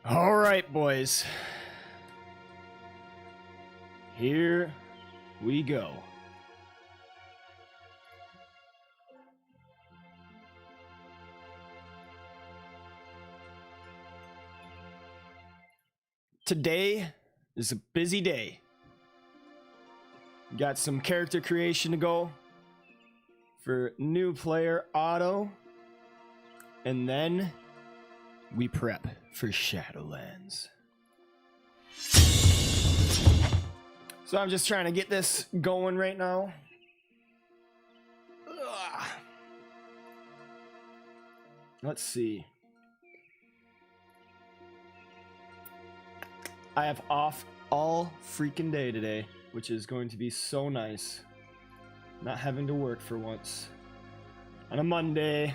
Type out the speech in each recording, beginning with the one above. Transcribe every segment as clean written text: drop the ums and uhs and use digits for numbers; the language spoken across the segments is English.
All right, boys. Here we go. Today is a busy day. Got some character creation to go for new player Otto. And then we prep for Shadowlands. So I'm just trying to get this going right now. Ugh. Let's see. I have off all freaking day today, which is going to be so nice. Not having to work for once. On a Monday.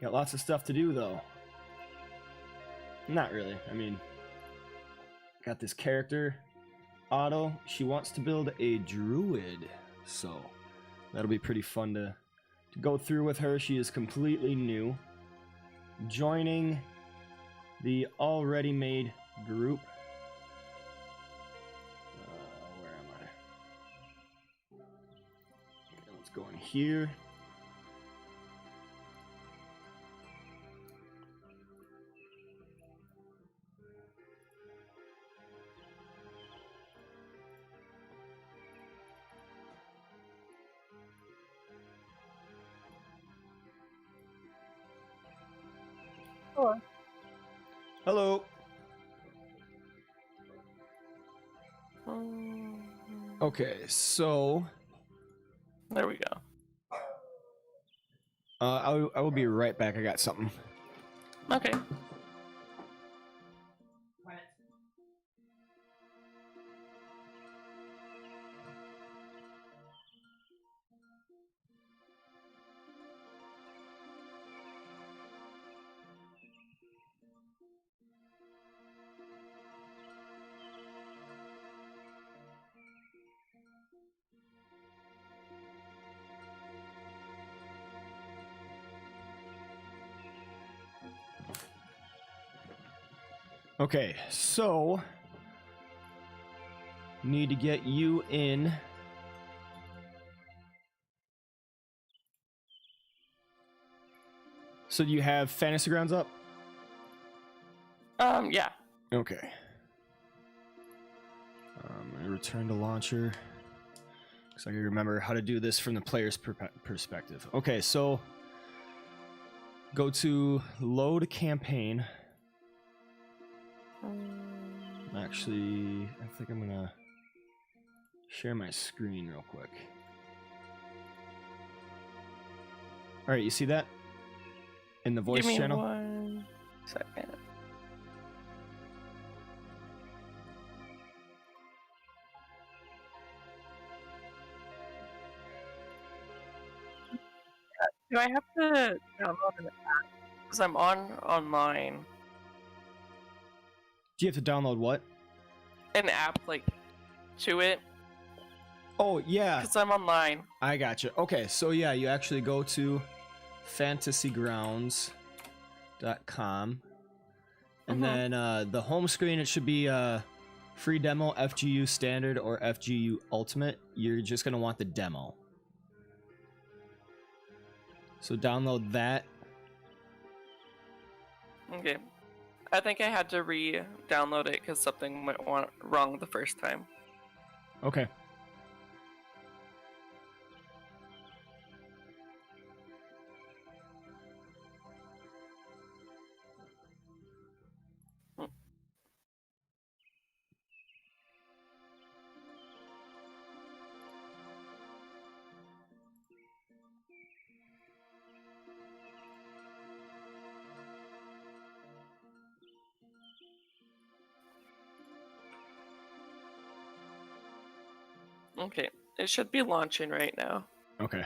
Got lots of stuff to do though. Not really. I mean, got this character, Otto. She wants to build a druid, so that'll be pretty fun to go through with her. She is completely new, joining the already made group. Where am I? Okay, let's go in here. Hello. Okay, so there we go. I will be right back. I got something. Okay. Okay, so need to get you in. So do you have Fantasy Grounds up? Yeah. Okay. I return to launcher. So I can remember how to do this from the player's perspective. Okay, so go to load campaign. Actually, I think I'm gonna share my screen real quick. All right, you see that in the voice channel? Give me 1 second. Do I have to download an app? Because I'm online. Do you have to download what? An app, like, to it. Oh, yeah. Because I'm online. I gotcha. Okay, so yeah, you actually go to fantasygrounds.com. And then the home screen, it should be free demo, FGU standard, or FGU ultimate. You're just going to want the demo. So download that. Okay. I think I had to re-download it because something went wrong the first time. Okay. Okay, it should be launching right now. Okay.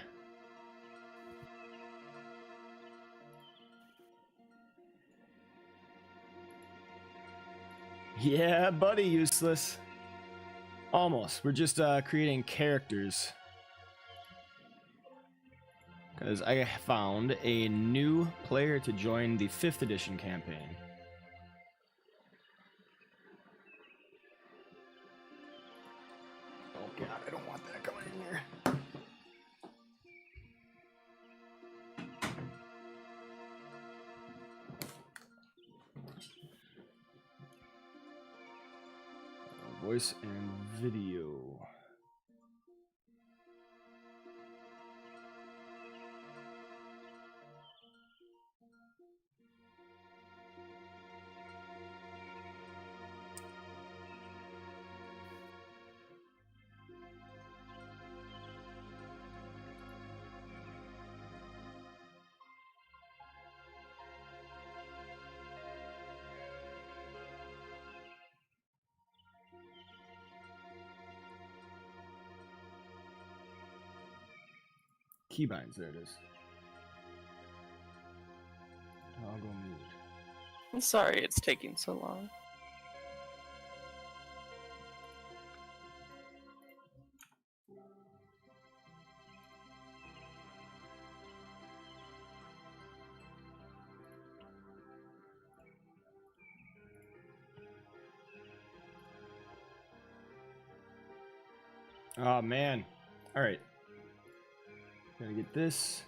Yeah, buddy, useless. Almost. We're just creating characters. Because I found a new player to join the 5th edition campaign. Voice and video. Keybinds, there it is. Toggle mute. I'm sorry it's taking so long. Oh man. Alright. Gotta get this.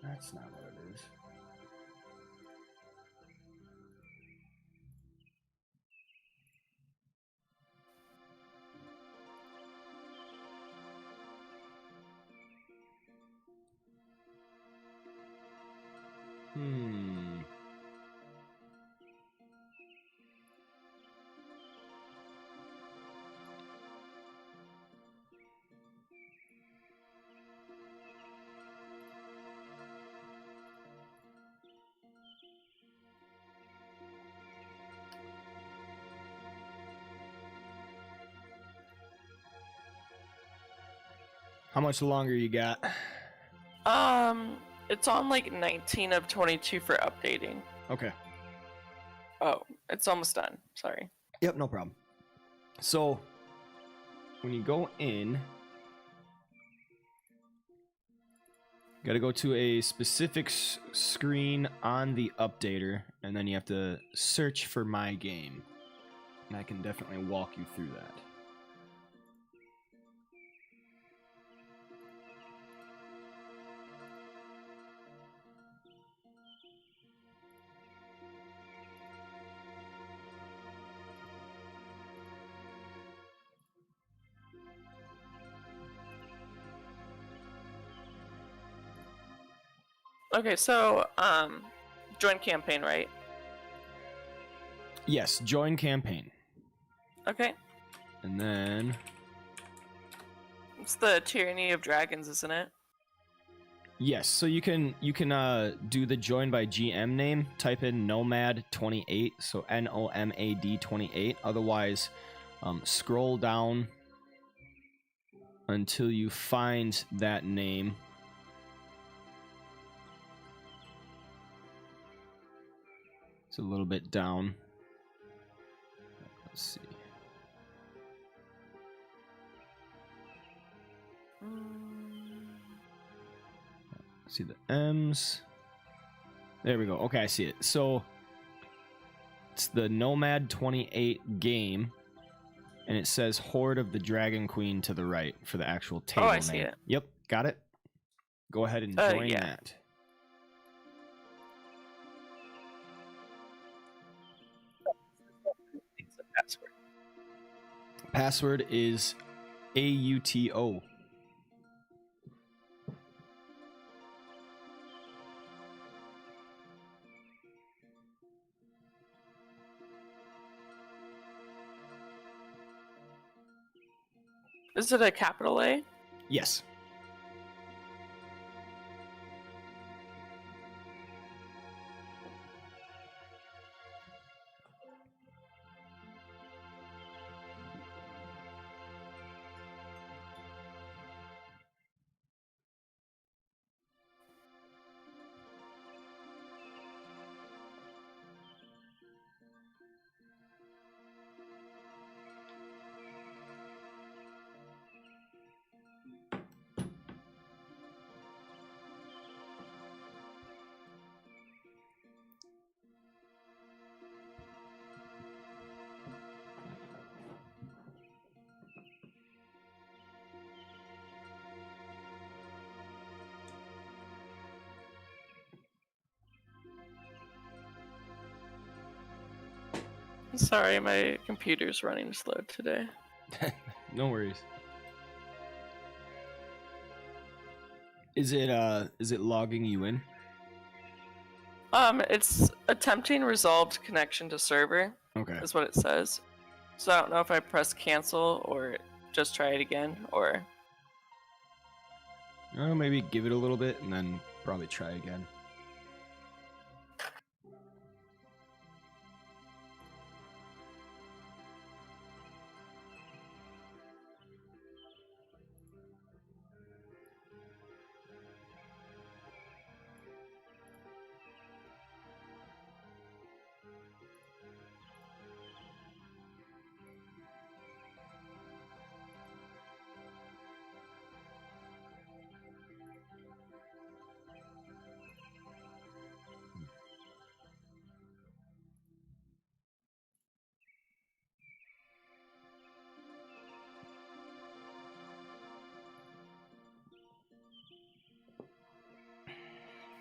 That's not what it is. How much longer you got? It's on like 19 of 22 for updating. Okay. Oh, it's almost done. Sorry. Yep, no problem. So, when you go in, got to go to a specific screen on the updater, and then you have to search for my game. And I can definitely walk you through that. Okay, so join campaign, right? Yes, join campaign. Okay. And then It's the Tyranny of Dragons, isn't it? yes, so you can do the join by GM name. Type in Nomad 28, so NOMAD 28. Otherwise, scroll down until you find that name. It's a little bit down. Let's see. See the M's. There we go. Okay, I see it. So it's the Nomad 28 game, and it says Horde of the Dragon Queen to the right for the actual table I name. see it. Yep, got it. Go ahead and join Yeah. that. It's the password. Password is AUTO. Is it a capital A? Yes. Sorry, my computer's running slow today. No worries. Is it logging you in? It's attempting resolved connection to server. Okay. Is what it says. So I don't know if I press cancel or just try it again, or... Maybe give it a little bit and then probably try again.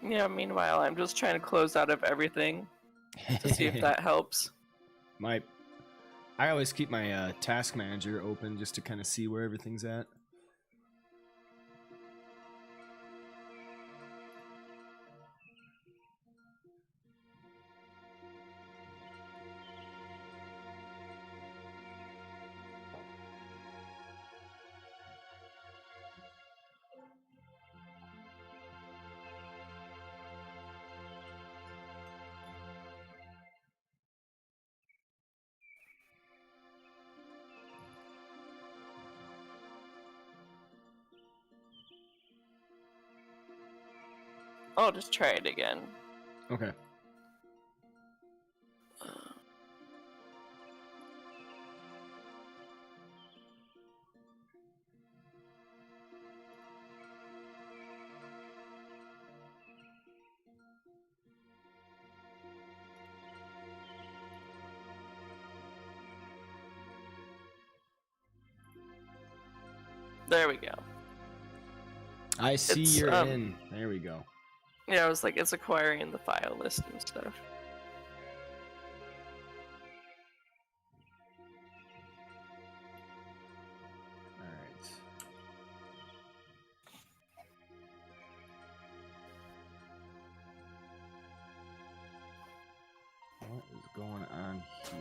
Yeah, meanwhile, I'm just trying to close out of everything to see if that helps. I always keep my task manager open just to kind of see where everything's at. I'll just try it again. Okay. There we go. I see It's, you're in. There we go. Yeah, I was like, it's acquiring the file list and stuff. Alright. What is going on here?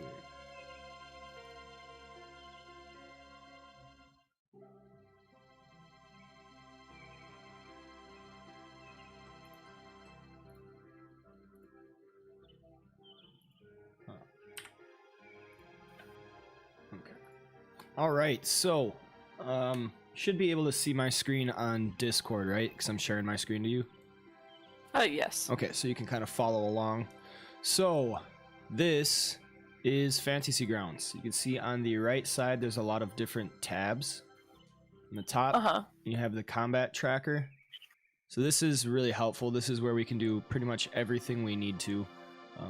Huh. Okay. Alright, so should be able to see my screen on Discord, right? Because I'm sharing my screen to you. Yes. Okay, so you can kind of follow along. So, this is Fantasy Grounds. You can see on the right side, there's a lot of different tabs. On the top, you have the combat tracker. So this is really helpful. This is where we can do pretty much everything we need to.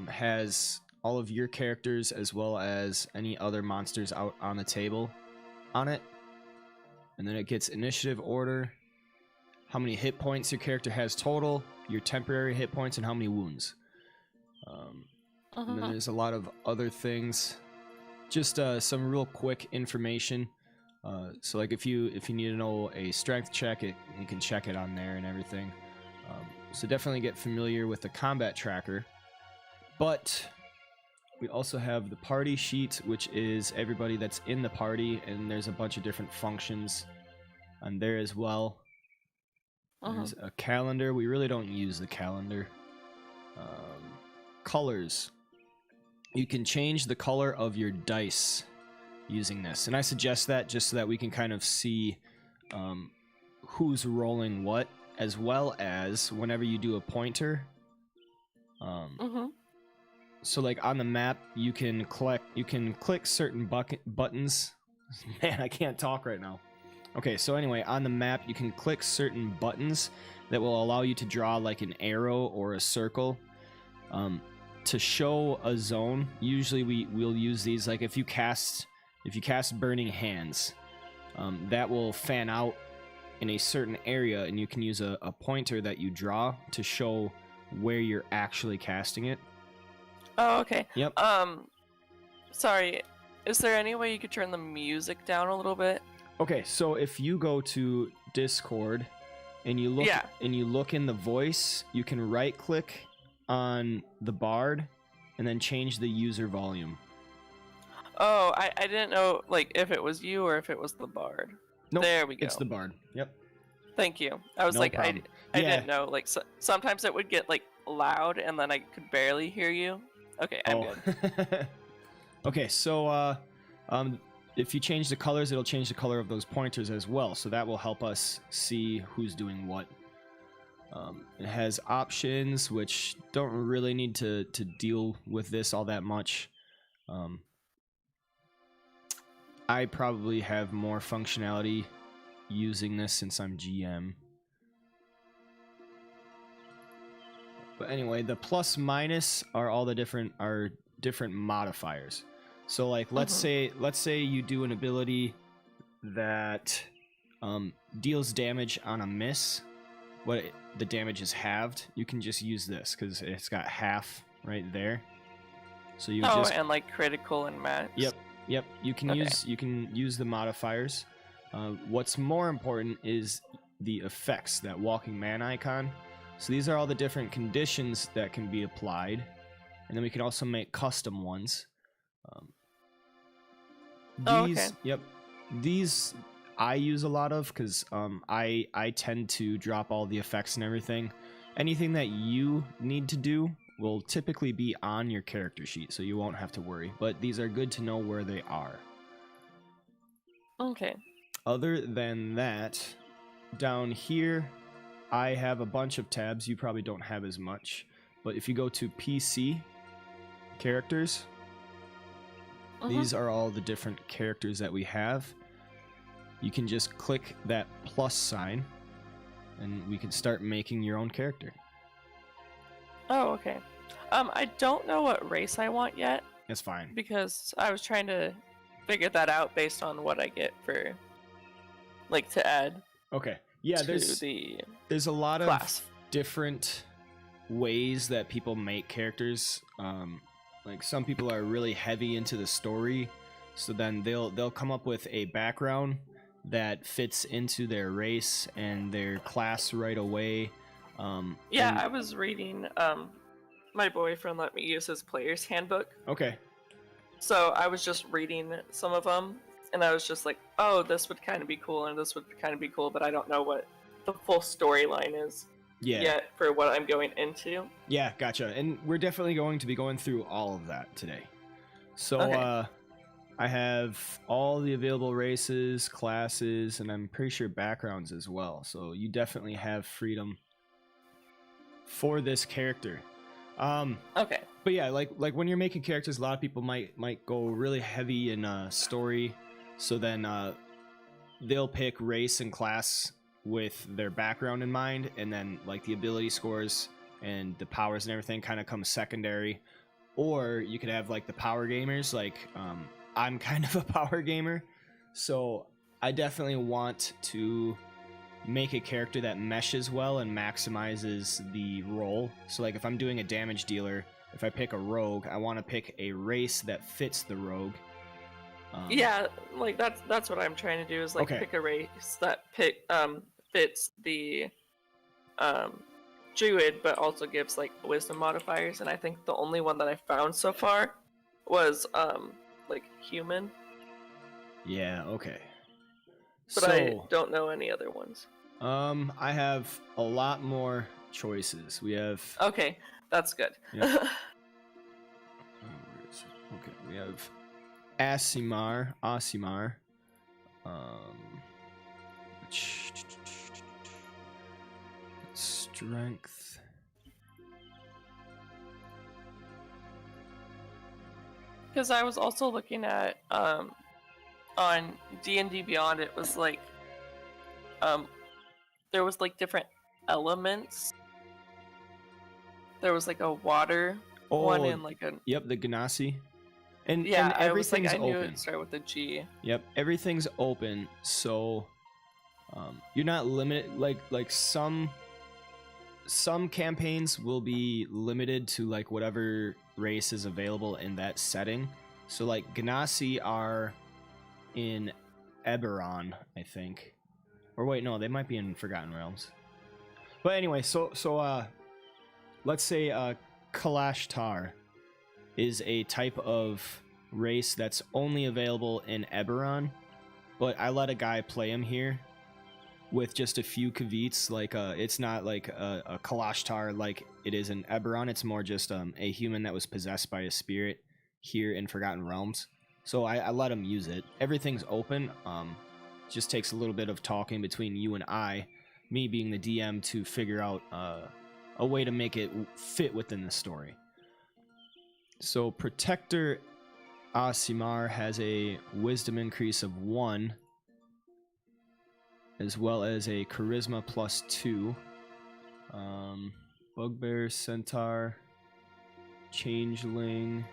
Has all of your characters as well as any other monsters out on the table on it. And then it gets initiative order, how many hit points your character has total, your temporary hit points, and how many wounds. And then there's a lot of other things. Just some real quick information. So like if you need to know a strength check, you can check it on there and everything. So definitely get familiar with the combat tracker. But we also have the party sheet, which is everybody that's in the party, and there's a bunch of different functions on there as well. There's a calendar. We really don't use the calendar. Colors. You can change the color of your dice using this, and I suggest that just so that we can kind of see who's rolling what, as well as whenever you do a pointer. So like on the map, you can click certain buttons. Man, I can't talk right now. Okay, so anyway, on the map, you can click certain buttons that will allow you to draw like an arrow or a circle to show a zone. Usually we'll use these, like if you cast Burning Hands, that will fan out in a certain area, and you can use a pointer that you draw to show where you're actually casting it. Oh, okay. Yep. Sorry, is there any way you could turn the music down a little bit? Okay, so if you go to Discord and you look Yeah. in the voice, you can right click on the bard and then change the user volume. Oh, I didn't know like if it was you or if it was the bard. Nope, There we go. it's the bard. Yep. Thank you. I was No like, problem. I Yeah. didn't know. Like sometimes it would get like loud and then I could barely hear you. Okay, I'm good. Okay, so if you change the colors, it'll change the color of those pointers as well. So that will help us see who's doing what. It has options, which don't really need to deal with this all that much. I probably have more functionality using this since I'm GM. But anyway, the plus minus are all the different modifiers. So like let's say you do an ability that deals damage on a miss, the damage is halved. You can just use this because it's got half right there. So you and like critical and max. Yep. You can use the modifiers. What's more important is the effects, that walking man icon. So these are all the different conditions that can be applied, and then we can also make custom ones. These I use a lot of because I tend to drop all the effects and everything. Anything that you need to do will typically be on your character sheet, so you won't have to worry. But these are good to know where they are. Okay. Other than that, down here, I have a bunch of tabs. You probably don't have as much. But if you go to PC, characters, these are all the different characters that we have. You can just click that plus sign, and we can start making your own character. Oh, okay. I don't know what race I want yet. That's fine. Because I was trying to figure that out based on what I get for, like, to add. Okay. Yeah, there's a lot class. Of different ways that people make characters. Like some people are really heavy into the story, so then they'll come up with a background that fits into their race and their class right away. I was reading. My boyfriend let me use his player's handbook. Okay. So I was just reading some of them, and I was just like, "Oh, this would kind of be cool, and this would kind of be cool," but I don't know what the full storyline is yet for what I'm going into. Yeah, gotcha. And we're definitely going to be going through all of that today. So I have all the available races, classes, and I'm pretty sure backgrounds as well. So you definitely have freedom for this character. Okay. But yeah, like when you're making characters, a lot of people might go really heavy in story. So then they'll pick race and class with their background in mind, and then like the ability scores and the powers and everything kind of come secondary. Or you could have like the power gamers, like I'm kind of a power gamer, so I definitely want to make a character that meshes well and maximizes the role. So like if I'm doing a damage dealer, if I pick a rogue, I want to pick a race that fits the rogue. Yeah, like that's what I'm trying to do is like pick a race that fits the druid, but also gives like wisdom modifiers. And I think the only one that I found so far was like human. Yeah. Okay. But I don't know any other ones. I have a lot more choices. We have. Okay, that's good. Yeah. Okay, we have Asimar. Strength. Because I was also looking at on D&D Beyond, it was like there was like different elements. There was like a water one and like a the Ganassi. And everything's open. I knew it started with a G. Yep, everything's open, so you're not limited. Like some campaigns will be limited to like whatever race is available in that setting. So like Ganassi are in Eberron, I think. Or wait, no, they might be in Forgotten Realms. But anyway, so let's say Kalashtar is a type of race that's only available in Eberron, but I let a guy play him here with just a few Kavits. Like it's not like a Kalashtar like it is in Eberron. It's more just a human that was possessed by a spirit here in Forgotten Realms. So I let him use it. Everything's open. Just takes a little bit of talking between you and I, me being the DM, to figure out a way to make it fit within the story. So Protector Aasimar has a wisdom increase of 1, as well as a charisma +2. Bugbear, Centaur, Changeling.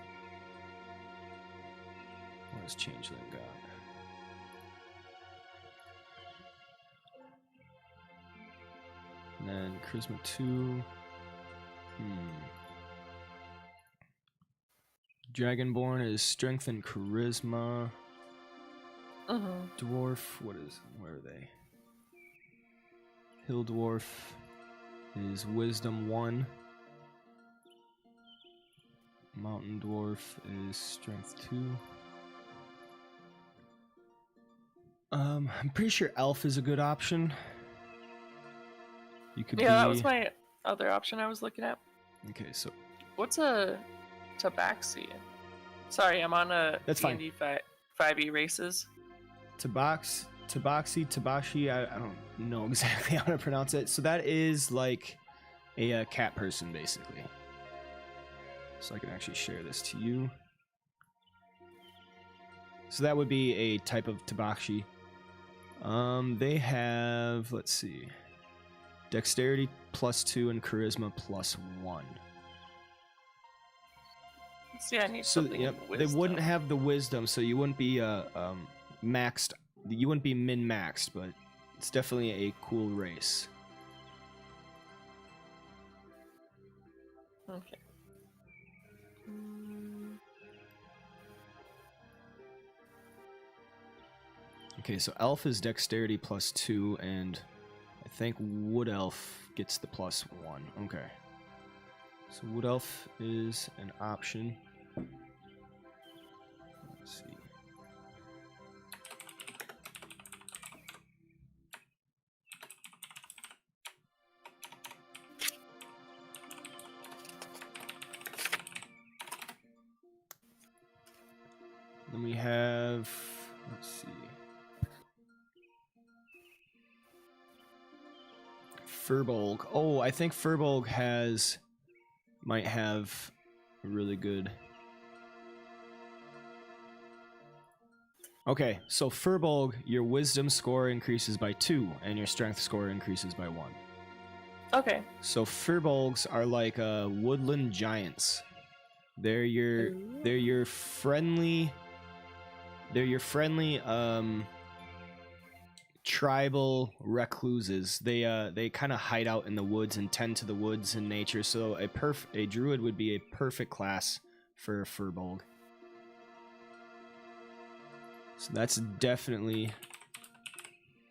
What does Changeling got? And then charisma 2. Dragonborn is strength and charisma. Dwarf, where are they? Hill Dwarf is wisdom 1. Mountain Dwarf is strength 2. I'm pretty sure elf is a good option. You could that was my other option I was looking at. Okay, so what's a tabaxi? Sorry, I'm on a D&D 5e races. Tabaxi, I don't know exactly how to pronounce it. So that is like a cat person, basically. So I can actually share this to you. So that would be a type of tabaxi. They have, let's see, dexterity +2 and charisma +1. See, I need something in wisdom. They wouldn't have the wisdom, so you wouldn't be maxed. You wouldn't be min-maxed, but it's definitely a cool race. Okay. Okay, so elf is dexterity +2, and I think wood elf gets the +1. Okay. So wood elf is an option. Let's see. Then we have, let's see, Furbolg. Oh, I think Furbolg might have a really good. Okay, so Furbolg, your wisdom score increases by 2, and your strength score increases by 1. Okay. So Furbolgs are like woodland giants. They're your friendly. They're your friendly tribal recluses. They kind of hide out in the woods and tend to the woods and nature. So a druid would be a perfect class for a Furbolg. So that's definitely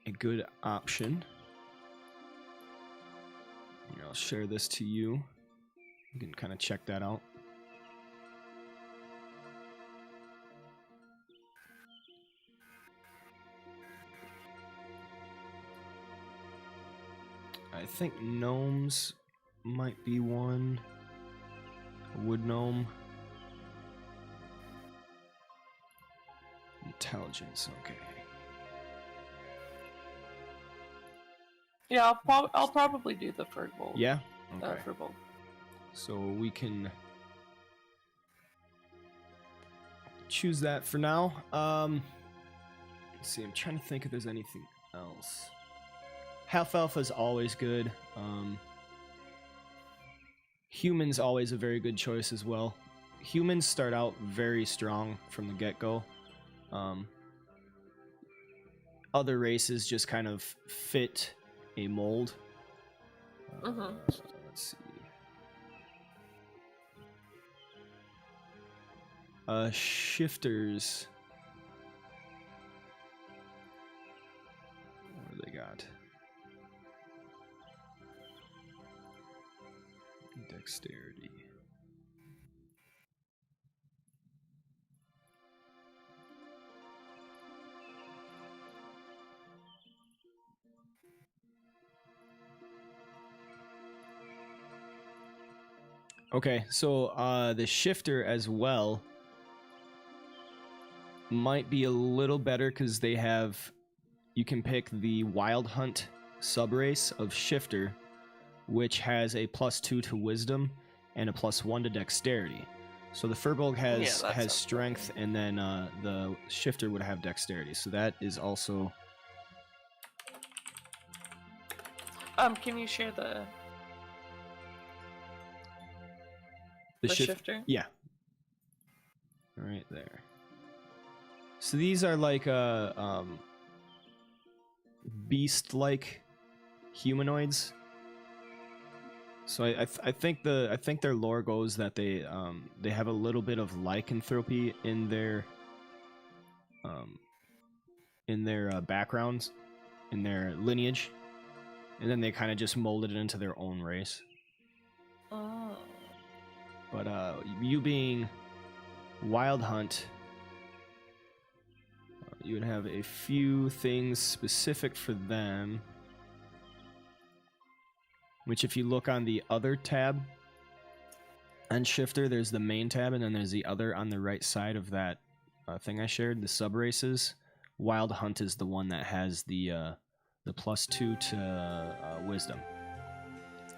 a good option. Here, I'll share this to you. You can kind of check that out. I think gnomes might be one. A wood gnome. Intelligence, okay. Yeah, I'll probably do the Furbolg. Yeah? Okay. Furbolg. So we can choose that for now. Let's see, I'm trying to think if there's anything else. Half Elf is always good. Human's always a very good choice as well. Humans start out very strong from the get-go. Other races just kind of fit a mold. Let's see. Shifters. What do they got? Dexterity. Okay, so the shifter as well might be a little better because they have, you can pick the Wild Hunt subrace of shifter, which has a +2 to wisdom and a +1 to dexterity. So the Furbolg has strength, and then the shifter would have dexterity. So that is also. Can you share the shifter? Yeah. Right there. So these are like beast-like humanoids. So I think their lore goes that they have a little bit of lycanthropy in their backgrounds, in their lineage, and then they kind of just molded it into their own race. Oh. But you being Wild Hunt, you would have a few things specific for them. Which, if you look on the other tab on Shifter, there's the main tab, and then there's the other on the right side of that thing I shared, the subraces. Wild Hunt is the one that has the +2 to wisdom.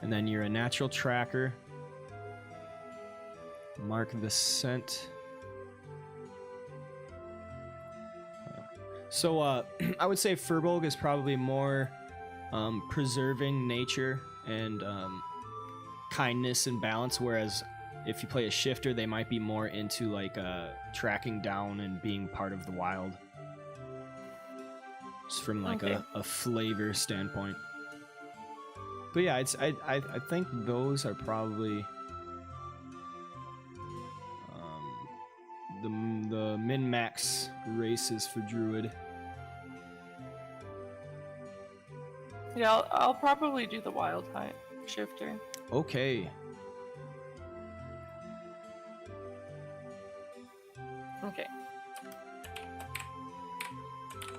And then you're a natural tracker. Mark the scent. So I would say Furbolg is probably more preserving nature and kindness and balance, whereas if you play a shifter, they might be more into like tracking down and being part of the wild. Just from like a flavor standpoint. But yeah, I think those are probably the min-max races for Druid. Yeah, I'll probably do the Wild Hunt shifter. Okay. Okay.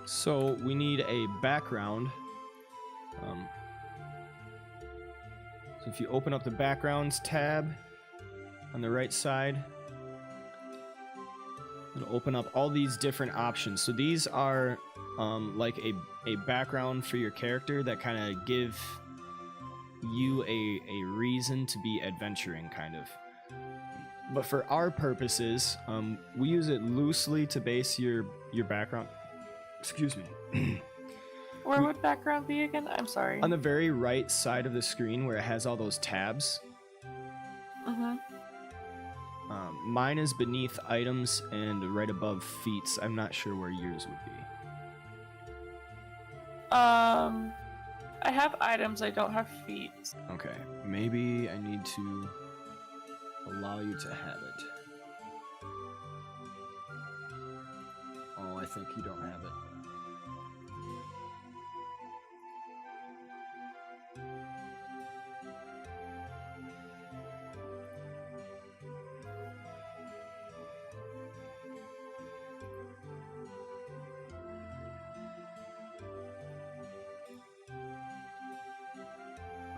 So we need a background. So if you open up the backgrounds tab on the right side, it'll open up all these different options. So these are like a background for your character that kind of give you a reason to be adventuring, kind of. But for our purposes, we use it loosely to base your background. Excuse me. Where would background be again? I'm sorry. On the very right side of the screen where it has all those tabs. Mm-hmm. Mine is beneath items and right above feats. I'm not sure where yours would be. I have items, I don't have feats. Okay, maybe I need to allow you to have it. Oh, I think you don't have it.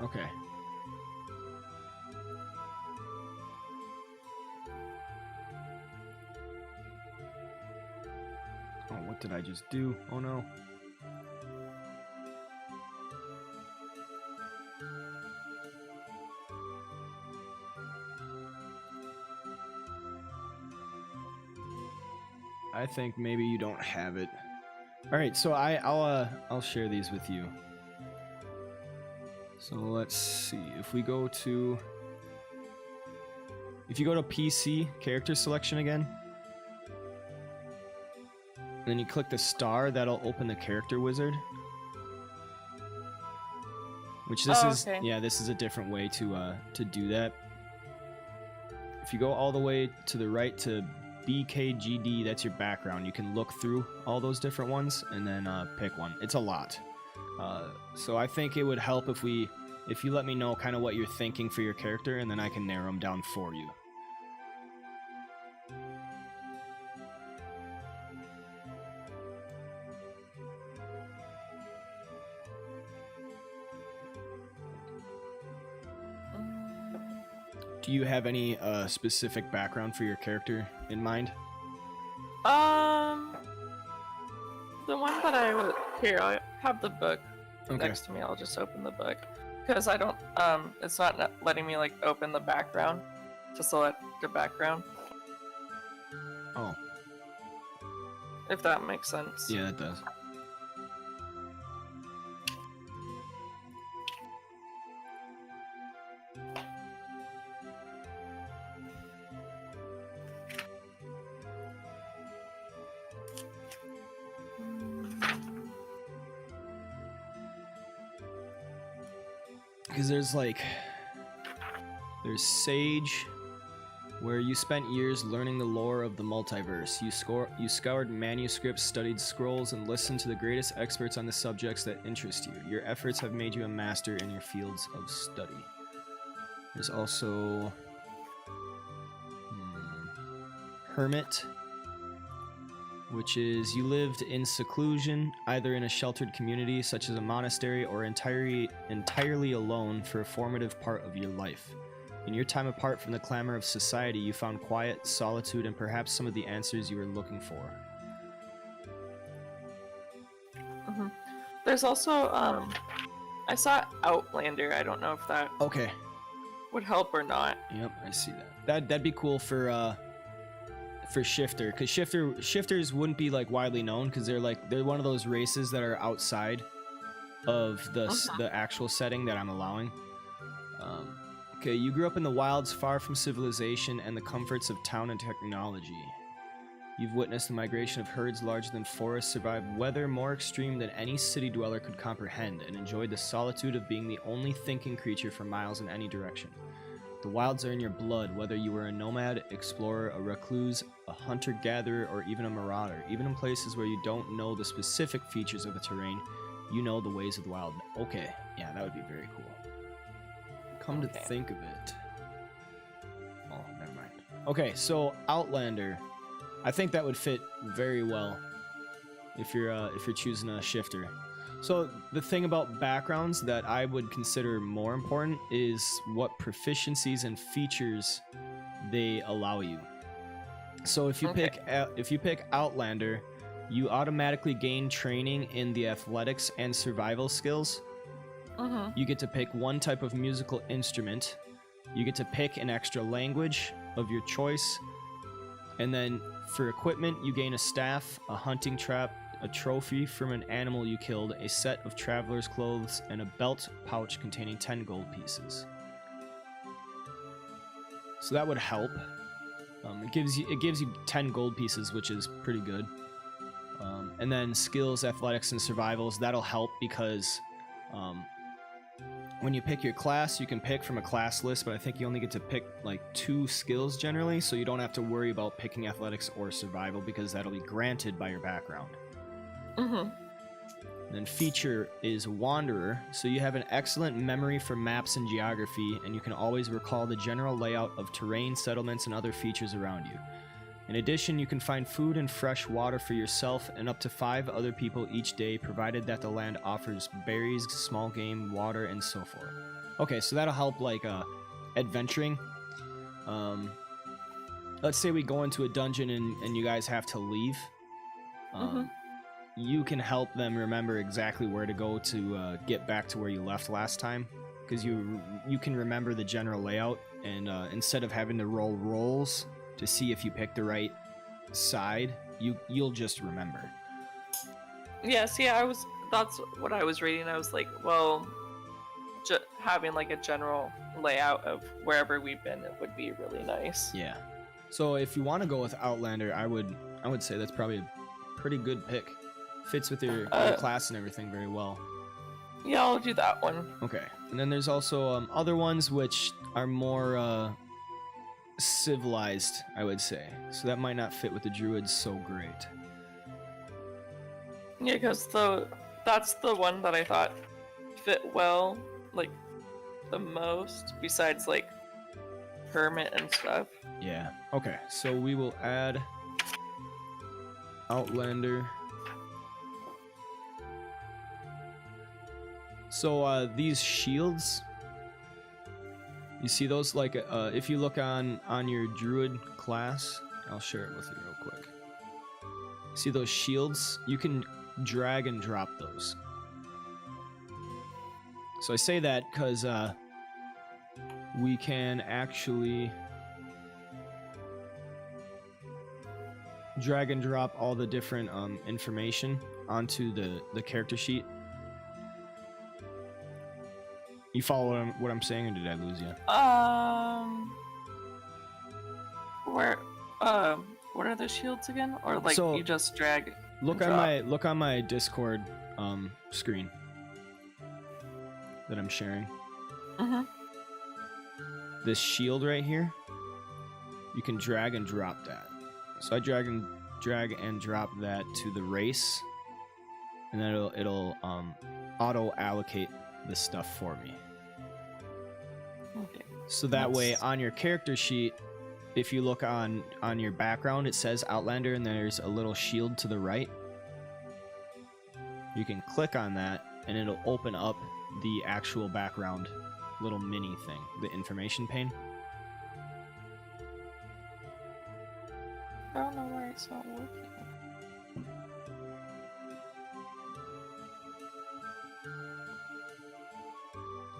Okay. Oh, what did I just do? Oh no. I think maybe you don't have it. All right, so I'll share these with you. So let's see, if you go to PC character selection again, and then you click the star, that'll open the character wizard. Which this is, yeah, this is a different way to do that. If you go all the way to the right to BKGD, that's your background. You can look through all those different ones and then pick one. It's a lot. So I think it would help if you let me know kind of what you're thinking for your character, and then I can narrow them down for you. Do you have any specific background for your character in mind? The one that I would... Here, I have the book Okay. next to me. I'll just open the book. Because I don't... it's not letting me, like, open the background. To select the background. Oh. If that makes sense. Yeah, it does. Because there's Sage, where you spent years learning the lore of the multiverse. You scoured manuscripts, studied scrolls, and listened to the greatest experts on the subjects that interest you. Your efforts have made you a master in your fields of study. There's also Hermit, which is you lived in seclusion, either in a sheltered community such as a monastery or entirely alone for a formative part of your life. In your time apart from the clamor of society, you found quiet, solitude, and perhaps some of the answers you were looking for. Mm-hmm. There's also, I saw Outlander. I don't know if that would help or not. Yep, I see that. That'd be cool for Shifter, because shifters wouldn't be like widely known because they're one of those races that are outside of the actual setting that I'm allowing. Okay, you grew up in the wilds, far from civilization and the comforts of town and technology. You've witnessed the migration of herds larger than forests, survived weather more extreme than any city dweller could comprehend, and enjoyed the solitude of being the only thinking creature for miles in any direction. The wilds are in your blood, whether you were a nomad, explorer, a recluse, a hunter-gatherer, or even a marauder. Even in places where you don't know the specific features of the terrain, you know the ways of the wild. Okay, yeah, that would be very cool. Come to think of it. Oh, never mind. Okay, so Outlander. I think that would fit very well if you're choosing a shifter. So the thing about backgrounds that I would consider more important is what proficiencies and features they allow you. So if you pick Outlander, you automatically gain training in the athletics and survival skills. You get to pick one type of musical instrument. You get to pick an extra language of your choice. And then for equipment, you gain a staff, a hunting trap, a trophy from an animal you killed, a set of traveler's clothes, and a belt pouch containing 10 gold pieces. So that would help. It gives you 10 gold pieces, which is pretty good. And then skills, athletics, and survivals, that'll help because when you pick your class, you can pick from a class list, but I think you only get to pick like 2 skills generally, so you don't have to worry about picking athletics or survival because that'll be granted by your background. Then feature is Wanderer, so you have an excellent memory for maps and geography, and you can always recall the general layout of terrain, settlements, and other features around you. In addition, you can find food and fresh water for yourself and up to 5 other people each day, provided that the land offers berries, small game, water, and so forth. Okay, so that'll help like adventuring. Let's say we go into a dungeon and you guys have to leave. You can help them remember exactly where to go to get back to where you left last time, because you can remember the general layout, and instead of having to roll rolls to see if you pick the right side, you'll just remember. Yes, yeah, that's what I was reading. I was like, well, having like a general layout of wherever we've been, it would be really nice. Yeah. So if you want to go with Outlander, I would say that's probably a pretty good pick. Fits with your class and everything very well. Yeah, I'll do that one. Okay. And then there's also other ones which are more civilized, I would say. So that might not fit with the druids so great. Yeah, because that's the one that I thought fit well, like, the most, besides, like, hermit and stuff. Yeah. Okay, so we will add Outlander. So these shields, you see those? Like, if you look on your druid class, I'll share it with you real quick. See those shields? You can drag and drop those. So I say that because we can actually drag and drop all the different information onto the character sheet. You follow what I'm saying, or did I lose you? What are the shields again? Or like So, you just drag? Look on my Discord screen that I'm sharing. Mm-hmm. This shield right here, you can drag and drop that. So I drag and drop that to the race, and then it'll auto allocate this stuff for me. Okay. So that way on your character sheet, if you look on your background, it says Outlander and there's a little shield to the right. You can click on that and it'll open up the actual background little mini thing, the information pane. I don't know why it's not working.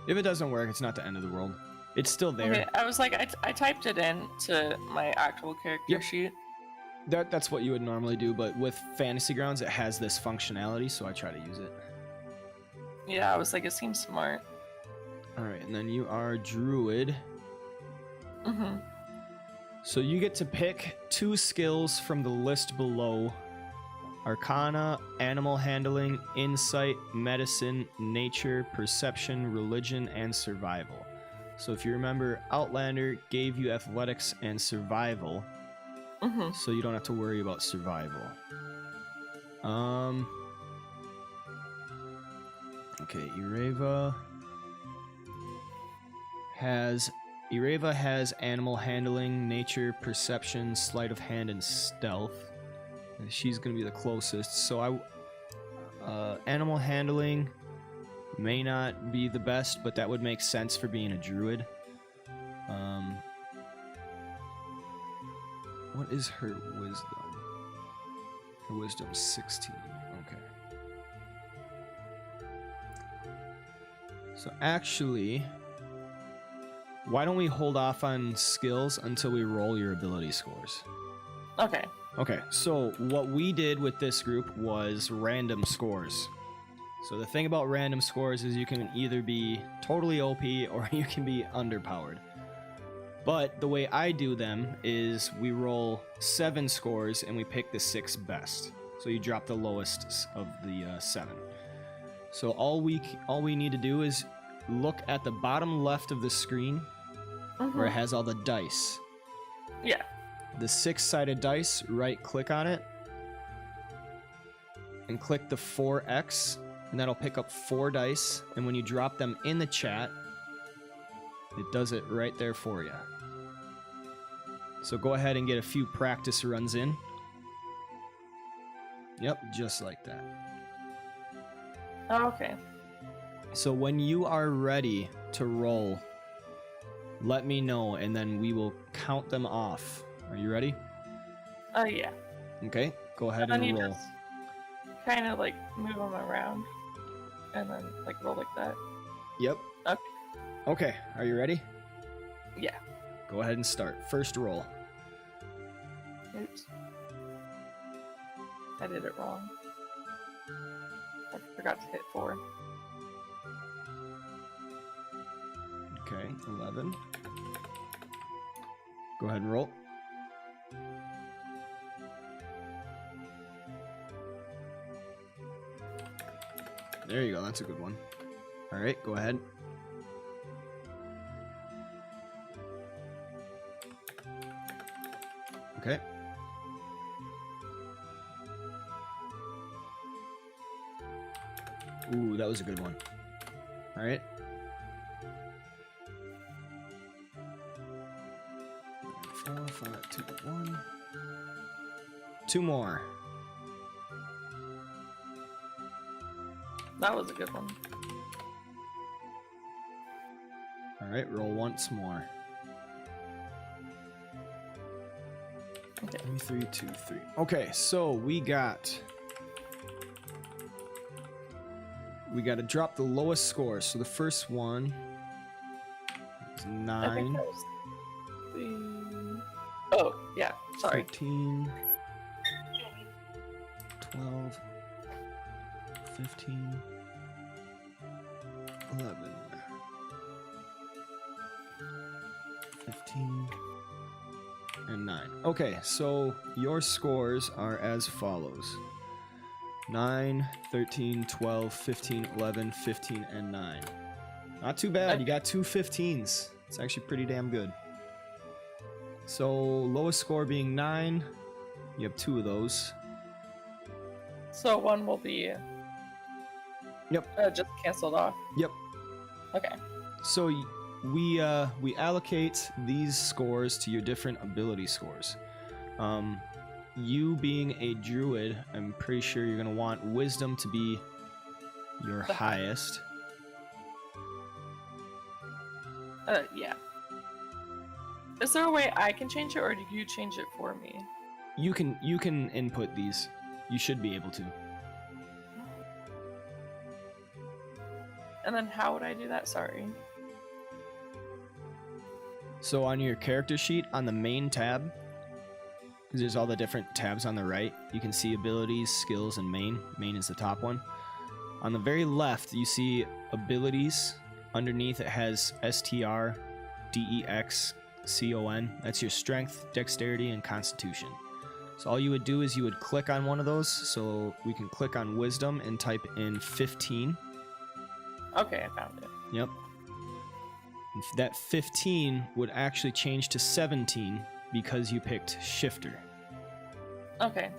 If it doesn't work, it's not the end of the world. It's still there. Okay, I was like, I typed it in to my actual character sheet. That's what you would normally do, but with Fantasy Grounds, it has this functionality, so I try to use it. Yeah, I was like, it seems smart. Alright, and then you are Druid. Mm-hmm. So you get to pick 2 skills from the list below. Arcana, Animal Handling, Insight, Medicine, Nature, Perception, Religion, and Survival. So if you remember, Outlander gave you Athletics and Survival. Mm-hmm. So you don't have to worry about Survival. Okay, Ireva has Animal Handling, Nature, Perception, Sleight of Hand, and Stealth. And she's gonna be the closest. So Animal Handling may not be the best, but that would make sense for being a druid. What is her wisdom? Her wisdom's 16. Okay. So actually, why don't we hold off on skills until we roll your ability scores? Okay. Okay, so what we did with this group was random scores. So the thing about random scores is you can either be totally OP or you can be underpowered. But the way I do them is we roll 7 scores and we pick the 6 best. So you drop the lowest of the 7. So all we need to do is look at the bottom left of the screen where it has all the dice. Yeah. The 6-sided dice, right click on it and click the 4X, and that'll pick up 4 dice, and when you drop them in the chat, it does it right there for you. So go ahead and get a few practice runs in. Yep, just like that. Oh, okay. So when you are ready to roll, let me know, and then we will count them off. Are you ready? Oh, yeah. Okay, go ahead And and you roll. just kind of like move them around and then like roll like that. Yep. Okay. Okay, are you ready? Yeah. Go ahead and start. First roll. Oops. I did it wrong. I forgot to hit 4. Okay, 11. Go ahead and roll. There you go, that's a good one. Alright, go ahead. Okay. Ooh, that was a good one. All right. 4, 5, 2, 1. 2 more. That was a good one. All right, roll once more. Okay. 3, 2, 3. Okay, so we got to drop the lowest score. So the first one is 9. I think that was Oh, yeah. Sorry. 13, 12, 15, 11, 15, and 9. Okay, so your scores are as follows. 9, 13, 12, 15, 11, 15, and 9. Not too bad. You got 2 15s. It's actually pretty damn good. So, lowest score being 9. You have 2 of those. So one will be... Yep. Just canceled off. Yep. Okay. So, we allocate these scores to your different ability scores. You being a druid, I'm pretty sure you're going to want wisdom to be your highest. Yeah. Is there a way I can change it, or do you change it for me? You can input these. You should be able to. And then how would I do that? Sorry. So on your character sheet, on the main tab, because there's all the different tabs on the right, you can see abilities, skills, and main. Main is the top one. On the very left, you see abilities. Underneath it has STR, DEX, CON. That's your strength, dexterity, and constitution. So all you would do is you would click on one of those. So we can click on wisdom and type in 15. Okay, I found it. Yep. That 15 would actually change to 17 because you picked shifter. Okay.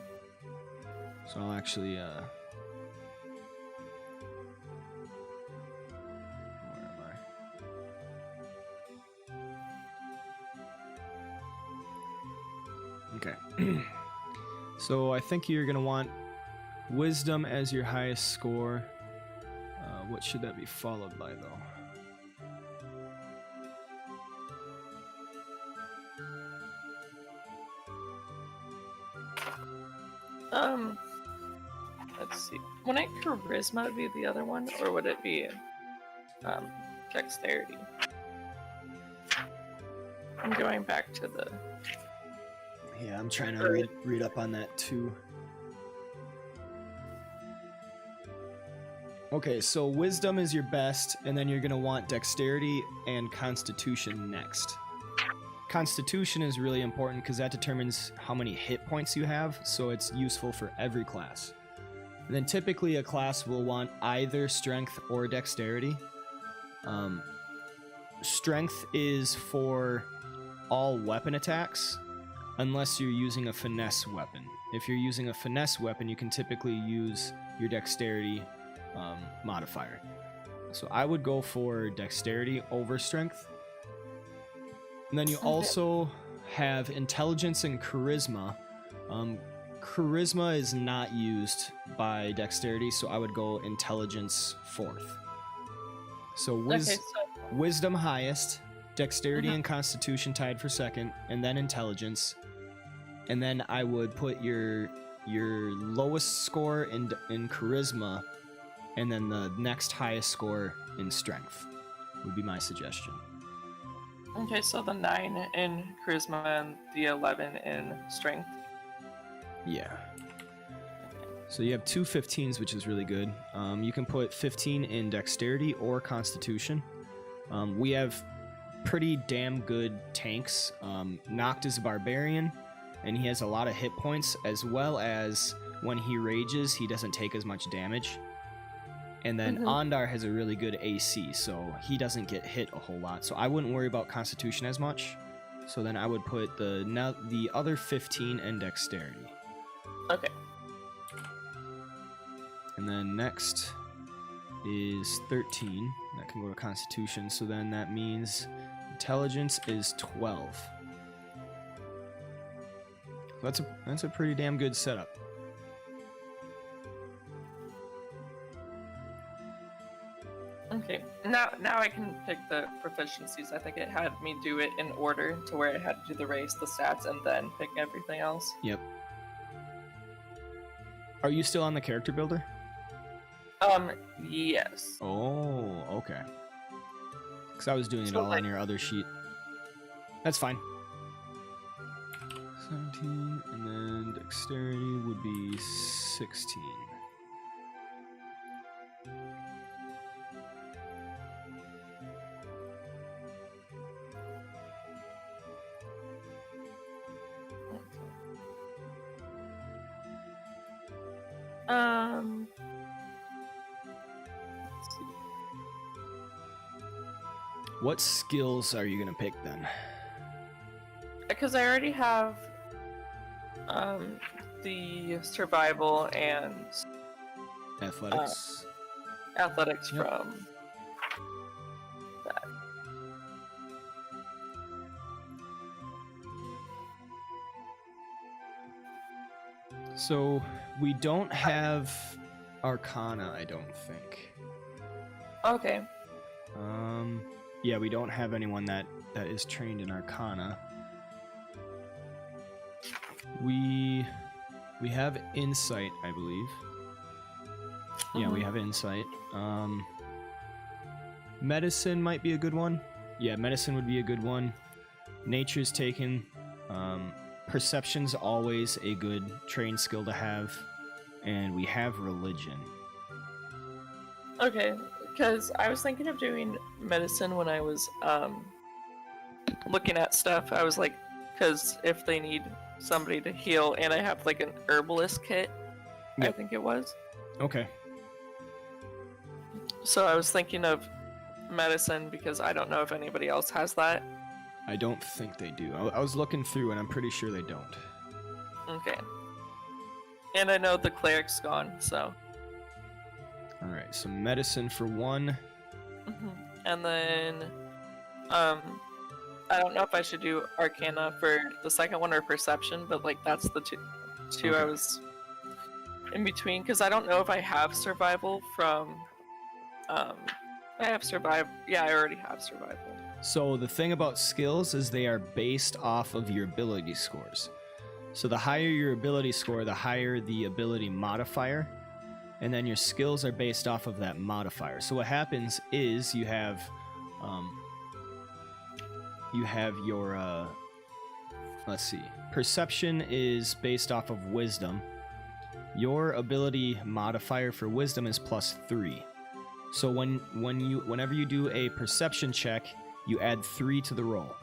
So I'll actually where am I? Okay. So I think you're gonna want wisdom as your highest score. What should that be followed by, though? Let's see. Wouldn't charisma be the other one, or would it be dexterity? I'm going back to the... Yeah, I'm trying to read up on that too. Okay, so wisdom is your best, and then you're going to want dexterity and constitution next. Constitution is really important because that determines how many hit points you have, so it's useful for every class. And then typically a class will want either strength or dexterity. Strength is for all weapon attacks, unless you're using a finesse weapon. If you're using a finesse weapon, you can typically use your dexterity modifier. So I would go for dexterity over strength. And then you also have intelligence and charisma. Charisma is not used by dexterity, so I would go intelligence fourth. So, wisdom highest, dexterity and constitution tied for second, and then intelligence. And then I would put your lowest score in charisma, and then the next highest score in strength would be my suggestion. Okay, so the 9 in charisma and the 11 in strength. Yeah. So you have 2 15s, which is really good. You can put 15 in dexterity or constitution. We have pretty damn good tanks. Noct is a barbarian, and he has a lot of hit points, as well as when he rages, he doesn't take as much damage. And then Ondar has a really good AC, so he doesn't get hit a whole lot. So I wouldn't worry about constitution as much. So then I would put the other 15 in dexterity. Okay. And then next is 13. That can go to Constitution. So then that means intelligence is 12. So that's a pretty damn good setup. Okay. Now I can pick the proficiencies. I think it had me do it in order to where I had to do the race, the stats, and then pick everything else. Yep. Are you still on the character builder? Yes. Oh, okay. Because I was doing it all on your other sheet. That's fine. 17, and then dexterity would be 16. Let's see. What skills are you gonna pick then? Because I already have the survival and Athletics. athletics Yep. from that. So we don't have Arcana, I don't think. Okay. Yeah, we don't have anyone that is trained in Arcana. We have Insight, I believe. Yeah, we have Insight. Medicine might be a good one. Yeah, Medicine would be a good one. Nature's taken. Perception's always a good trained skill to have. And we have Religion. Okay, because I was thinking of doing medicine when I was looking at stuff. I was like, because if they need somebody to heal, and I have like an herbalist kit, Yep. I think it was. Okay. So I was thinking of medicine because I don't know if anybody else has that. I don't think they do. I was looking through and I'm pretty sure they don't. Okay. And I know the cleric's gone, so. Alright, so Medicine for 1. And then, I don't know if I should do Arcana for the second one or Perception, but like that's the two Okay. I was in between, because I don't know if I have Survival from, I have Survival, yeah, I already have Survival. So the thing about skills is they are based off of your ability scores. So the higher your ability score, the higher the ability modifier, and then your skills are based off of that modifier. So what happens is you have your let's see, Perception is based off of Wisdom. Your ability modifier for Wisdom is +3. So whenever you do a Perception check, you add 3 to the roll.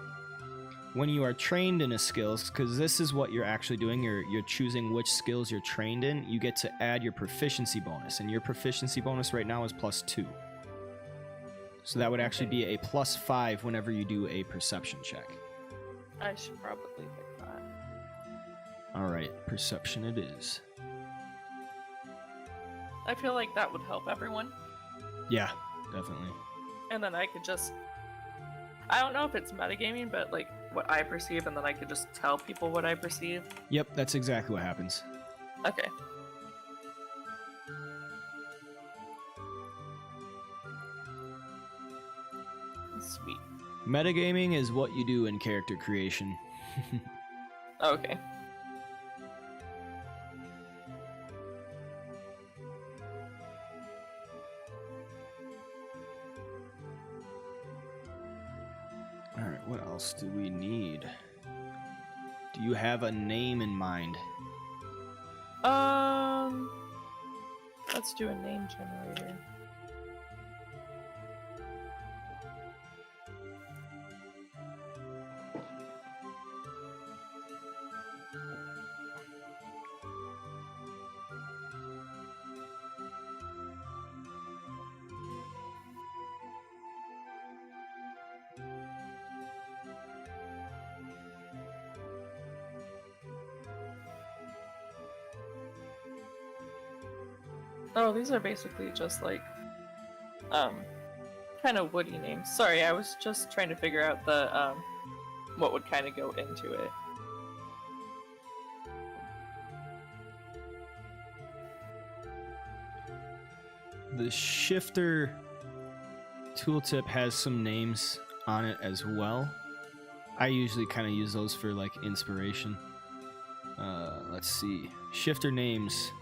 When you are trained in a skills, because this is what you're actually doing, you're choosing which skills you're trained in, you get to add your proficiency bonus, and your proficiency bonus right now is +2. So that would actually be a +5 whenever you do a Perception check. I should probably pick that. Alright, Perception it is. I feel like that would help everyone. Yeah, definitely. And then I could just, I don't know if it's metagaming, but like what I perceive, and then I could just tell people what I perceive. Yep, that's exactly what happens. Okay. Sweet. Metagaming is what you do in character creation. Okay. Alright, what else do we need? Do you have a name in mind? Let's do a name generator. Oh, these are basically just like, kind of woody names. Sorry, I was just trying to figure out the, what would kind of go into it. The shifter tooltip has some names on it as well. I usually kind of use those for like inspiration. Let's see. Shifter names.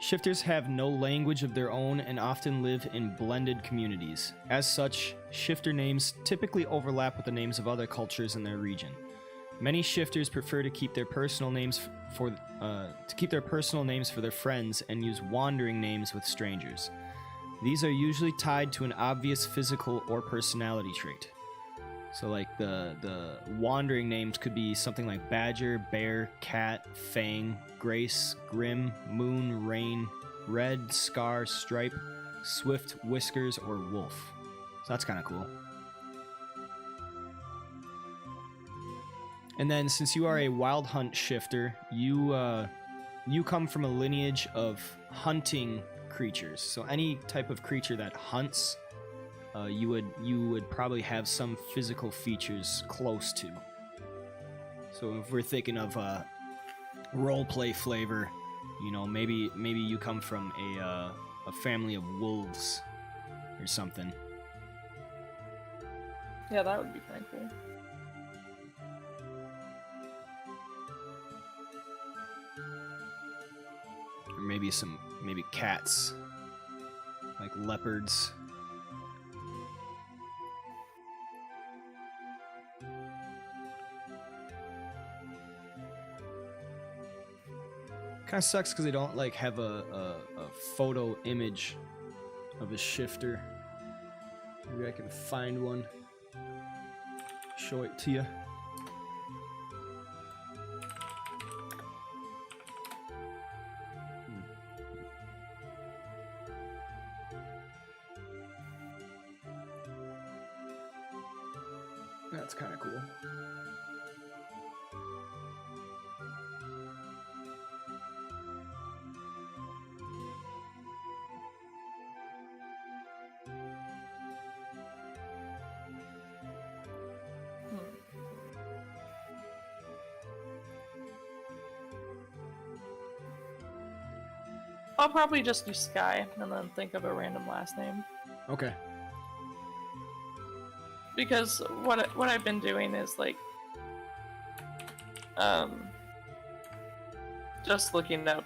Shifters have no language of their own and often live in blended communities. As such, shifter names typically overlap with the names of other cultures in their region. Many shifters prefer to keep their personal names for their friends and use wandering names with strangers. These are usually tied to an obvious physical or personality trait. So like the wandering names could be something like Badger, Bear, Cat, Fang, Grace, Grim, Moon, Rain, Red, Scar, Stripe, Swift, Whiskers, or Wolf. So that's kind of cool. And then since you are a wild hunt shifter, you come from a lineage of hunting creatures. So any type of creature that hunts, you would probably have some physical features close to. So if we're thinking of roleplay flavor, you know, maybe you come from a family of wolves or something. Yeah, that would be kind of cool. Or maybe cats, like leopards. Kind of sucks because they don't like have a photo image of a shifter. Maybe I can find one, show it to you. That's kind of cool. I'll probably just do Sky and then think of a random last name. Okay. Because what I've been doing is like, just looking up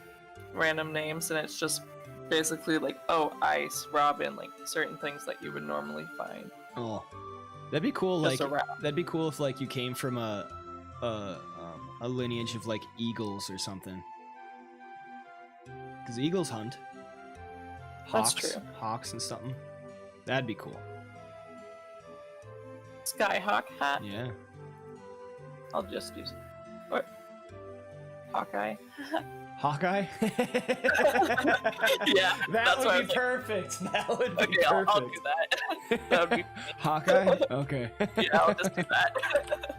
random names, and it's just basically like, oh, Ice, Robin, like certain things that you would normally find. Oh, that'd be cool. Just like around. that'd be cool if like you came from a lineage of like eagles or something. Because eagles hunt. Hawks, That's true. Hawks and something. That'd be cool. Skyhawk hat. Yeah. I'll just use or Hawkeye. Hawkeye? Yeah, That that's would be perfect. That would be perfect. I'll do that. That would be Hawkeye? Okay. Yeah, I'll just do that.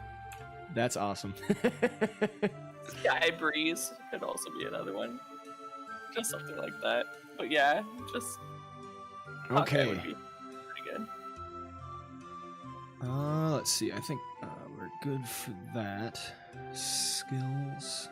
That's awesome. Sky Breeze could also be another one. Just something like that. But yeah, just Hawkeye Okay. would be pretty good. Let's see. I think we're good for that. Skills.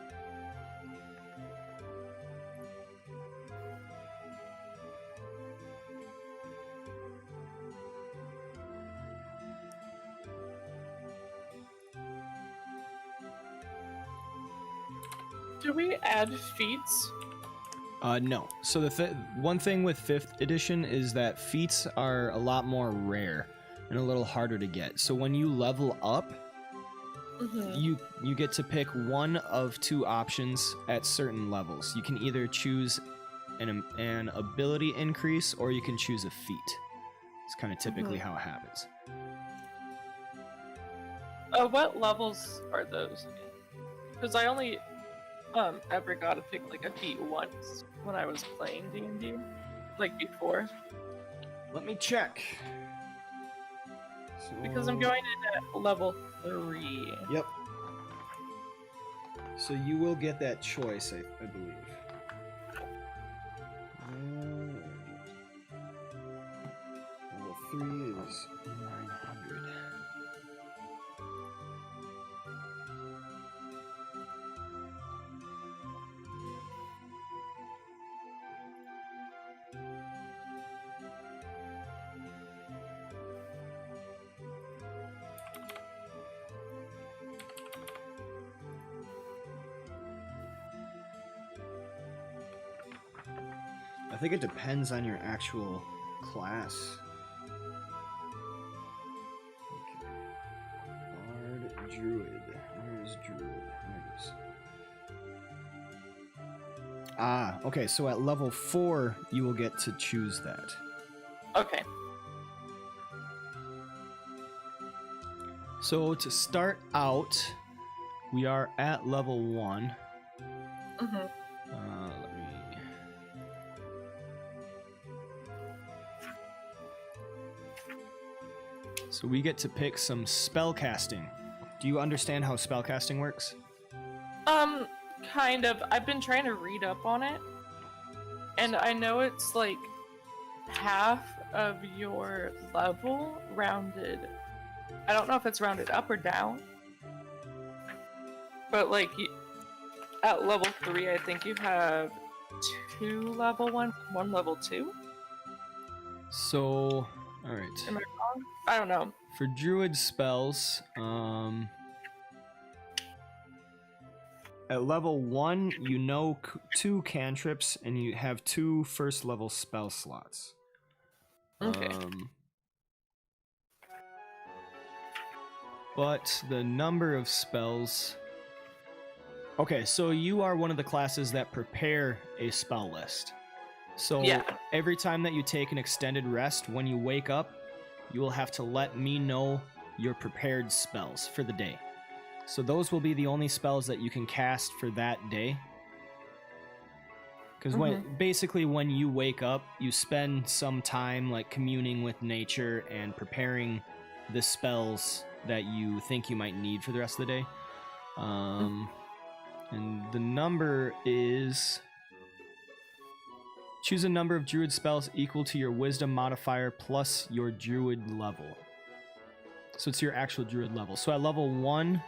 Do we add feats? No. So the one thing with 5th edition is that feats are a lot more rare and a little harder to get. So when you level up, you get to pick one of two options at certain levels. You can either choose an ability increase, or you can choose a feat. It's kind of typically how it happens. What levels are those? Because I only ever got to pick like a feat once when I was playing D&D, like before. Let me check. Because I'm going in at level 3. Yep. So you will get that choice, I believe. 3 is 900. I think it depends on your actual class. Okay. Bard, Druid. Where is Druid? There it is. Ah, okay, so at level 4, you will get to choose that. Okay. So to start out, we are at level 1. Mm-hmm. Let me... So we get to pick some spell casting. Do you understand how spell casting works? Kind of. I've been trying to read up on it, and I know it's like half of your level rounded. I don't know if it's rounded up or down, but like at level 3, I think you have 2 level 1s and 1 level 2. So, all right. Am I wrong? I don't know. For druid spells, at level 1, you know 2 cantrips, and you have 2 first level spell slots. Okay. But the number of spells... Okay, so you are one of the classes that prepare a spell list. So Yeah. every time that you take an extended rest, when you wake up, you will have to let me know your prepared spells for the day. So those will be the only spells that you can cast for that day. Because basically when you wake up, you spend some time like communing with nature and preparing the spells that you think you might need for the rest of the day. And the number is... Choose a number of druid spells equal to your wisdom modifier plus your druid level. So it's your actual druid level. So at level 1,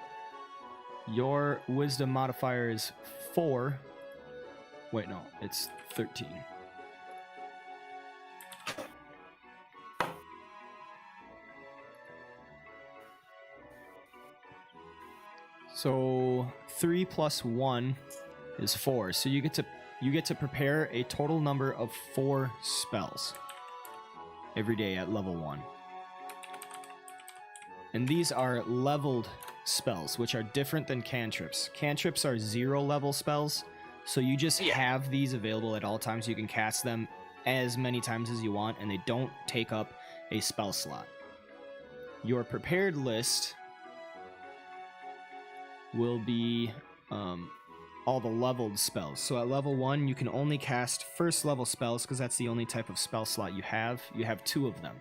your wisdom modifier is 4. Wait, no, it's 13. So 3 plus 1 is 4. So you get to prepare a total number of 4 spells every day at level 1. And these are leveled spells, which are different than cantrips. Cantrips are 0 level spells, so you just have these available at all times. You can cast them as many times as you want, and they don't take up a spell slot. Your prepared list will be all the leveled spells. So at level 1, you can only cast first level spells because that's the only type of spell slot you have. You have 2 of them.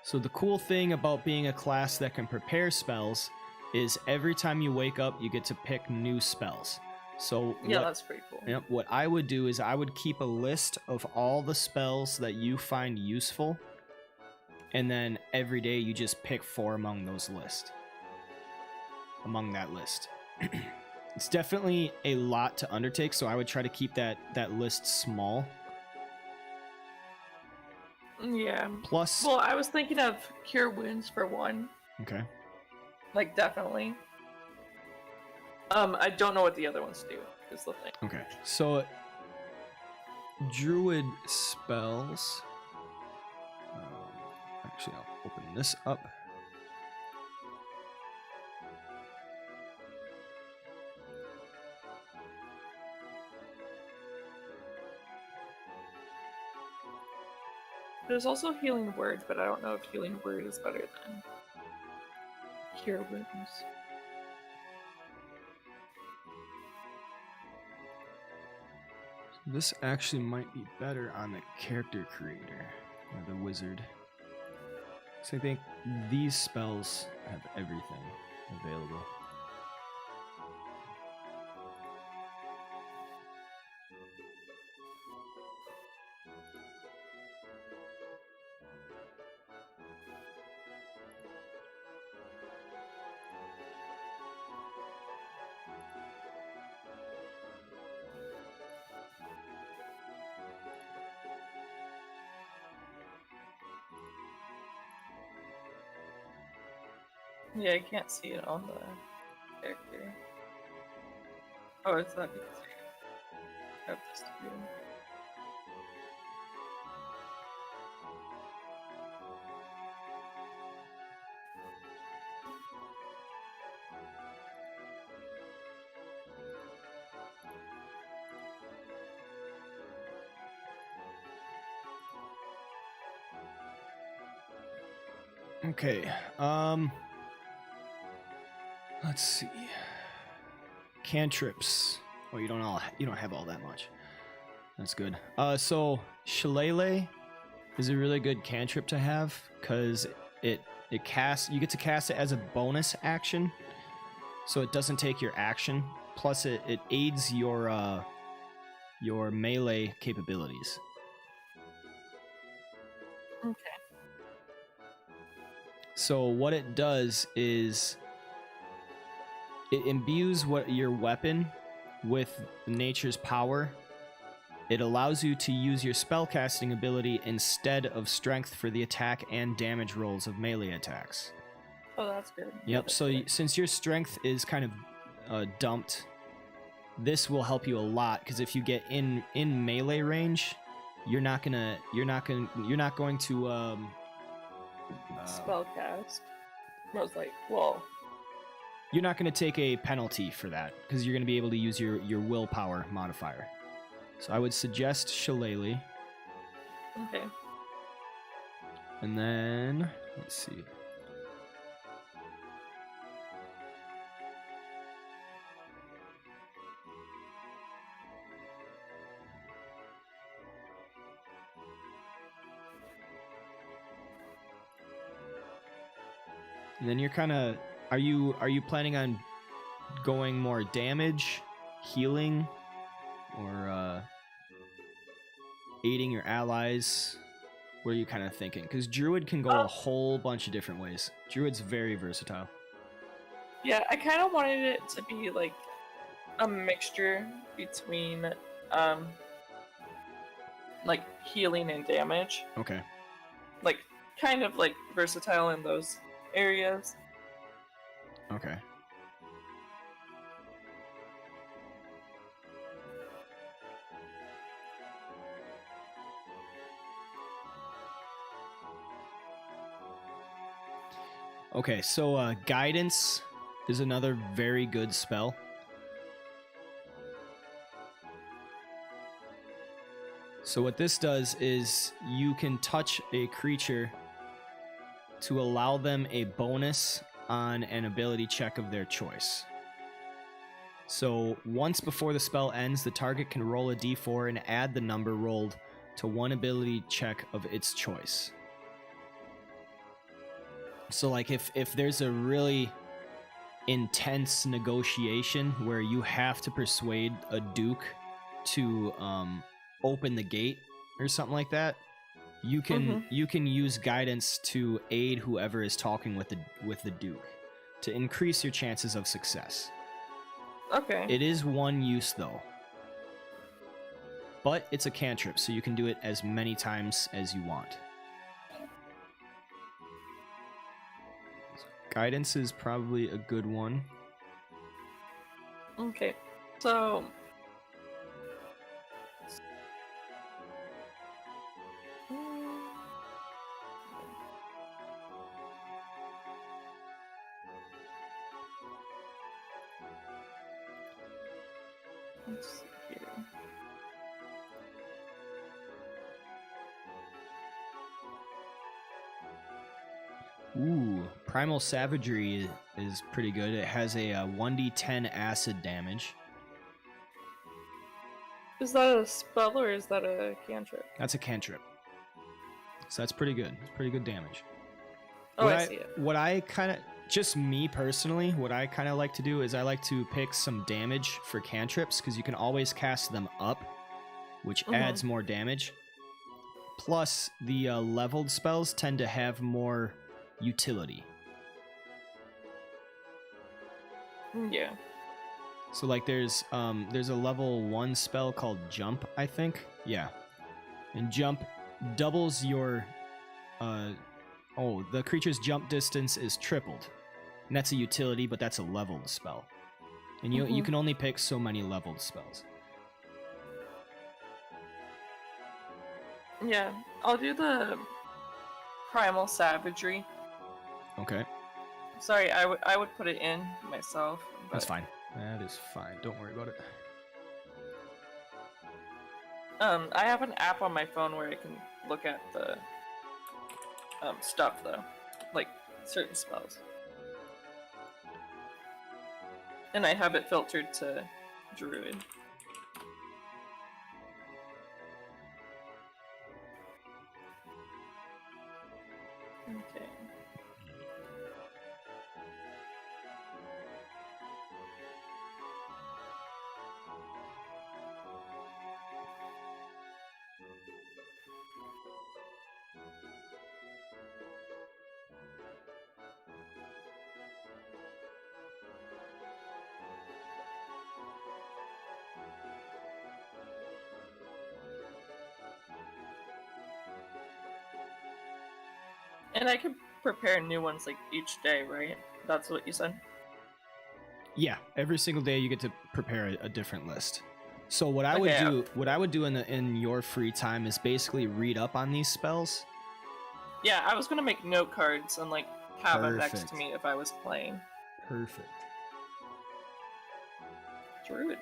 So the cool thing about being a class that can prepare spells is every time you wake up, you get to pick new spells. So that's pretty cool. Yep, what I would do is I would keep a list of all the spells that you find useful, and then every day you just pick 4 among that list. It's definitely a lot to undertake, so I would try to keep that list small. Yeah. Plus... Well, I was thinking of Cure Wounds for 1. Okay. Like, definitely. I don't know what the other ones do, is the thing. Okay, so... Druid spells... actually, I'll open this up. There's also Healing Word, but I don't know if Healing Word is better than Cure Wounds. This actually might be better on the character creator, or the wizard. So I think these spells have everything available. Yeah, I can't see it on the character. Oh, is that because I have this too? Okay. Let's see. Cantrips. Oh, you don't have all that much. That's good. So Shillelagh is a really good cantrip to have because you get to cast it as a bonus action, so it doesn't take your action. Plus, it aids your melee capabilities. Okay. So what it does is it imbues your weapon with nature's power. It allows you to use your spellcasting ability instead of strength for the attack and damage rolls of melee attacks. Oh, that's good. Yep, so since your strength is kind of dumped, this will help you a lot, because if you get in melee range, you're not going to spellcast. I was like, whoa. You're not going to take a penalty for that, because you're going to be able to use your willpower modifier. So I would suggest Shillelagh. Okay. And then, let's see. And then you're kind of, are you planning on going more damage, healing, or aiding your allies? What are you kind of thinking? Because Druid can go a whole bunch of different ways. Druid's very versatile. Yeah, I kind of wanted it to be like a mixture between like healing and damage. Okay. Like kind of like versatile in those areas. Okay. Okay, so Guidance is another very good spell. So what this does is you can touch a creature to allow them a bonus on an ability check of their choice. So once before the spell ends, the target can roll a d4 and add the number rolled to one ability check of its choice. So like if there's a really intense negotiation where you have to persuade a duke to open the gate or something like that, you can use Guidance to aid whoever is talking with the duke to increase your chances of success. Okay. It is one use though, but it's a cantrip, so you can do it as many times as you want. Guidance is probably a good one. Okay, so let's see here. Ooh, Primal Savagery is pretty good. It has a 1d10 acid damage. Is that a spell or is that a cantrip? That's a cantrip. So that's pretty good. It's pretty good damage. Oh, I see it. What I kind of, just me personally, what I kind of like to do is I like to pick some damage for cantrips, because you can always cast them up, which adds more damage. Plus, the leveled spells tend to have more utility. Yeah. So like there's a level 1 spell called Jump, I think. Yeah. And Jump doubles your the creature's jump distance is tripled. And that's a utility, but that's a leveled spell. And you can only pick so many leveled spells. Yeah, I'll do the Primal Savagery. Okay. Sorry, I would put it in myself. But... That's fine. That is fine. Don't worry about it. I have an app on my phone where I can look at the stuff though, like certain spells, and I have it filtered to Druid. Okay. And I can prepare new ones like each day, right? That's what you said? Yeah, every single day you get to prepare a different list. So what I would do in your free time is basically read up on these spells. Yeah, I was gonna make note cards and like have them next to me if I was playing. Perfect. Druidcraft.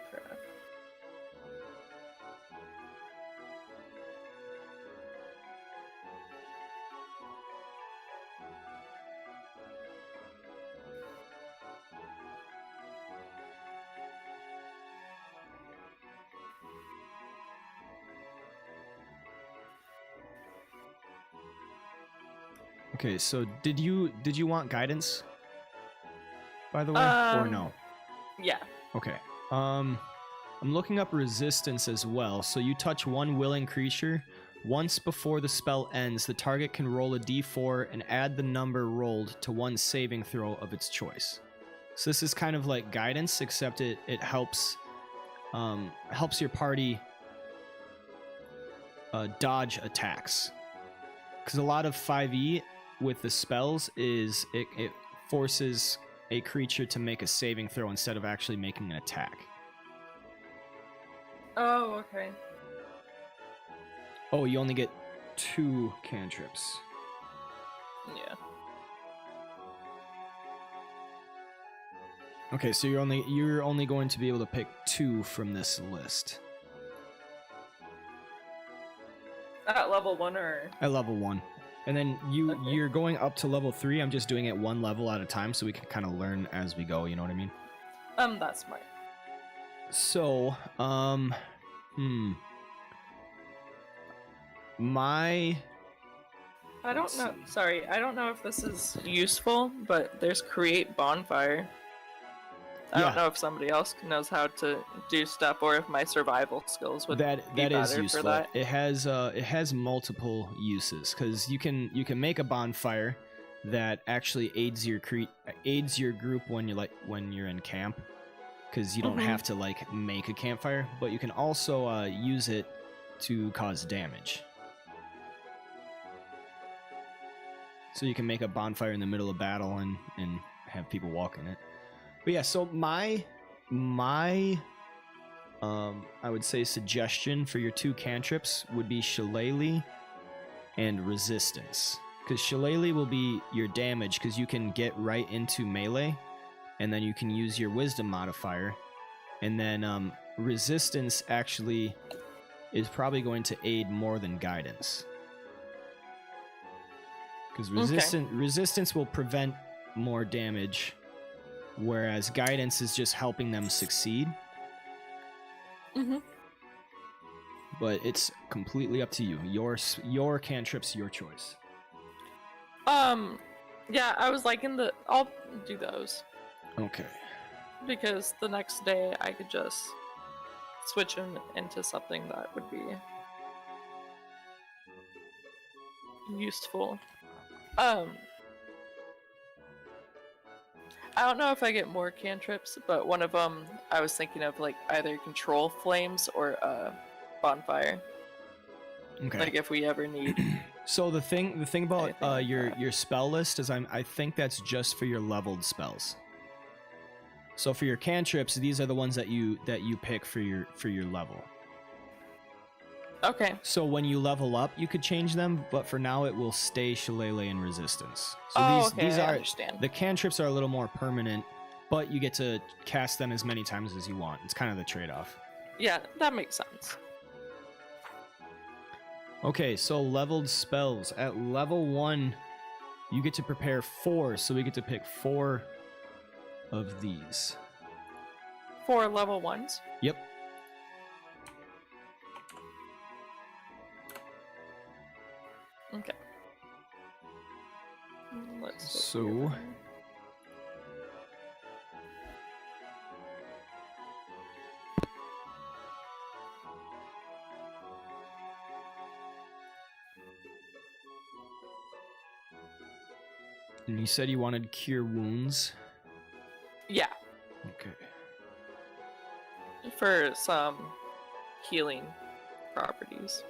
Okay, so did you want guidance, by the way, or no? Yeah. Okay. I'm looking up resistance as well. So you touch one willing creature. Once before the spell ends, the target can roll a d4 and add the number rolled to one saving throw of its choice. So this is kind of like guidance, except it helps your party dodge attacks. Because a lot of 5e with the spells is it forces a creature to make a saving throw instead of actually making an attack. Oh, okay. Oh, you only get 2 cantrips. Yeah. Okay, so you're only going to be able to pick 2 from this list. At level 1 or? At level 1. And then you're going up to level 3. I'm just doing it one level at a time so we can kind of learn as we go, you know what I mean? That's smart. So, I don't know. Sorry, I don't know if this is useful, but there's create bonfire. I don't know if somebody else knows how to do stuff, or if my survival skills would be better for that. It has multiple uses because you can make a bonfire that actually aids your group when you're in camp, because you don't have to like make a campfire, but you can also use it to cause damage. So you can make a bonfire in the middle of battle and have people walk in it. But yeah, so my I would say suggestion for your 2 cantrips would be Shillelagh and Resistance. Because Shillelagh will be your damage, because you can get right into melee, and then you can use your Wisdom modifier. And then Resistance actually is probably going to aid more than Guidance. Because Resistance will prevent more damage, whereas Guidance is just helping them succeed. But it's completely up to you. Your cantrips, your choice. Yeah, I was liking I'll do those. Okay. Because the next day I could just switch them into something that would be useful. I don't know if I get more cantrips, but one of them I was thinking of like either control flames or bonfire. Okay. Like if we ever need So the thing about your spell list is I think that's just for your leveled spells. So for your cantrips, these are the ones that you pick for your level. Okay. So when you level up, you could change them, but for now it will stay Shillelagh and Resistance. So these I are understand. the cantrips are a little more permanent, but you get to cast them as many times as you want. It's kind of the trade-off. Yeah, that makes sense. Okay, so leveled spells. At level 1, you get to prepare 4, so we get to pick 4 of these. 4 level 1s? Yep. Okay. Let's So and you said you wanted Cure Wounds? Yeah. Okay. For some healing properties.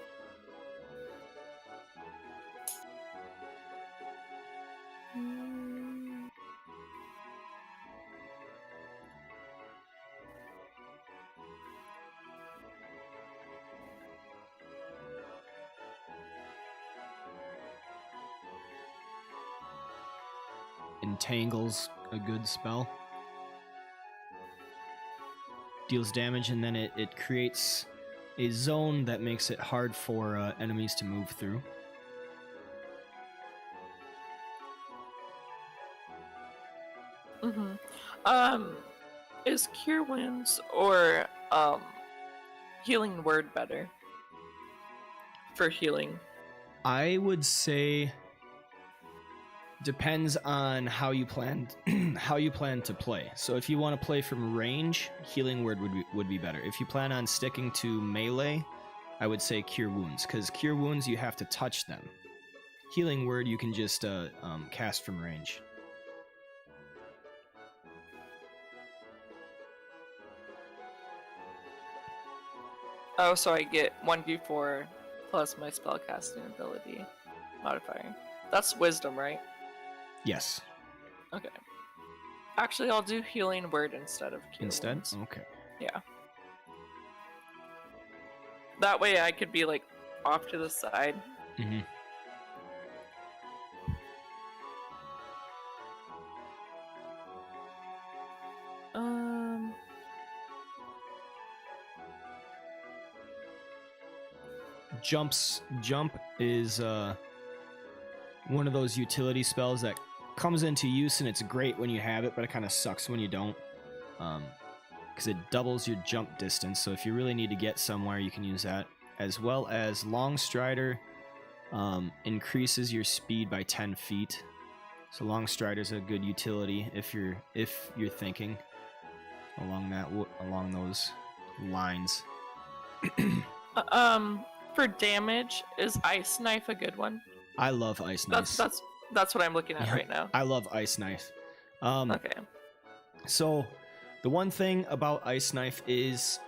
Entangle's a good spell. Deals damage, and then it creates a zone that makes it hard for enemies to move through. Is Cure Wounds or Healing Word better for healing? I would say depends on how you plan to play. So if you want to play from range, Healing Word would be better. If you plan on sticking to melee, I would say Cure Wounds, because Cure Wounds you have to touch them. Healing Word you can just cast from range. Oh, so I get 1d4 plus my spellcasting ability modifier. That's wisdom, right? Yes. Okay. Actually, I'll do Healing Word instead of Cure Wounds. Okay. Yeah. That way I could be, like, off to the side. Mm-hmm. Jump is one of those utility spells that comes into use, and it's great when you have it, but it kind of sucks when you don't, because it doubles your jump distance. So if you really need to get somewhere, you can use that, as well as Long Strider increases your speed by 10 feet. So Long Strider's a good utility if you're thinking along those lines. For damage, is Ice Knife a good one? I love Ice Knife. That's what I'm looking at right now. I love Ice Knife. Okay. So the one thing about Ice Knife is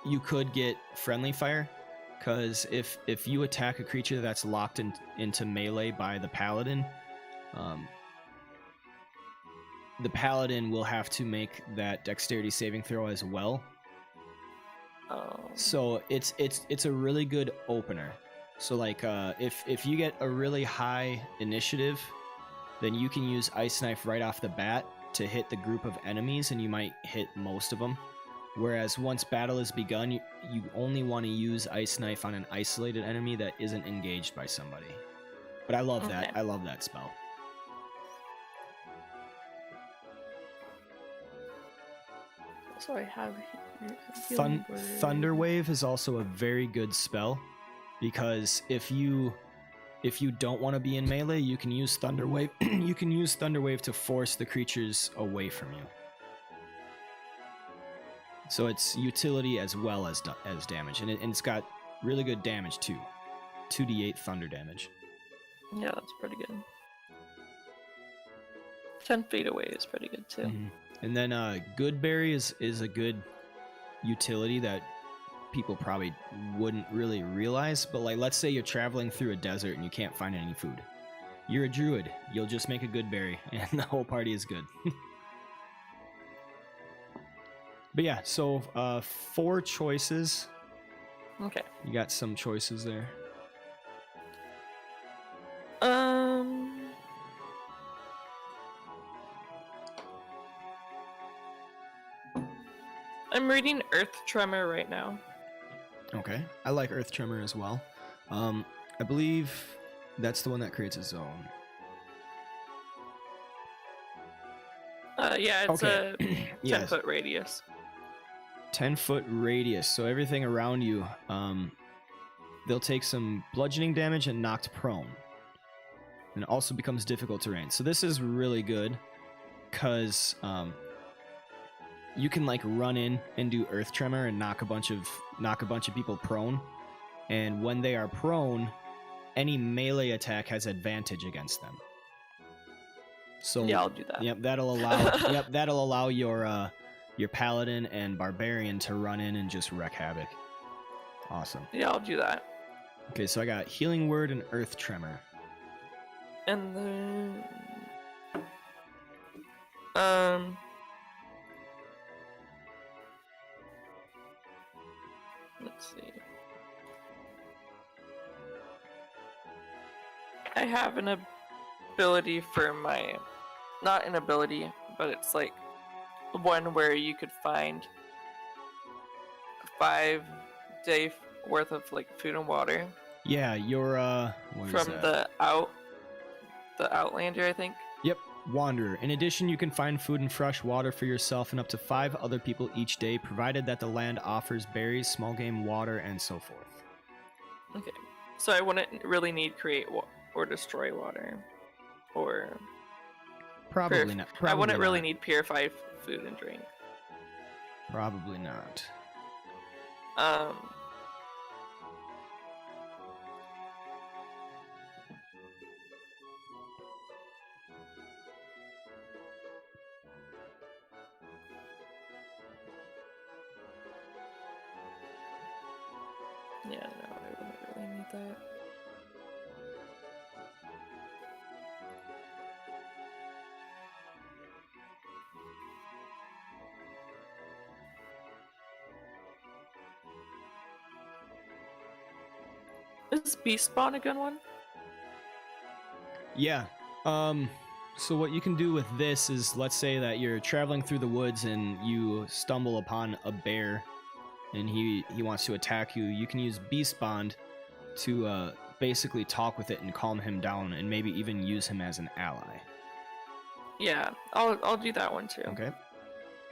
you could get friendly fire, because if you attack a creature that's locked into melee by the paladin will have to make that dexterity saving throw as well. So it's a really good opener. So like if you get a really high initiative, then you can use Ice Knife right off the bat to hit the group of enemies, and you might hit most of them. Whereas once battle is begun, you only want to use Ice Knife on an isolated enemy that isn't engaged by somebody. But I love that. I love that spell. So I have Thunderwave is also a very good spell, because if you don't want to be in melee, you can use Thunderwave. You can use Thunderwave to force the creatures away from you. So it's utility as well as damage, and it's got really good damage too. 2d8 thunder damage. Yeah, that's pretty good. 10 feet away is pretty good too. Mm-hmm. And then Goodberry is a good utility that people probably wouldn't really realize, but like let's say you're traveling through a desert and you can't find any food. You're a druid. You'll just make a good berry, and the whole party is good. But yeah, so 4 choices. Okay. You got some choices there. I'm reading Earth Tremor right now. Okay, I like Earth Tremor as well. I believe that's the one that creates a zone. Yeah, it's Okay. a 10-foot radius. 10-foot radius, so everything around you, they'll take some bludgeoning damage and knocked prone. And it also becomes difficult terrain. So this is really good, because you can like run in and do Earth Tremor and knock a bunch of people prone. And when they are prone, any melee attack has advantage against them. So yeah, I'll do that. Yep, that'll allow your paladin and barbarian to run in and just wreak havoc. Awesome. Yeah, I'll do that. Okay, so I got Healing Word and Earth Tremor. And then let's see. I have an ability for my, not an ability, but it's like one where you could find 5-day worth of like food and water. Yeah, your from the Outlander, I think. Yep, Wanderer. In addition, you can find food and fresh water for yourself and up to 5 other people each day, provided that the land offers berries, small game, water, and so forth. Okay, so I wouldn't really need create or destroy water, or probably not. I wouldn't really need purify food and drink. Probably not. Yeah, no, I wouldn't really need that. Is Beast Spawn a good one? Yeah. So what you can do with this is, let's say that you're traveling through the woods and you stumble upon a bear and he wants to attack you. You can use Beast Bond to basically talk with it and calm him down, and maybe even use him as an ally. Yeah, I'll do that one too. Okay.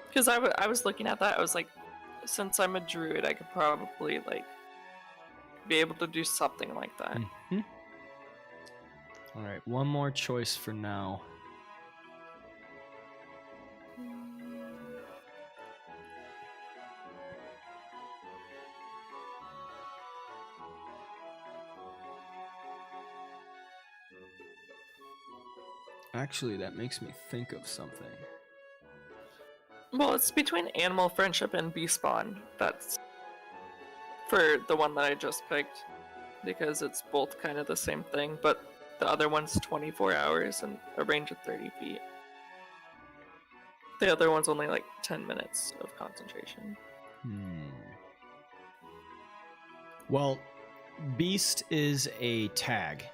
Because I was looking at that, I was like, since I'm a druid, I could probably like be able to do something like that. Mm-hmm. All right, one more choice for now. Actually, that makes me think of something. Well, it's between Animal Friendship and Beast Spawn. That's for the one that I just picked, because it's both kind of the same thing, but the other one's 24 hours and a range of 30 feet. The other one's only like 10 minutes of concentration. Well, Beast is a tag.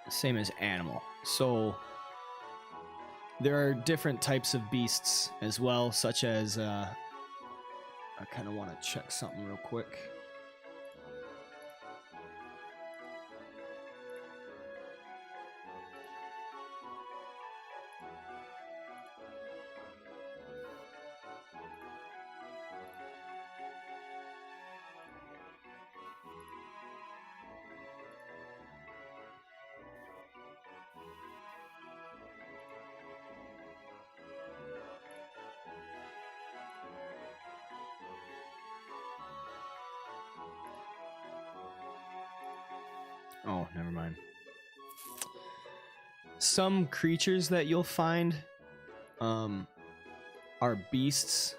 Same as Animal. So there are different types of beasts as well, such as I kind of want to check something real quick. Oh, never mind. Some creatures that you'll find are beasts,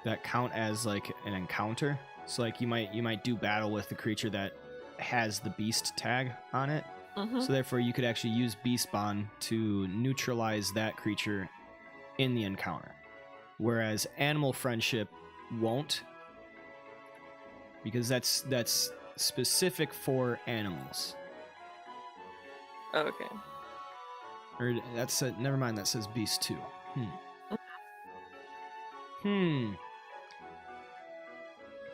that count as like an encounter. So like you might do battle with the creature that has the beast tag on it. Mm-hmm. So therefore you could actually use Beast Bond to neutralize that creature in the encounter. Whereas Animal Friendship won't, because that's specific for animals. Okay. Or that's never mind, that says Beast too.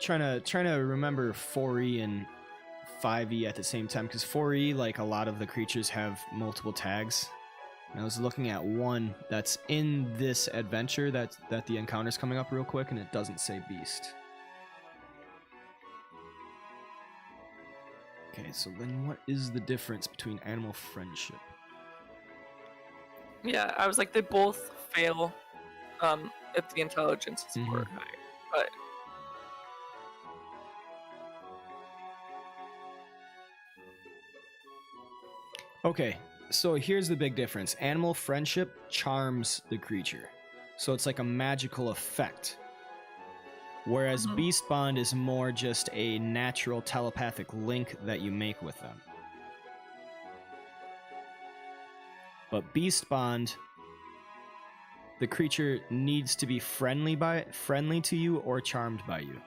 Trying to remember 4E and 5E at the same time, because 4E, like a lot of the creatures have multiple tags. And I was looking at one that's in this adventure that the encounter's coming up real quick, and it doesn't say Beast. Okay, so then what is the difference between Animal Friendship? Yeah, I was like, they both fail if the intelligence is more high. But okay, so here's the big difference. Animal Friendship charms the creature. So it's like a magical effect. Whereas Beast Bond is more just a natural telepathic link that you make with them. But Beast Bond, the creature needs to be friendly to you or charmed by you.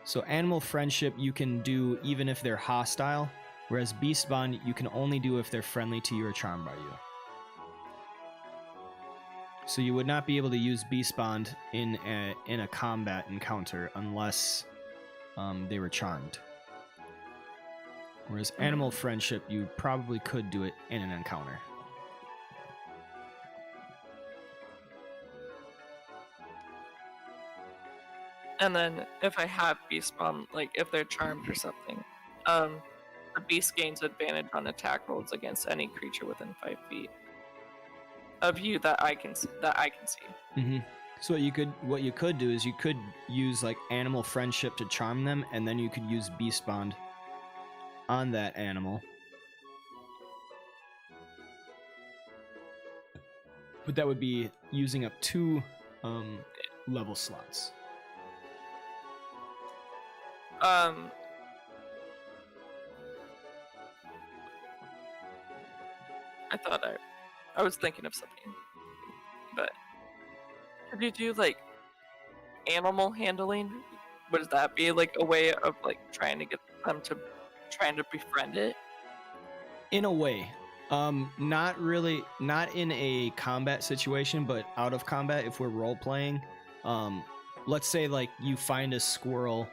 So Animal Friendship you can do even if they're hostile, whereas Beast Bond you can only do if they're friendly to you or charmed by you. So you would not be able to use Beast Bond in a combat encounter unless they were charmed. Whereas Animal Friendship, you probably could do it in an encounter. And then if I have Beast Bomb, like if they're charmed or something, the beast gains advantage on attack rolls against any creature within 5 feet of you that I can see. Mm-hmm. So what you could do is you could use like Animal Friendship to charm them, and then you could use Beast Bond on that animal. But that would be using up 2 level slots. I thought I was thinking of something, but could you do like animal handling? Would that be like a way of like trying to get them to befriend it? In a way. Not really, not in a combat situation, but out of combat if we're role-playing. Let's say like you find a squirrel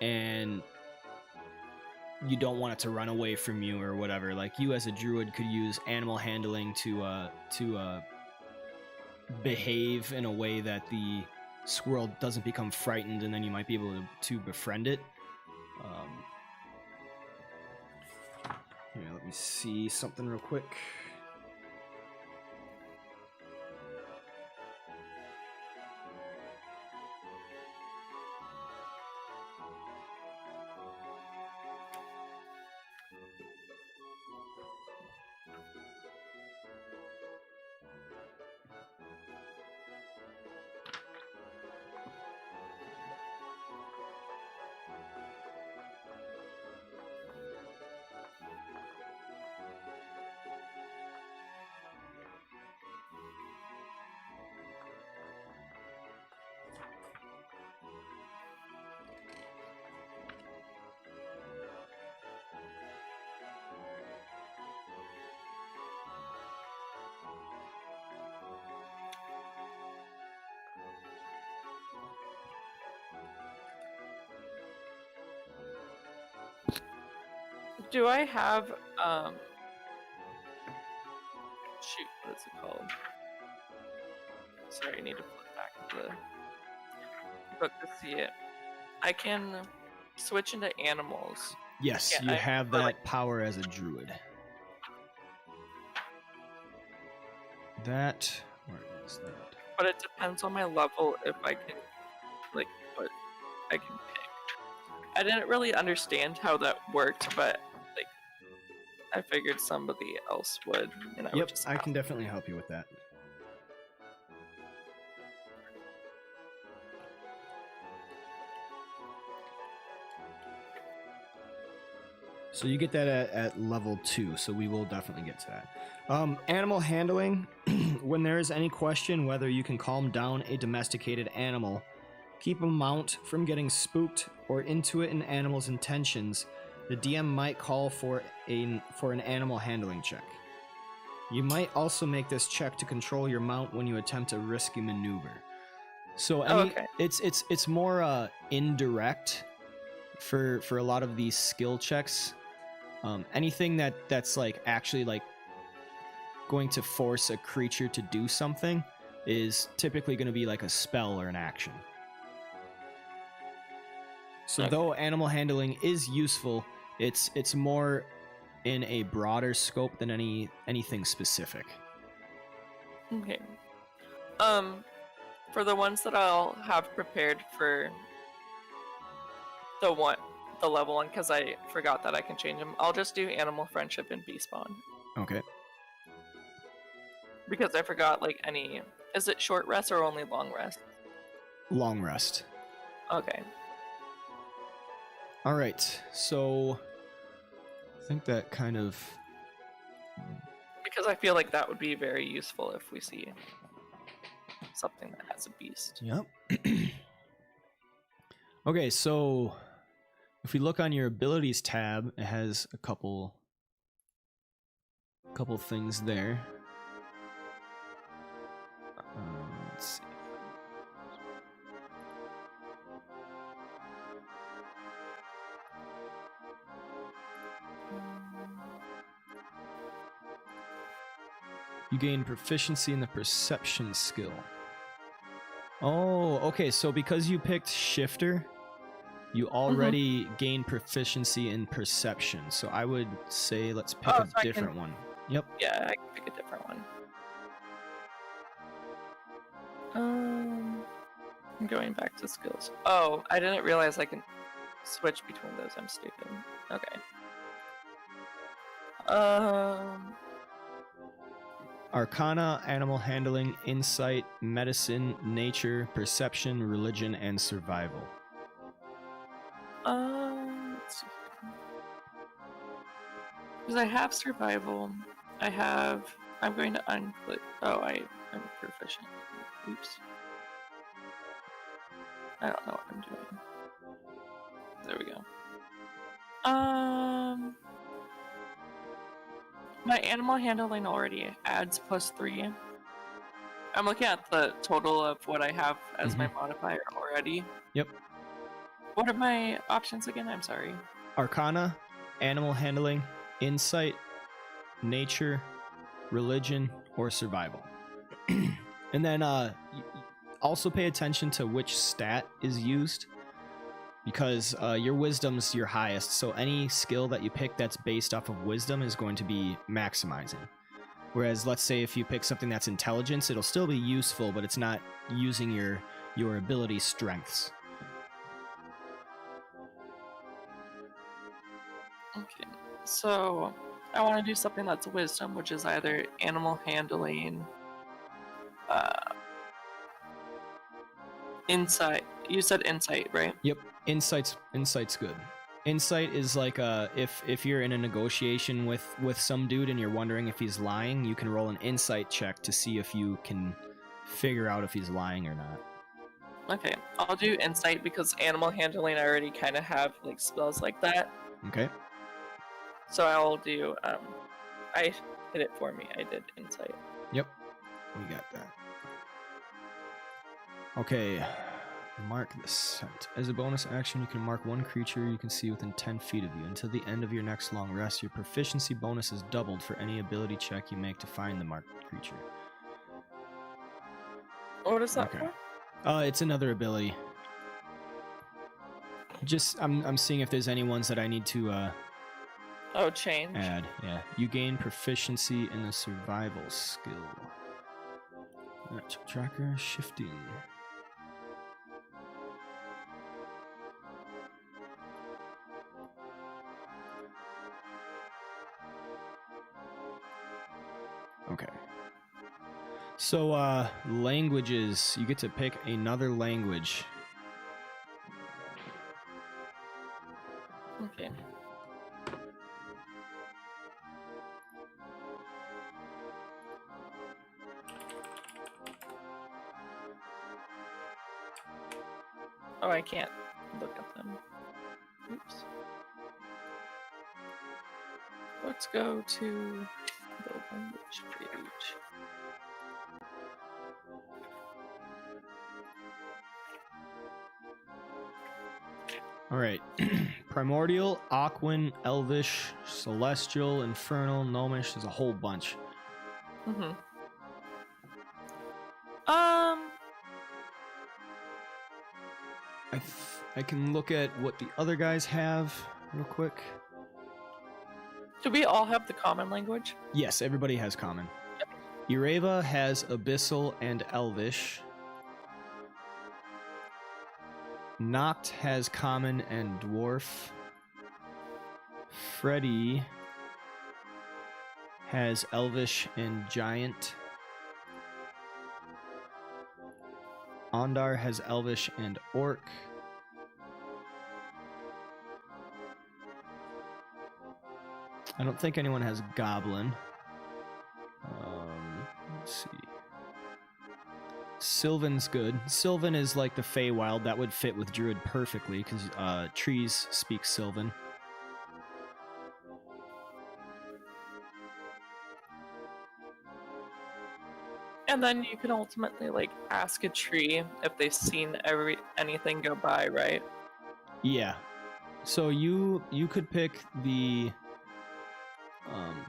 and you don't want it to run away from you or whatever. Like you as a druid could use animal handling to behave in a way that the squirrel doesn't become frightened, and then you might be able to befriend it. Here, let me see something real quick. Do I have shoot, what is it called? Sorry, I need to flip back to the book to see it. I can switch into animals. Yes, Yeah, you have that like power as a druid. Where is that? But it depends on my level if I can, like, what I can pick. I didn't really understand how that worked, but like, I figured somebody else would. And I can definitely help you with that. So you get that at level 2, so we will definitely get to that. Animal handling. When there is any question whether you can calm down a domesticated animal, keep a mount from getting spooked or intuit an animal's intentions, the DM might call for an animal handling check. You might also make this check to control your mount when you attempt a risky maneuver. So it's more indirect for a lot of these skill checks. Anything that's like actually like going to force a creature to do something is typically going to be like a spell or an action. So though animal handling is useful, it's more in a broader scope than anything specific. Okay. For the ones that I'll have prepared for the level 1, because I forgot that I can change them, I'll just do animal friendship and bee spawn. Okay. Because I forgot like is it short rest or only long rest? Long rest. Okay. All right. So I think that kind of, because I feel like that would be very useful if we see something that has a beast. Yep. Okay, so if we look on your abilities tab, it has a couple things there. Let's see. You gain proficiency in the perception skill. Oh, okay, so because you picked Shifter, you already gain proficiency in perception. So I would say let's pick a different one. Yep. Yeah, I can pick a different one. I'm going back to skills. Oh, I didn't realize I can switch between those. I'm stupid. Okay. Arcana, animal handling, insight, medicine, nature, perception, religion, and survival. Let's see. Because I have survival. I'm going to unclick. Oh, I'm proficient. Oops. I don't know what I'm doing. There we go. My animal handling already adds +3. I'm looking at the total of what I have as my modifier already. Yep. What are my options again? I'm sorry. Arcana, animal handling, insight, nature, religion, or survival. And then also pay attention to which stat is used, because your wisdom's your highest, so any skill that you pick that's based off of wisdom is going to be maximizing. Whereas let's say if you pick something that's intelligence, it'll still be useful, but it's not using your ability strengths. Okay, so I want to do something that's wisdom, which is either animal handling, insight. You said insight, right? Yep, insight's good. Insight is like if you're in a negotiation with some dude and you're wondering if he's lying, you can roll an insight check to see if you can figure out if he's lying or not. Okay, I'll do insight because animal handling I already kind of have like spells like that. Okay. So I'll do I did it for me. I did insight. Yep. We got that. Okay. Mark the scent. As a bonus action, you can mark one creature you can see within 10 feet of you. Until the end of your next long rest, your proficiency bonus is doubled for any ability check you make to find the marked creature. What is that for? It's another ability. Just I'm seeing if there's any ones that I need to change. Add. Yeah. You gain proficiency in the survival skill. Tracker shifting. Okay. So, languages. You get to pick another language. Okay. Oh, I can't look at them. Oops. Let's go to the language page. All right. Primordial, Aquan, Elvish, Celestial, Infernal, Gnomish. There's a whole bunch. Mm-hmm. I can look at what the other guys have real quick. Do we all have the common language? Yes, everybody has common. Yep. Ireva has Abyssal and Elvish. Noct has common and dwarf. Freddy has Elvish and giant. Ondar has Elvish and orc. I don't think anyone has goblin. Let's see. Sylvan's good. Sylvan is like the Feywild. That would fit with Druid perfectly because trees speak Sylvan. And then you can ultimately like ask a tree if they've seen anything go by, right? Yeah. So you could pick the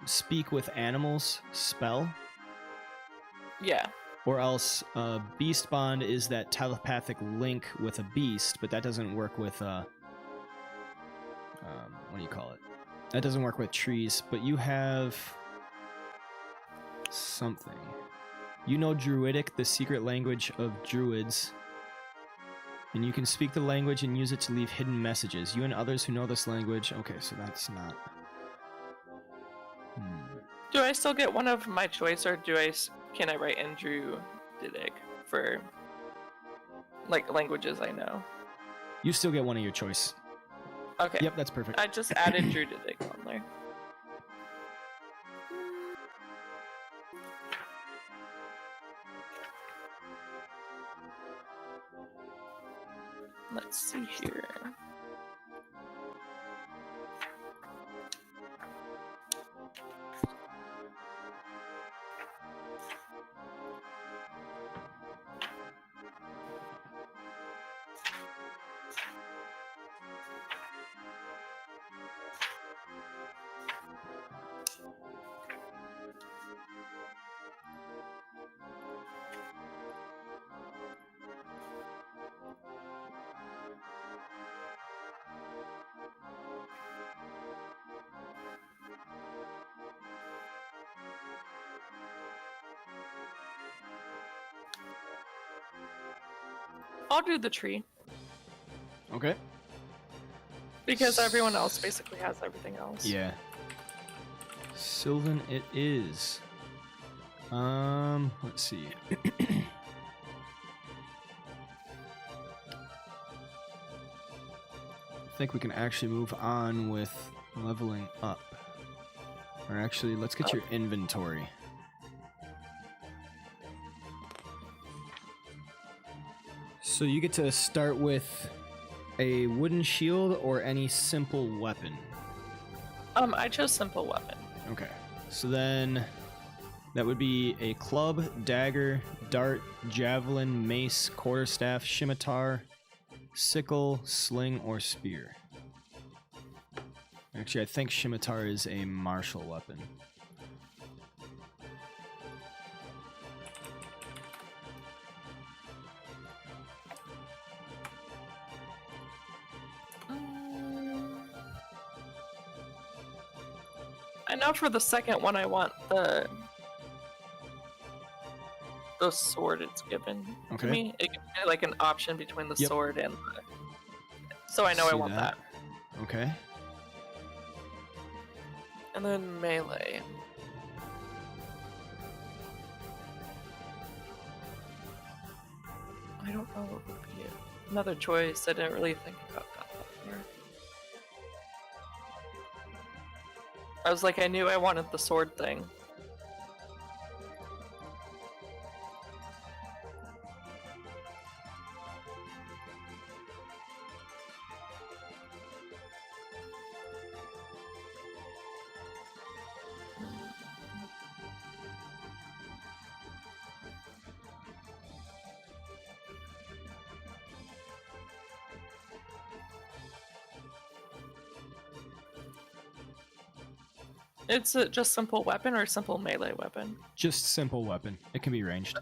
speak with animals spell. Yeah. Or else beast bond is that telepathic link with a beast, but that doesn't work with what do you call it? That doesn't work with trees, but you have something. You know Druidic, the secret language of druids. And you can speak the language and use it to leave hidden messages. You and others who know this language. Okay, so that's not. Do I still get one of my choice, or can I write in Druidic for like languages I know? You still get one of your choice. Okay. Yep, that's perfect. I just added Druidic on there. Let's see here. I'll do the tree. Okay. Because everyone else basically has everything else. Yeah. Sylvan it is. Let's see. I think we can actually move on with leveling up. Or actually, let's get your inventory. So you get to start with a wooden shield or any simple weapon. I chose simple weapon. Okay. So then that would be a club, dagger, dart, javelin, mace, quarterstaff, scimitar, sickle, sling, or spear. Actually, I think scimitar is a martial weapon. I know for the second one I want the sword it's given to me. It gives me like an option between the sword and the... So I know I want that. Okay. And then melee. I don't know what would be another choice. I didn't really think about that before. I was like, I knew I wanted the sword thing. It's a just simple weapon or simple melee weapon? Just simple weapon. It can be ranged.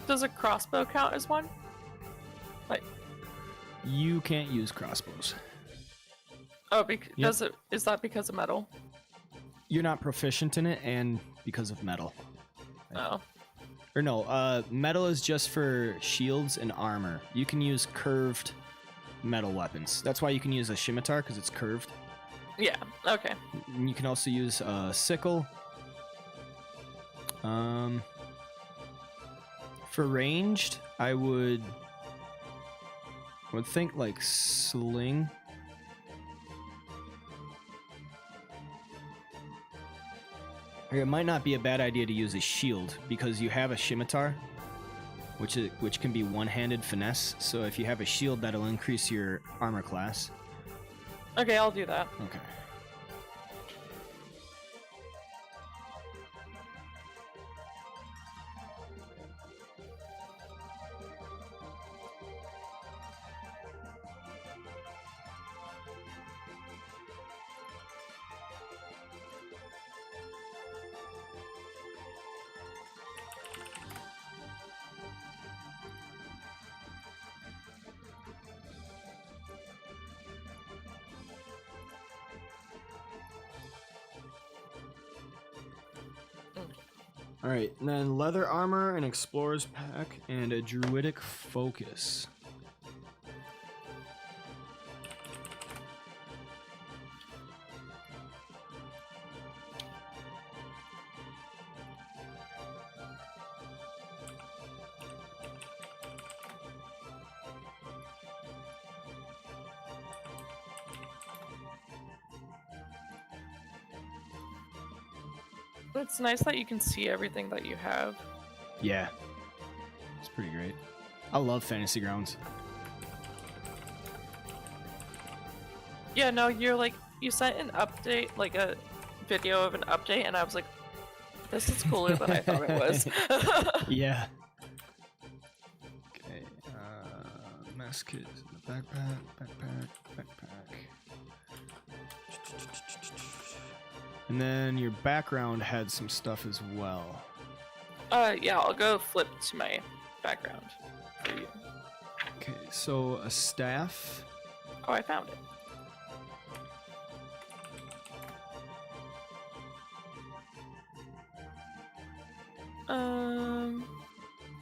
Does a crossbow count as one? Like, you can't use crossbows. oh, is that because of metal? You're not proficient in it, and because of metal. Oh. Or no, metal is just for shields and armor. You can use curved metal weapons. That's why you can use a scimitar, because it's curved. Yeah, okay. And you can also use a sickle. For ranged, I would think like sling. It might not be a bad idea to use a shield because you have a scimitar, which can be one-handed finesse. So if you have a shield, that'll increase your armor class. Okay, I'll do that. Okay. Alright, and then leather armor, an explorer's pack, and a druidic focus. It's nice that you can see everything that you have. Yeah. It's pretty great. I love Fantasy Grounds. Yeah, no, you sent an update, like a video of an update, and I was like, this is cooler than I thought it was. Yeah. Okay, mess kit is in the backpack. And then your background had some stuff as well. Yeah, I'll go flip to my background for you. Okay, so a staff. Oh, I found it.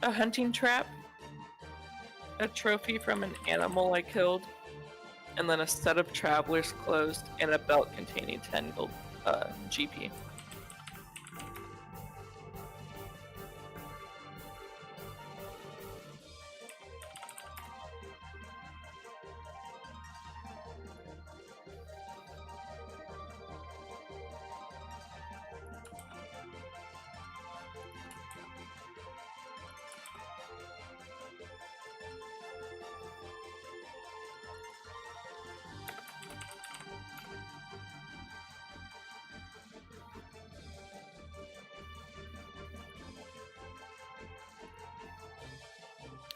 A hunting trap, a trophy from an animal I killed, and then a set of traveler's clothes and a belt containing 10 gold GP.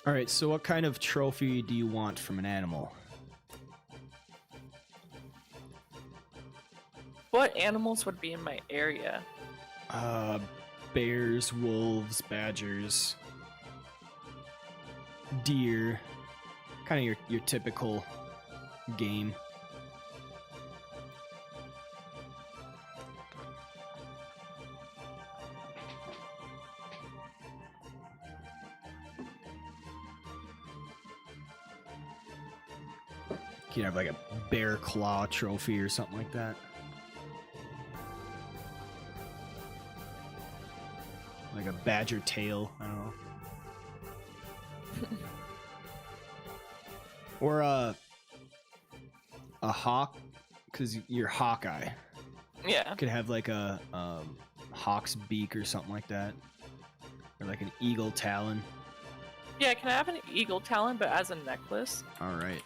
Alright, so what kind of trophy do you want from an animal? What animals would be in my area? Bears, wolves, badgers, deer. Kind of your typical game. You can have like a bear claw trophy or something like that. Like a badger tail, I don't know. Or a hawk because you're Hawkeye. Yeah. You could have like a hawk's beak or something like that, or like an eagle talon. Yeah, can I have an eagle talon, but as a necklace? All right.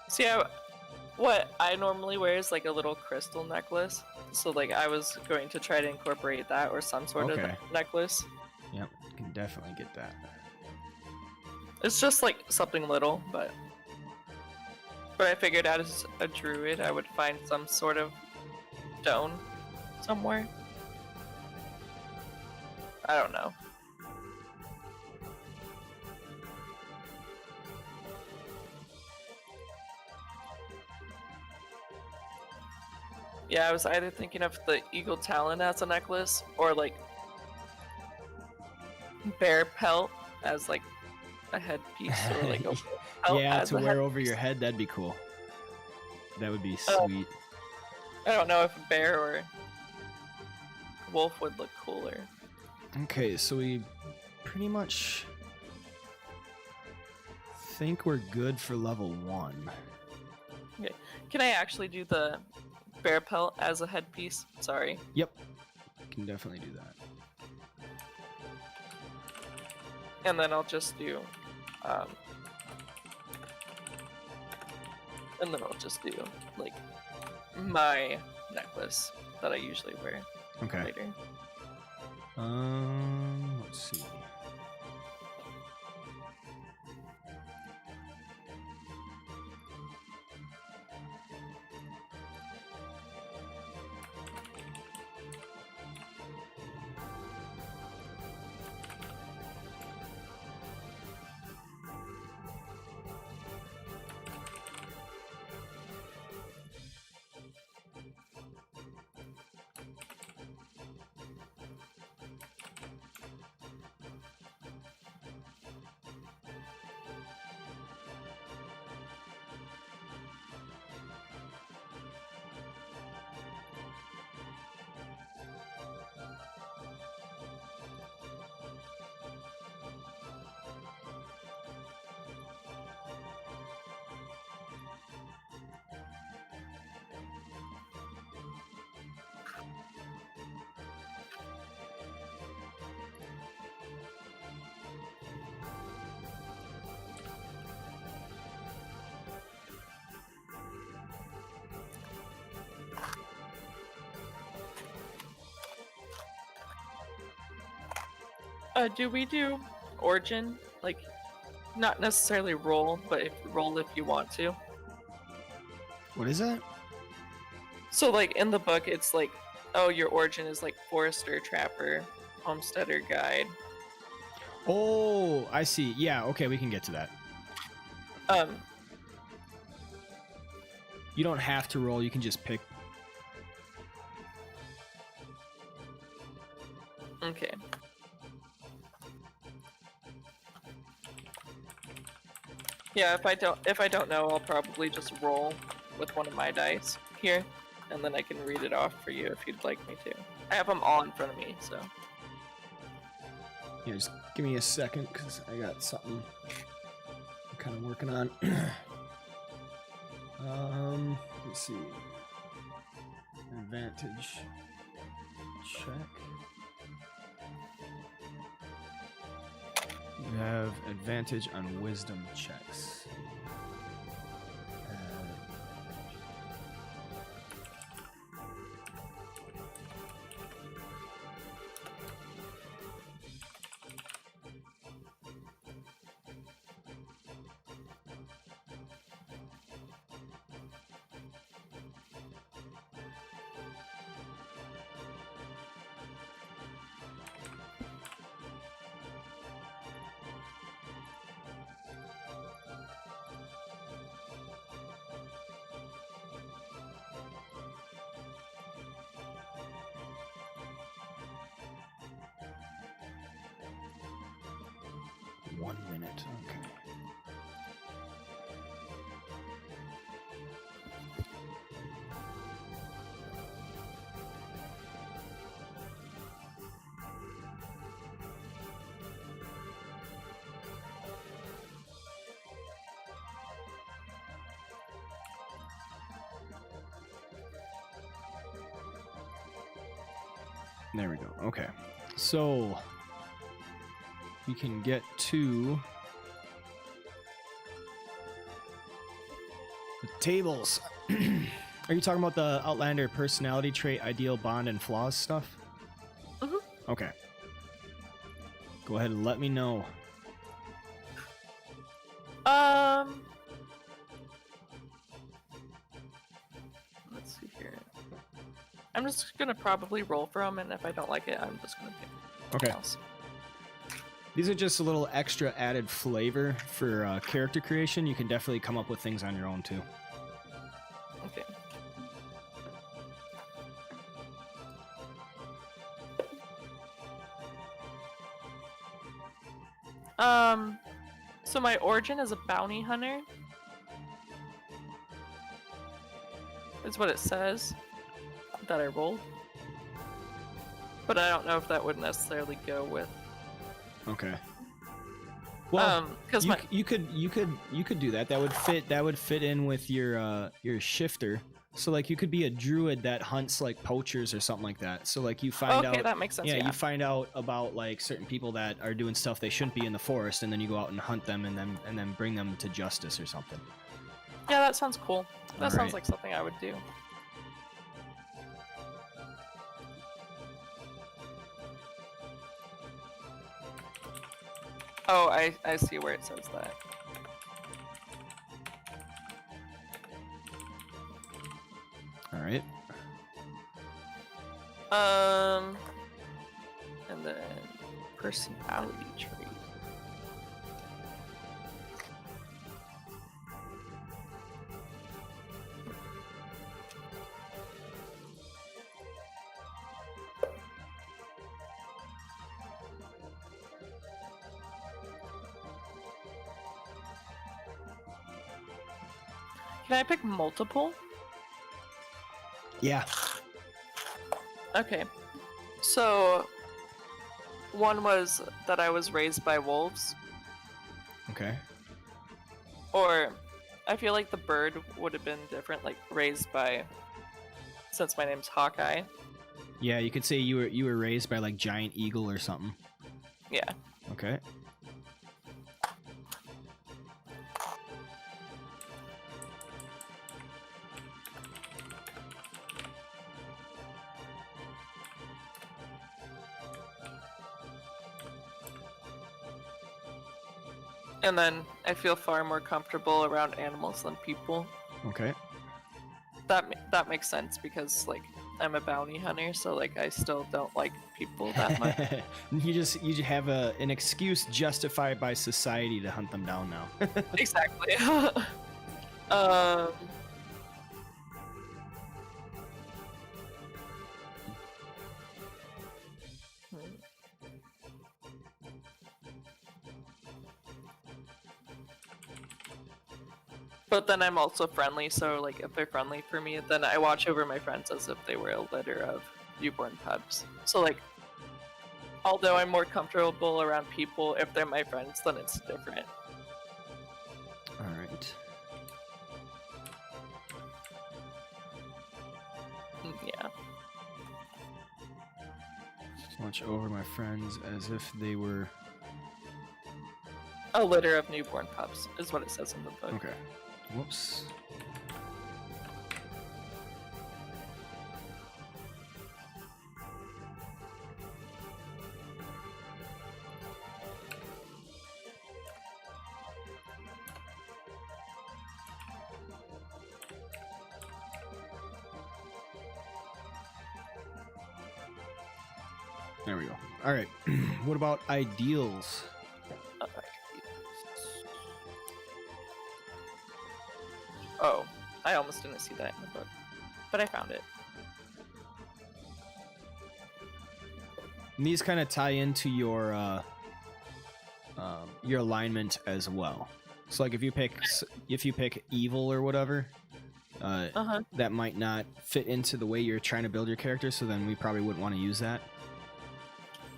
See, what I normally wear is like a little crystal necklace. So like I was going to try to incorporate that or some sort of necklace. Yep, you can definitely get that. It's just like something little, but I figured as a druid I would find some sort of stone somewhere. I don't know. Yeah, I was either thinking of the eagle talon as a necklace or like bear pelt as like a headpiece or like a pelt yeah, as to a wear headpiece. over your head, that'd be cool. That would be sweet. I don't know if a bear or wolf would look cooler. Okay, so we pretty much think we're good for level 1. Okay, can I actually do the bear pelt as a headpiece? Sorry. Yep, can definitely do that. And then I'll just do, like my necklace that I usually wear. Okay. Later. Let's see. Do we do origin? Like, not necessarily roll, but roll if you want to. What is that? So, like, in the book, it's like, oh, your origin is like forester, trapper, homesteader, guide. Oh, I see. Yeah, okay, we can get to that. You don't have to roll, you can just pick. Okay. Yeah, if I don't know, I'll probably just roll with one of my dice here, and then I can read it off for you if you'd like me to. I have them all in front of me, so. Yeah, just give me a second, because I got something I'm kind of working on. Let's see. Advantage check. You have advantage on wisdom checks. One minute, okay. There we go. Okay. So we can get to the tables. Are you talking about the Outlander personality trait, ideal bond, and flaws stuff? Mm-hmm. Okay. Go ahead and let me know. Let's see here. I'm just gonna probably roll for them, and if I don't like it, I'm just gonna pick something else. These are just a little extra added flavor for character creation. You can definitely come up with things on your own too. Okay. So my origin is a bounty hunter. Is what it says that I rolled. But I don't know if that would necessarily go with. Okay. Well, because you could do that. That would fit in with your shifter. So like you could be a druid that hunts like poachers or something like that. So like you find out. Okay, that makes sense. Yeah, you find out about like certain people that are doing stuff they shouldn't be in the forest, and then you go out and hunt them, and then bring them to justice or something. Yeah, that sounds cool. That sounds like something I would do. Oh, I see where it says that. All right. And then personality trait. Can I pick multiple? Yeah. Okay. So, one was that I was raised by wolves. Okay. Or, I feel like the bird would have been different, like raised by, since my name's Hawkeye. Yeah, you could say you were raised by like giant eagle or something. Yeah. Okay. And then I feel far more comfortable around animals than people. Okay. That makes sense because like I'm a bounty hunter, so like I still don't like people that much. you have an excuse justified by society to hunt them down now. Exactly. But then I'm also friendly, so like if they're friendly for me, then I watch over my friends as if they were a litter of newborn pups. So like, although I'm more comfortable around people, if they're my friends, then it's different. Alright. Yeah. Watch over my friends as if they were... A litter of newborn pups, is what it says in the book. Okay. Whoops. There we go. All right. What about ideals? Oh, I almost didn't see that in the book, but I found it. And these kind of tie into your alignment as well. So like if you pick evil or whatever, that might not fit into the way you're trying to build your character. So then we probably wouldn't want to use that.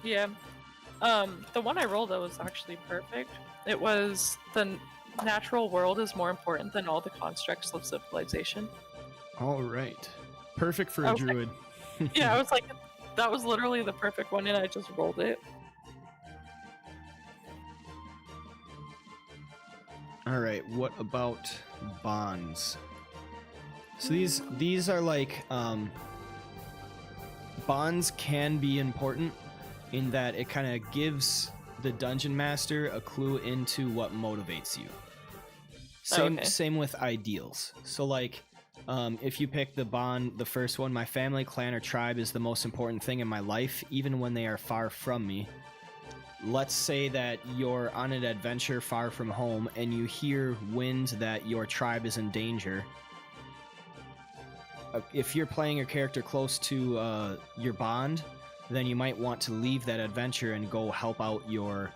Yeah. The one I rolled that was actually perfect. It was the natural world is more important than all the constructs of civilization. All right. Perfect for a druid. Yeah, I was like, that was literally the perfect one, and I just rolled it. All right, what about bonds? So these are like bonds can be important in that it kind of gives the dungeon master a clue into what motivates you. Same with ideals. So like if you pick the bond, the first one, my family, clan, or tribe is the most important thing in my life, even when they are far from me. Let's say that you're on an adventure far from home and you hear wind that your tribe is in danger. If you're playing your character close to your bond, then you might want to leave that adventure and go help out your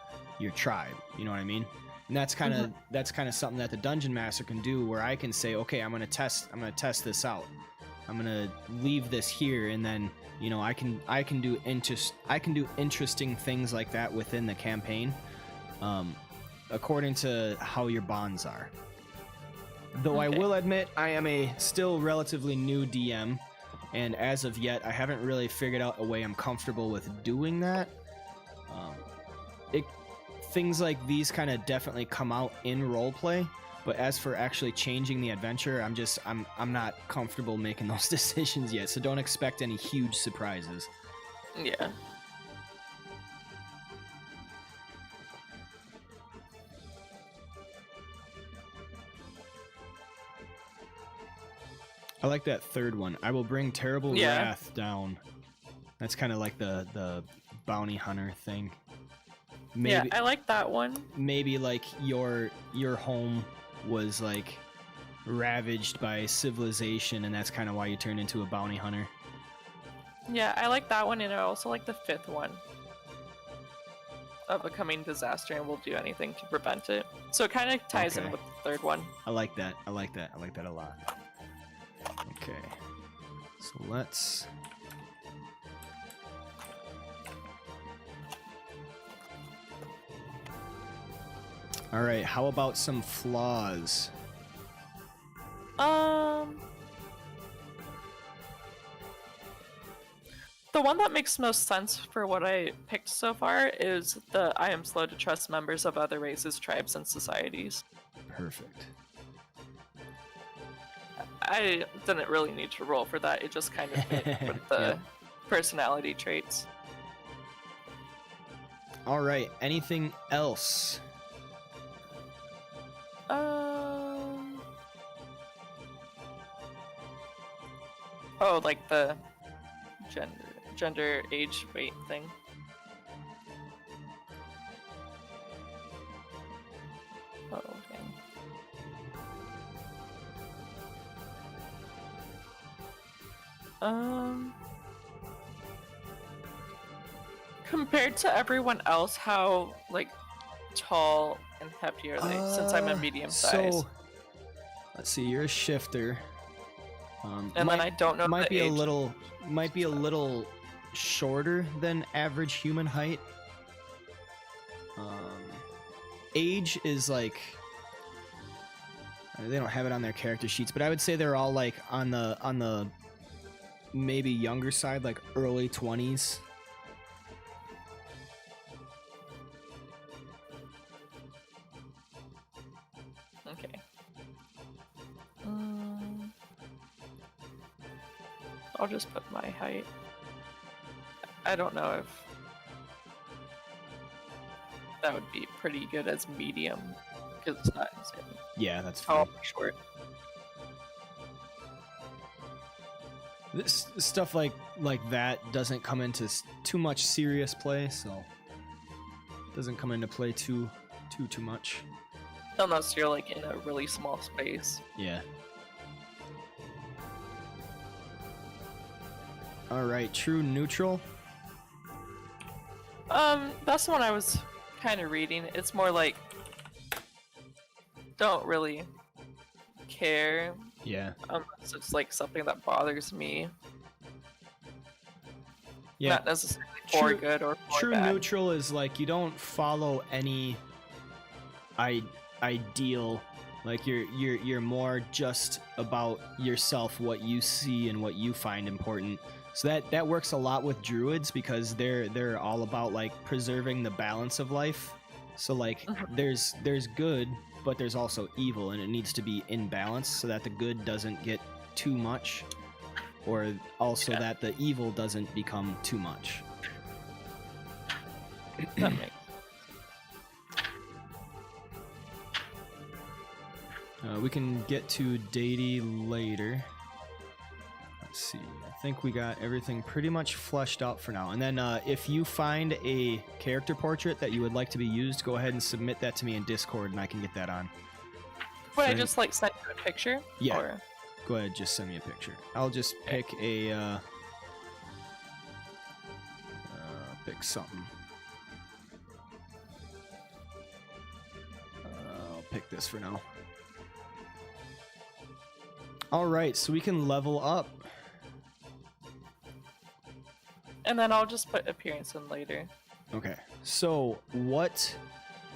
tribe. You know what I mean? And that's kind of something that the dungeon master can do, where I can say, okay, I'm gonna test this out. I'm gonna leave this here, and then I can do interesting things like that within the campaign, according to how your bonds are. Though I will admit, I am a still relatively new DM, and as of yet, I haven't really figured out a way I'm comfortable with doing that. Things like these kind of definitely come out in roleplay, but as for actually changing the adventure, I'm not comfortable making those decisions yet, so don't expect any huge surprises. Yeah. I like that third one. I will bring terrible wrath down. That's kind of like the bounty hunter thing. Maybe, yeah, I like that one. Maybe like your home was like ravaged by civilization, and that's kind of why you turned into a bounty hunter. Yeah, I like that one, and I also like the fifth one of a coming disaster, and we'll do anything to prevent it. So it kind of ties in with the third one. I like that. I like that a lot. Okay, so let's. All right, how about some flaws? The one that makes most sense for what I picked so far is the I am slow to trust members of other races, tribes, and societies. Perfect. I didn't really need to roll for that. It just kind of fit with the personality traits. All right, anything else? Oh, like the gender, age, weight thing. Oh, okay. Compared to everyone else, how like tall and hefty are they? Since I'm a medium size. So let's see. You're a shifter. And then I don't know. Might be a little shorter than average human height. Age is like they don't have it on their character sheets, but I would say they're all like on the maybe younger side, like early 20s. Okay. I'll just put my height. I don't know if that would be pretty good as medium, because it's not insane. Yeah, that's tall or short. This stuff like that doesn't come into too much serious play, so it doesn't come into play too much. Unless you're like in a really small space. Yeah. All right, true neutral. That's the one I was kind of reading. It's more like don't really care. Yeah. Unless it's like something that bothers me. Yeah. Not necessarily for good or for true bad. Neutral is like you don't follow any ideal. Like you're more just about yourself, what you see and what you find important. So that works a lot with druids because they're all about like preserving the balance of life. So like there's good, but there's also evil, and it needs to be in balance so that the good doesn't get too much, or also that the evil doesn't become too much. That makes. We can get to deity later. Let's see. I think we got everything pretty much fleshed out for now. And then if you find a character portrait that you would like to be used, go ahead and submit that to me in Discord, and I can get that on. Would I just like send you a picture? Yeah. Or... Go ahead, just send me a picture. I'll just pick a pick something. I'll pick this for now. All right, so we can level up. And then I'll just put appearance in later. Okay, so what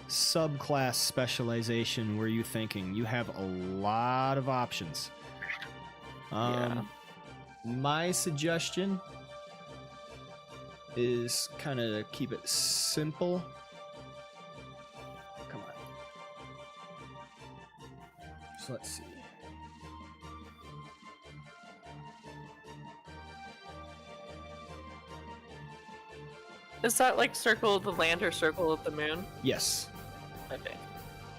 subclass specialization were you thinking? You have a lot of options. My suggestion is kind of keep it simple. Come on. So let's see. Is that like Circle of the Land or Circle of the Moon? Yes. Okay.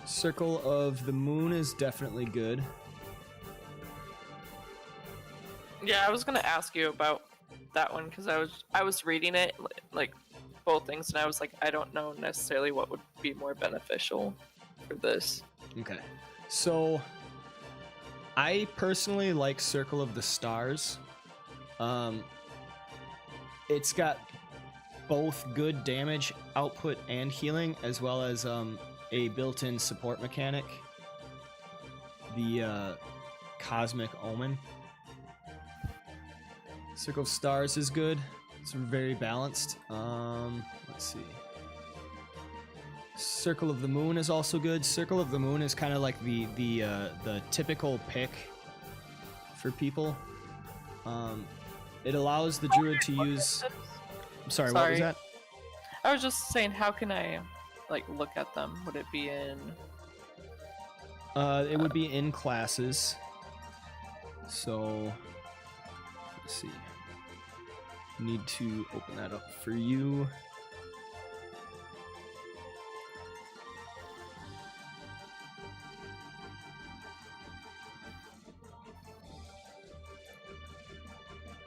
Circle of the Moon is definitely good. Yeah, I was gonna ask you about that one because I was reading it like both things, and I was like, I don't know necessarily what would be more beneficial for this. Okay, so I personally like Circle of the Stars. It's got both good damage output and healing, as well as a built-in support mechanic, the Cosmic Omen. Circle of Stars is good. It's very balanced. Let's see. Circle of the Moon is also good. Circle of the Moon is kind of like the typical pick for people. It allows the druid to use. I'm sorry, what was that? I was just saying, how can I like look at them? Would it be in? It would be in classes. So let's see. Need to open that up for you.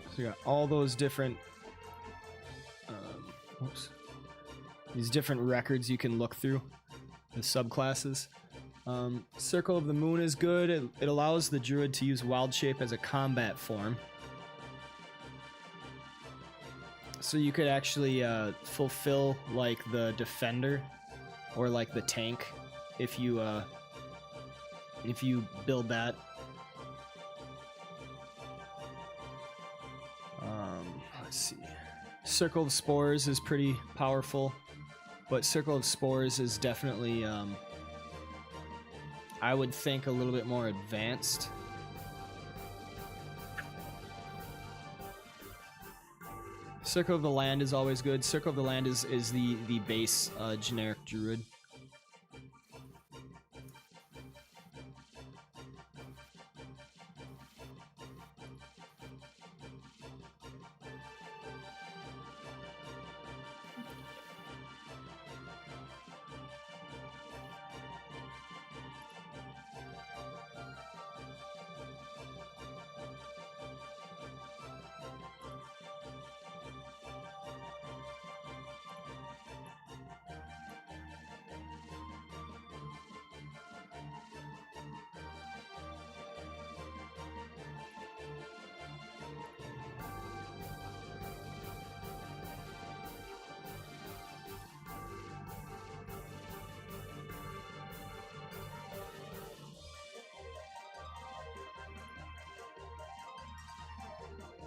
So you got all those different these different records you can look through, the subclasses. Circle of the Moon is good. It allows the druid to use Wild Shape as a combat form. So you could actually fulfill like the defender or like the tank if you build that. Let's see. Circle of Spores is pretty powerful, but Circle of Spores is definitely I would think a little bit more advanced. Circle of the Land is always good. Circle of the Land is the base generic druid.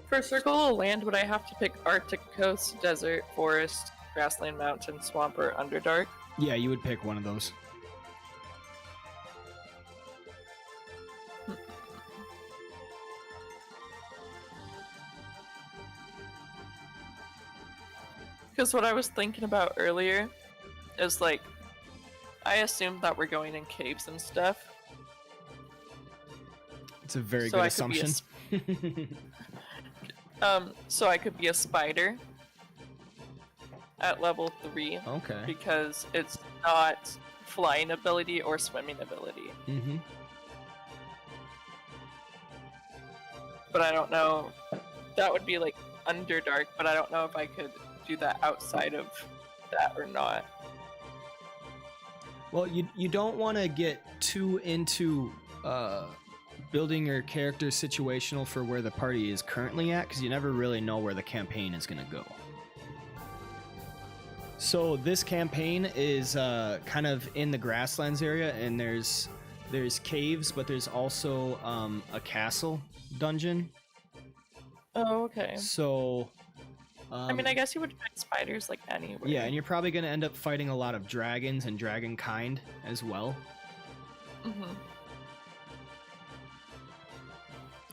For Circle of Land, would I have to pick Arctic Coast, Desert, Forest, Grassland, Mountain, Swamp, or Underdark? Yeah, you would pick one of those. Because what I was thinking about earlier is like, I assumed that we're going in caves and stuff. It's a very good assumption. So I could be a spider at level 3. Okay. Because it's not flying ability or swimming ability. Mm-hmm. But I don't know. That would be like Underdark, but I don't know if I could do that outside of that or not. Well, you don't want to get too into building your character situational for where the party is currently at, because you never really know where the campaign is going to go. So this campaign is kind of in the grasslands area, and there's caves, but there's also a castle dungeon. Oh, okay. So I mean, I guess you would find spiders like anywhere. Yeah, and you're probably going to end up fighting a lot of dragons and dragon kind as well. Mm-hmm.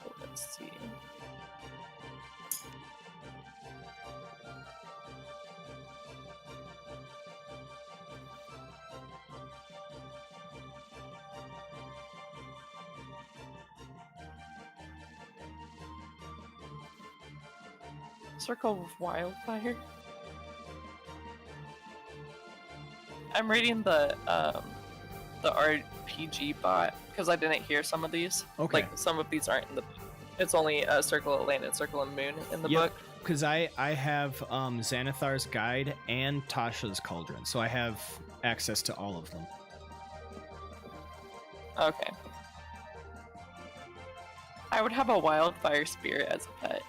So let's see. Circle of Wildfire. I'm reading the RPG bot because I didn't hear some of these. Okay. Like some of these aren't in the book. It's only Circle of Land and Circle of Moon in the book. Because I have Xanathar's Guide and Tasha's Cauldron, so I have access to all of them. Okay. I would have a Wildfire Spirit as a pet.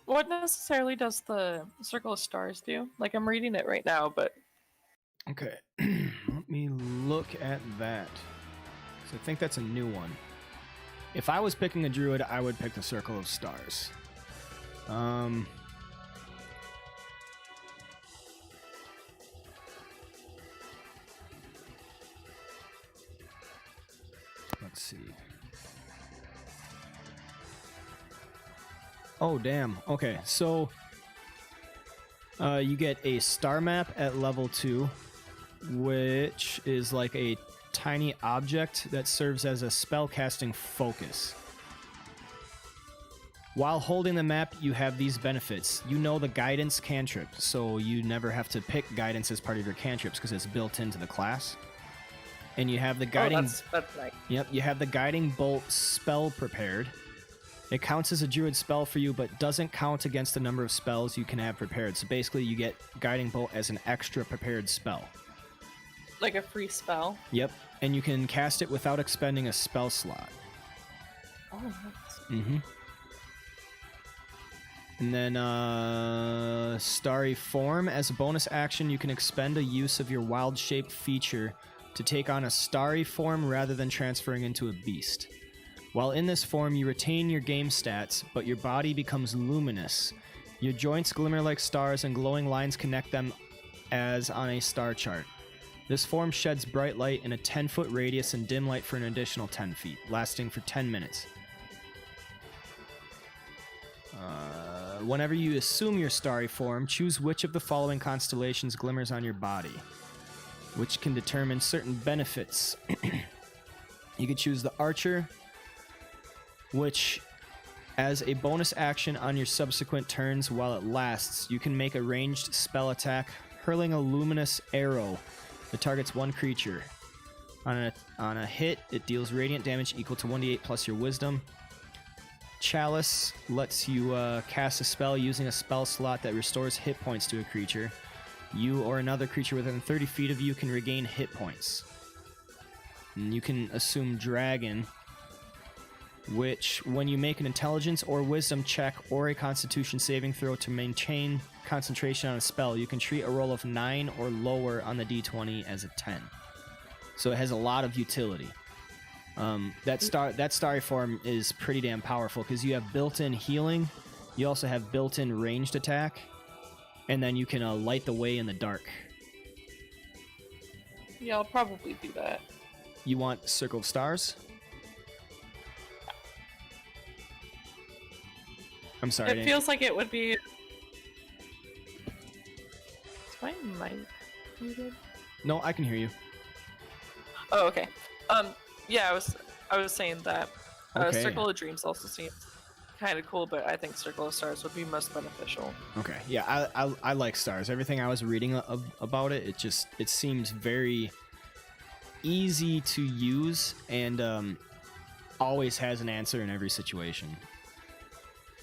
What necessarily does the Circle of Stars do? Like, I'm reading it right now, but... Okay, let me look at that. So I think that's a new one. If I was picking a druid, I would pick the Circle of Stars. Let's see. Oh, damn. Okay, so you get a star map at level 2, which is like a tiny object that serves as a spellcasting focus. While holding the map, you have these benefits. You know the guidance cantrip, so you never have to pick guidance as part of your cantrips because it's built into the class. And you have the guiding... Oh, that's nice. Yep, you have the guiding bolt spell prepared. It counts as a druid spell for you, but doesn't count against the number of spells you can have prepared. So basically, you get Guiding Bolt as an extra prepared spell. Like a free spell? Yep, and you can cast it without expending a spell slot. Oh, nice. Mm-hmm. And then, Starry Form. As a bonus action, you can expend a use of your Wild Shape feature to take on a starry form rather than transferring into a beast. While in this form, you retain your game stats, but your body becomes luminous. Your joints glimmer like stars, and glowing lines connect them as on a star chart. This form sheds bright light in a 10-foot radius and dim light for an additional 10 feet, lasting for 10 minutes. Whenever you assume your starry form, choose which of the following constellations glimmers on your body, which can determine certain benefits. You could choose the Archer, which, as a bonus action on your subsequent turns while it lasts, you can make a ranged spell attack, hurling a luminous arrow that targets one creature. On a hit, it deals radiant damage equal to 1d8 plus your wisdom. Chalice lets you cast a spell using a spell slot that restores hit points to a creature. You or another creature within 30 feet of you can regain hit points. And you can assume Dragon, which, when you make an intelligence or wisdom check or a constitution saving throw to maintain concentration on a spell, you can treat a roll of 9 or lower on the d20 as a 10. So it has a lot of utility. That starry form is pretty damn powerful because you have built-in healing, you also have built-in ranged attack, and then you can light the way in the dark. Yeah, I'll probably do that. You want Circle of Stars? I'm sorry. It feels like it would be. Is my mic muted? No, I can hear you. Oh, okay. Yeah, I was saying that Okay. Circle of Dreams also seems kind of cool, but I think Circle of Stars would be most beneficial. Okay, yeah, I like stars. Everything I was reading about it, it seems very easy to use and always has an answer in every situation.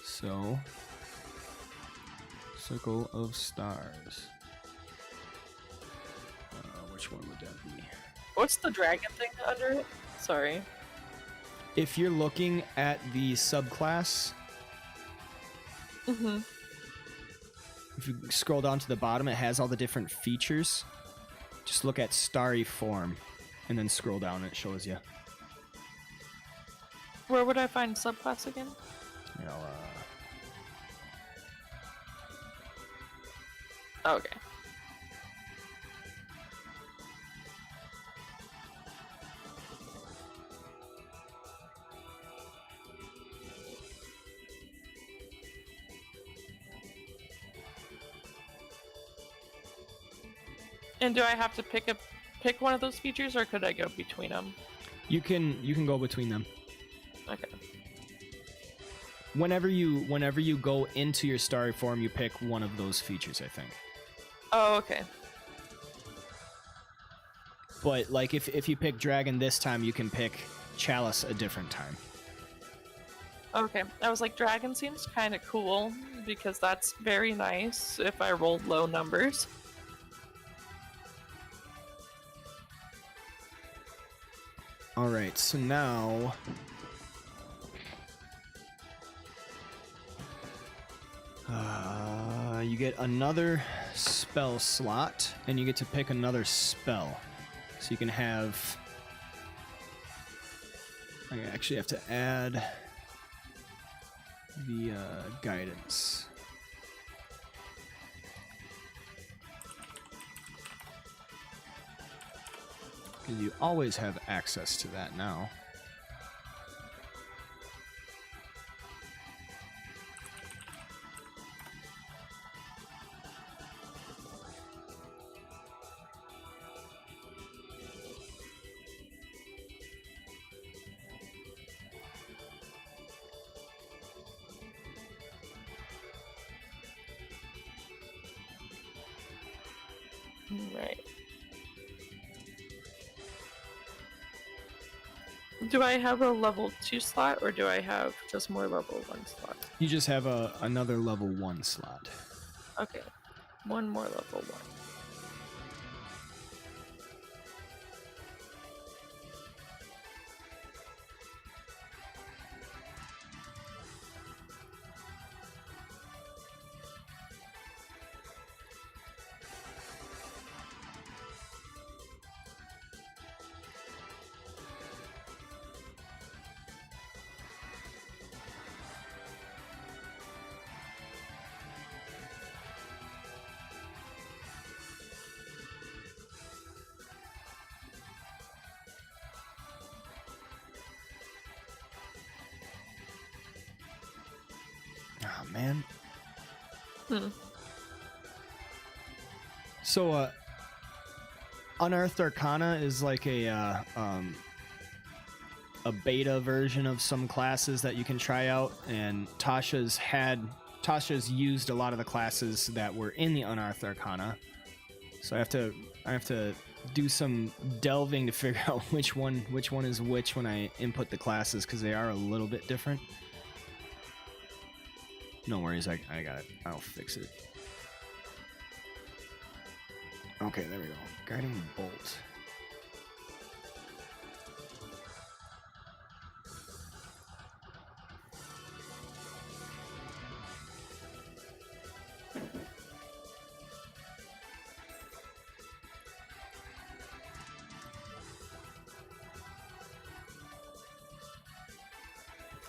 So, Circle of Stars. Which one would that be? What's the dragon thing under it? Sorry. If you're looking at the subclass, if you scroll down to the bottom, it has all the different features. Just look at Starry Form, and then scroll down, and it shows you. Where would I find subclass again? You know, Okay. And do I have to pick one of those features, or could I go between them? you can go between them. Okay. Whenever you go into your Starry Form, you pick one of those features, I think. Oh, okay. But like if you pick Dragon this time, you can pick Chalice a different time. Okay. I was like, dragon seems kind of cool because that's very nice if I rolled low numbers. All right, so now you get another spell slot, and you get to pick another spell. So you can have... I actually have to add the guidance. Because you always have access to that now. Right. Do I have a level 2 slot, or do I have just more level 1 slot? You just have another level 1 slot. Okay. One more level 1. Oh, man. Hmm. So, Unearthed Arcana is like a beta version of some classes that you can try out, and Tasha's used a lot of the classes that were in the Unearthed Arcana. So I have to do some delving to figure out which one is which when I input the classes, because they are a little bit different. No worries, I got it. I'll fix it. Okay, there we go. Guiding bolt.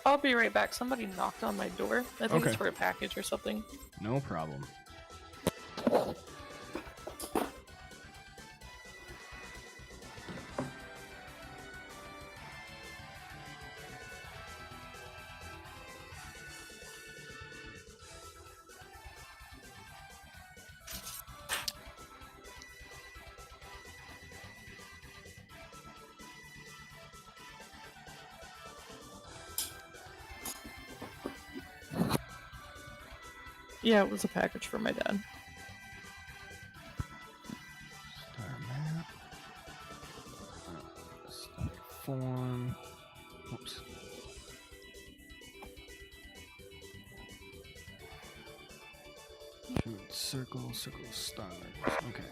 I'll be right back. Somebody knocked on my door. I think Okay. it's for a package or something. No problem. Yeah, it was a package for my dad. Star map. Star form. Oops. Circle, stars. Okay.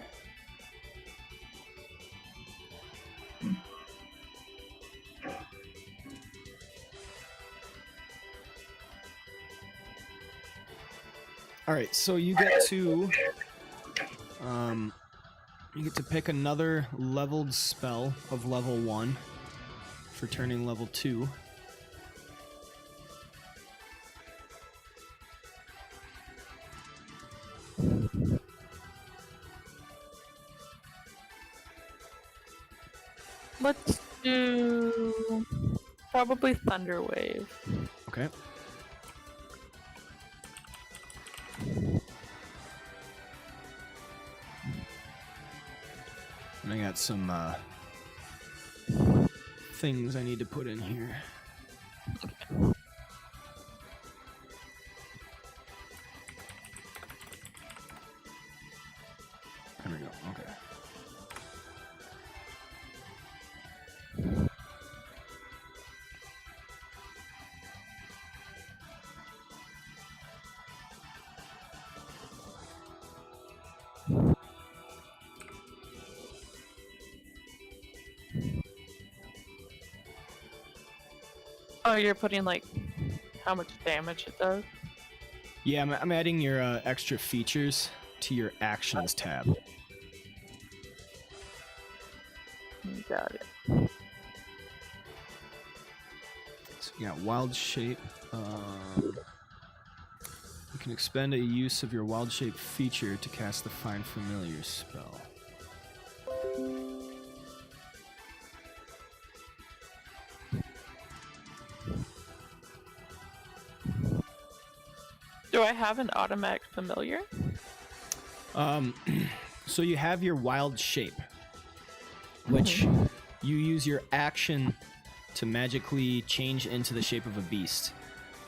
All right, so you get to pick another leveled spell of level 1 for turning level 2. Let's do probably Thunder Wave. Okay. And I got some things I need to put in here. There we go. Okay. Oh, you're putting like how much damage it does? Yeah, I'm adding your extra features to your actions tab. Got it. So you got wild shape. You can expend a use of your wild shape feature to cast the Find Familiar spell. Do I have an automatic familiar? So you have your wild shape, which you use your action to magically change into the shape of a beast.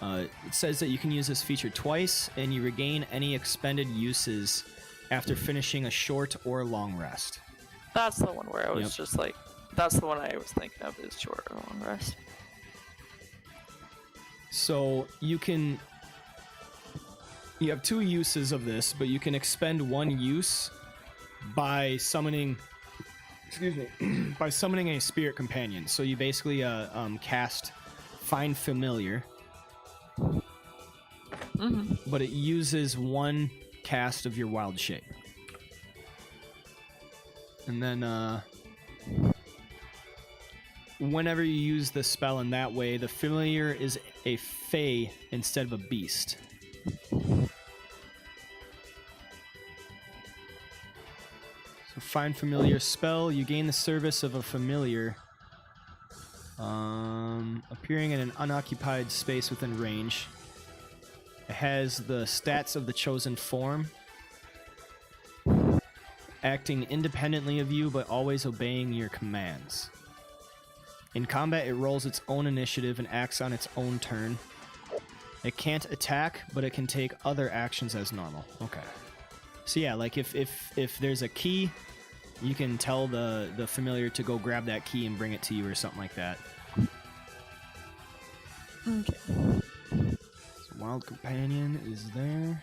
It says that you can use this feature twice, and you regain any expended uses after finishing a short or long rest. That's the one where I was just like, that's the one I was thinking of is short or long rest. So you have two uses of this, but you can expend one use by summoning, by summoning a spirit companion. So you basically cast Find Familiar, but it uses one cast of your wild shape. And then whenever you use the spell in that way, the familiar is a fae instead of a beast. So Find Familiar spell, you gain the service of a familiar appearing in an unoccupied space within range. It has the stats of the chosen form, acting independently of you but always obeying your commands. In combat, it rolls its own initiative and acts on its own turn. It can't attack, but it can take other actions as normal. Okay. So yeah, like if there's a key, you can tell the familiar to go grab that key and bring it to you or something like that. Okay. So Wild Companion is there.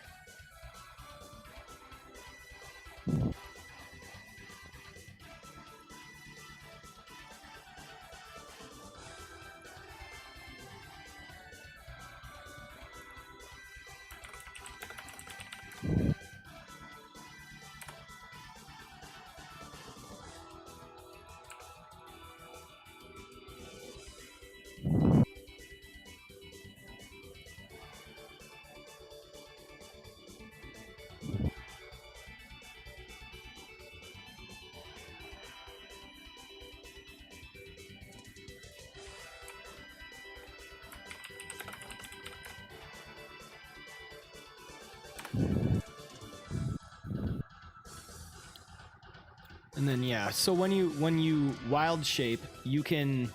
And then yeah, so when you wild shape, you can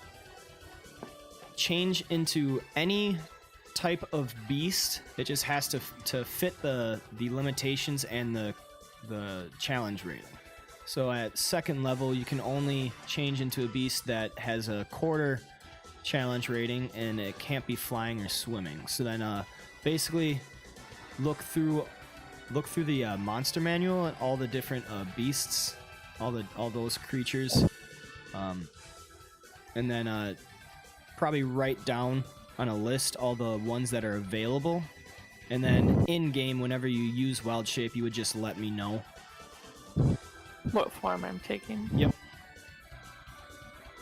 change into any type of beast. It just has to fit the limitations and the challenge rating. So at second level, you can only change into a beast that has a quarter challenge rating, and it can't be flying or swimming. So then basically look through the monster manual and all the different beasts, all those creatures, and then probably write down on a list all the ones that are available, and then in game, whenever you use wild shape, you would just let me know what form I'm taking. Yep.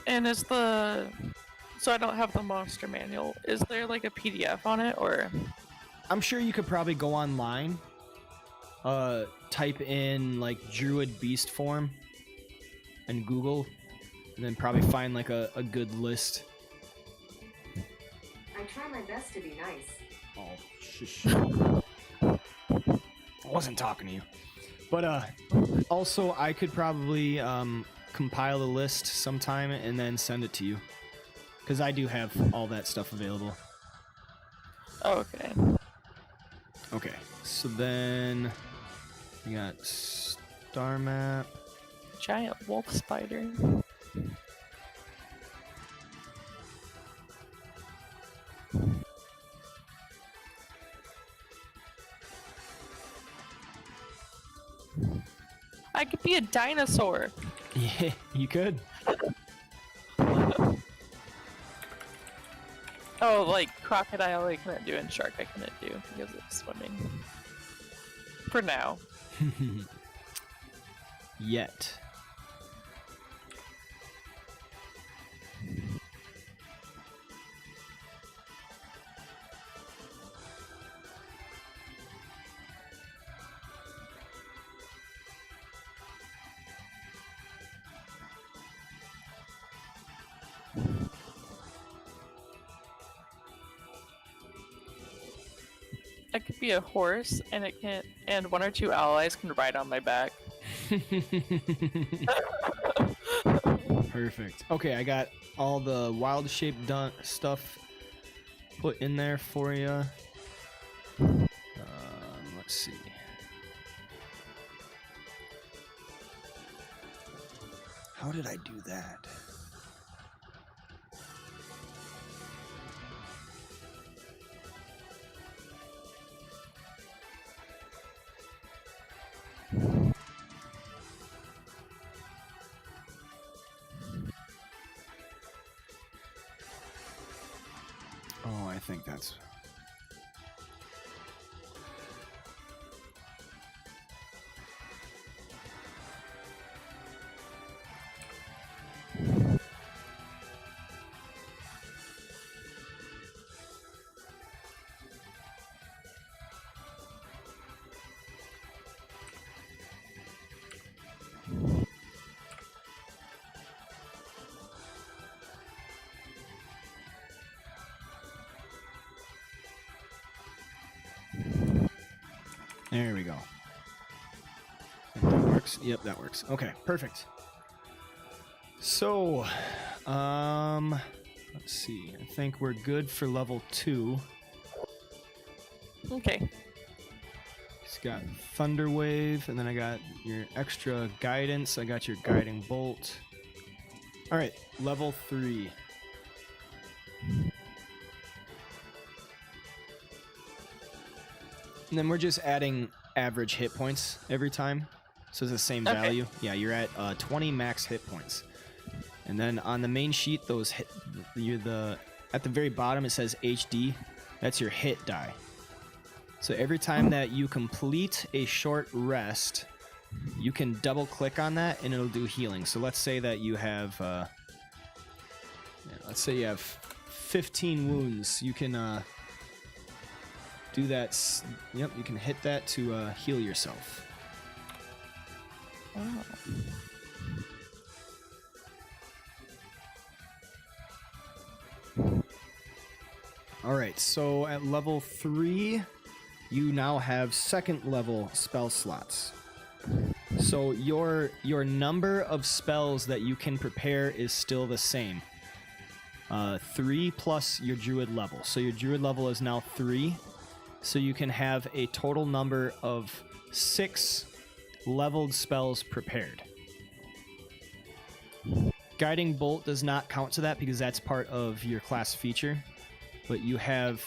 And so I don't have the monster manual. Is there like a PDF on it, or? I'm sure you could probably go online, type in like druid beast form and Google, and then probably find like a good list. I try my best to be nice. Oh, shush. I wasn't talking to you. But also I could probably compile a list sometime and then send it to you, because I do have all that stuff available. Oh, okay. Okay, so then we got star map. Giant wolf spider. I could be a dinosaur. Yeah, you could. Oh, like crocodile I couldn't do and shark I couldn't do because of swimming. For now. Yet. I could be a horse, and and one or two allies can ride on my back. Perfect. Okay, I got all the wild shape stuff put in there for you. Let's see. How did I do that? Oh, I think that's... There we go. Think that works? Yep, that works. Okay, perfect. So, let's see. I think we're good for level 2. Okay. It's got Thunder Wave, and then I got your extra guidance. I got your Guiding Bolt. All right, level 3. And then we're just adding average hit points every time. So it's the same value. Yeah, you're at 20 max hit points. And then on the main sheet, at the very bottom it says HD. That's your hit die. So every time that you complete a short rest, you can double click on that and it'll do healing. So let's say that you have let's say you have 15 wounds. You can do that. Yep, you can hit that to heal yourself. Oh. All right, so at level 3, you now have second level spell slots. So your number of spells that you can prepare is still the same. 3 plus your druid level. So your druid level is now 3. So you can have a total number of 6 leveled spells prepared. Guiding Bolt does not count to that because that's part of your class feature. But you have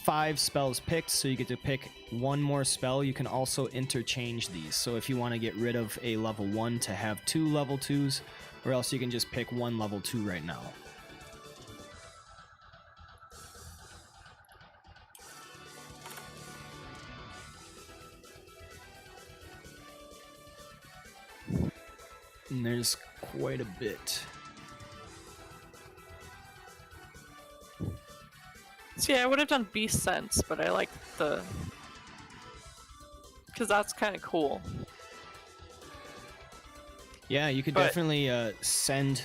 5 spells picked, so you get to pick 1 more spell. You can also interchange these. So if you want to get rid of a level 1 to have 2 level 2s, or else you can just pick 1 level 2 right now. And there's quite a bit. See, I would have done Beast Sense, but I like the... because that's kind of cool. Yeah, you could definitely send...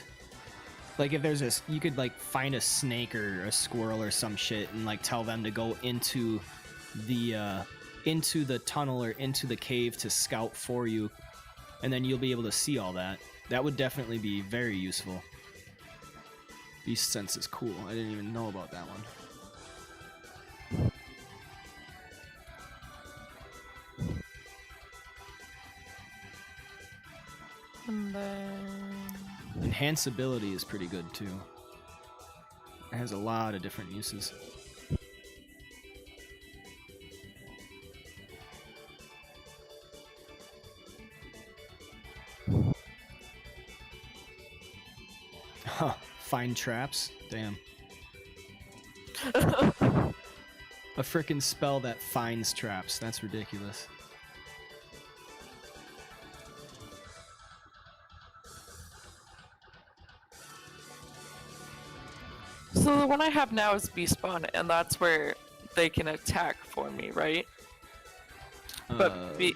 Like, if there's a... You could, like, find a snake or a squirrel or some shit and, like, tell them to go into the tunnel or into the cave to scout for you. And then you'll be able to see all that. That would definitely be very useful. Beast Sense is cool. I didn't even know about that one. And then... Enhanceability is pretty good too. It has a lot of different uses. Huh, find traps? Damn. A frickin' spell that finds traps. That's ridiculous. So the one I have now is Beast Spawn, and that's where they can attack for me, right? But the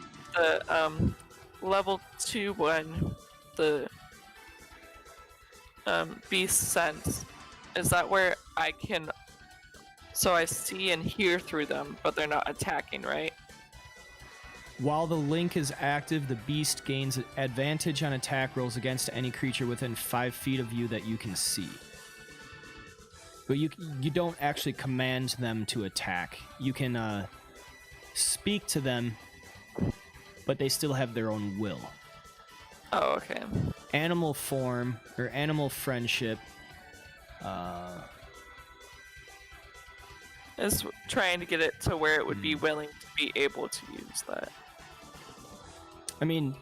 level 2 one, the Beast Sense, is that where I can... So I see and hear through them, but they're not attacking, right? While the link is active, the beast gains advantage on attack rolls against any creature within 5 feet of you that you can see. But you don't actually command them to attack. You can speak to them, but they still have their own will. Oh, okay. Animal form, or animal friendship, is trying to get it to where it would be willing to be able to use that. I mean,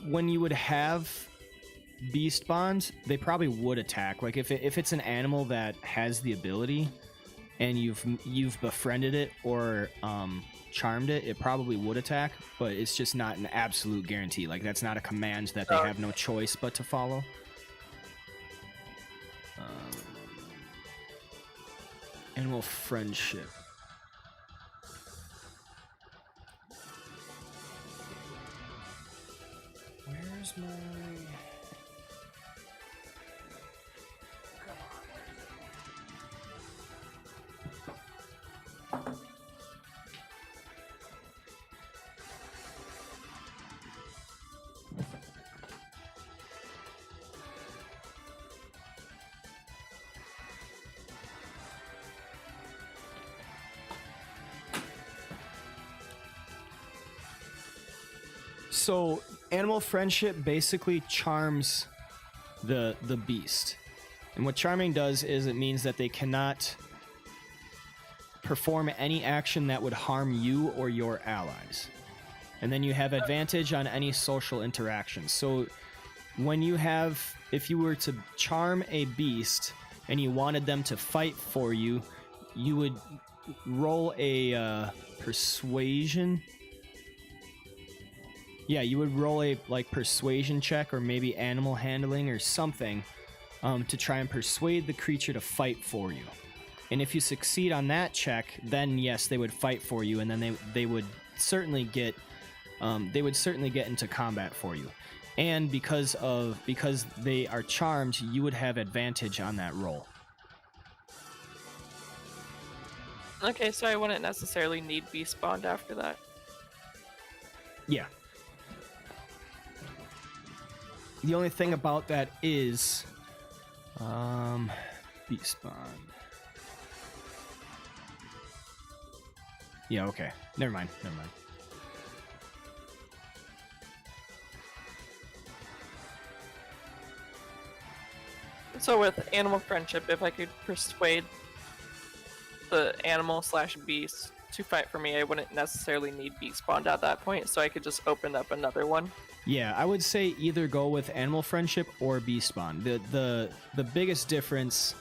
when you would have beast bonds, they probably would attack. Like if it's an animal that has the ability, and you've befriended it or charmed it, it probably would attack. But it's just not an absolute guarantee. Like that's not a command that they have no choice but to follow. Animal friendship. Where's my... So, animal friendship basically charms the beast. And what charming does is it means that they cannot perform any action that would harm you or your allies. And then you have advantage on any social interactions. So, if you were to charm a beast and you wanted them to fight for you, you would roll a persuasion. Yeah, you would roll a persuasion check or maybe animal handling or something to try and persuade the creature to fight for you. And if you succeed on that check, then yes, they would fight for you, and then they would certainly get into combat for you. And because they are charmed, you would have advantage on that roll. Okay, so I wouldn't necessarily need Beast Bond after that. Yeah. The only thing about that is, beast bond. Yeah, okay. Never mind. So with animal friendship, if I could persuade the animal/beast to fight for me, I wouldn't necessarily need beast bond at that point, so I could just open up another one. Yeah, I would say either go with animal friendship or beast bond. The biggest difference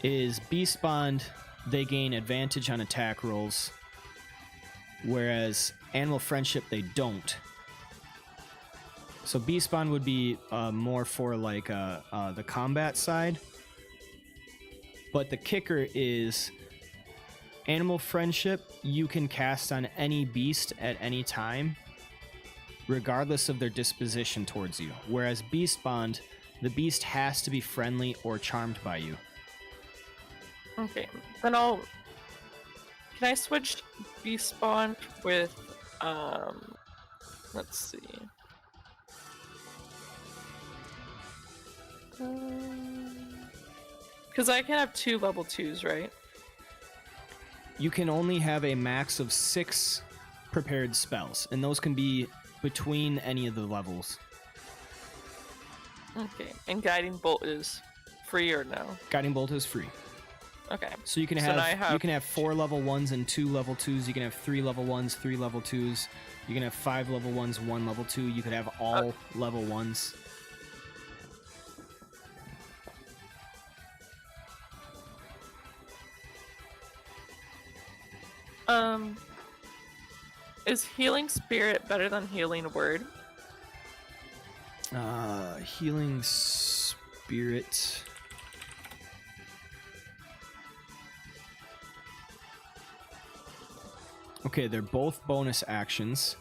is beast bond, they gain advantage on attack rolls, whereas animal friendship they don't. So beast bond would be more for like the combat side, but the kicker is animal friendship you can cast on any beast at any time, regardless of their disposition towards you. Whereas beast bond, the beast has to be friendly or charmed by you. Okay, then can I switch beast bond with let's see. Because I can have 2 level 2s, right? You can only have a max of 6 prepared spells, and those can be between any of the levels. Okay, and Guiding Bolt is free or no? Guiding Bolt is free. Okay. So you can you can have 4 level 1s and 2 level 2s. You can have 3 level 1s, 3 level 2s. You can have 5 level 1s, 1 level 2. You could have all level 1s. Is Healing Spirit better than Healing Word? Healing Spirit. Okay, they're both bonus actions.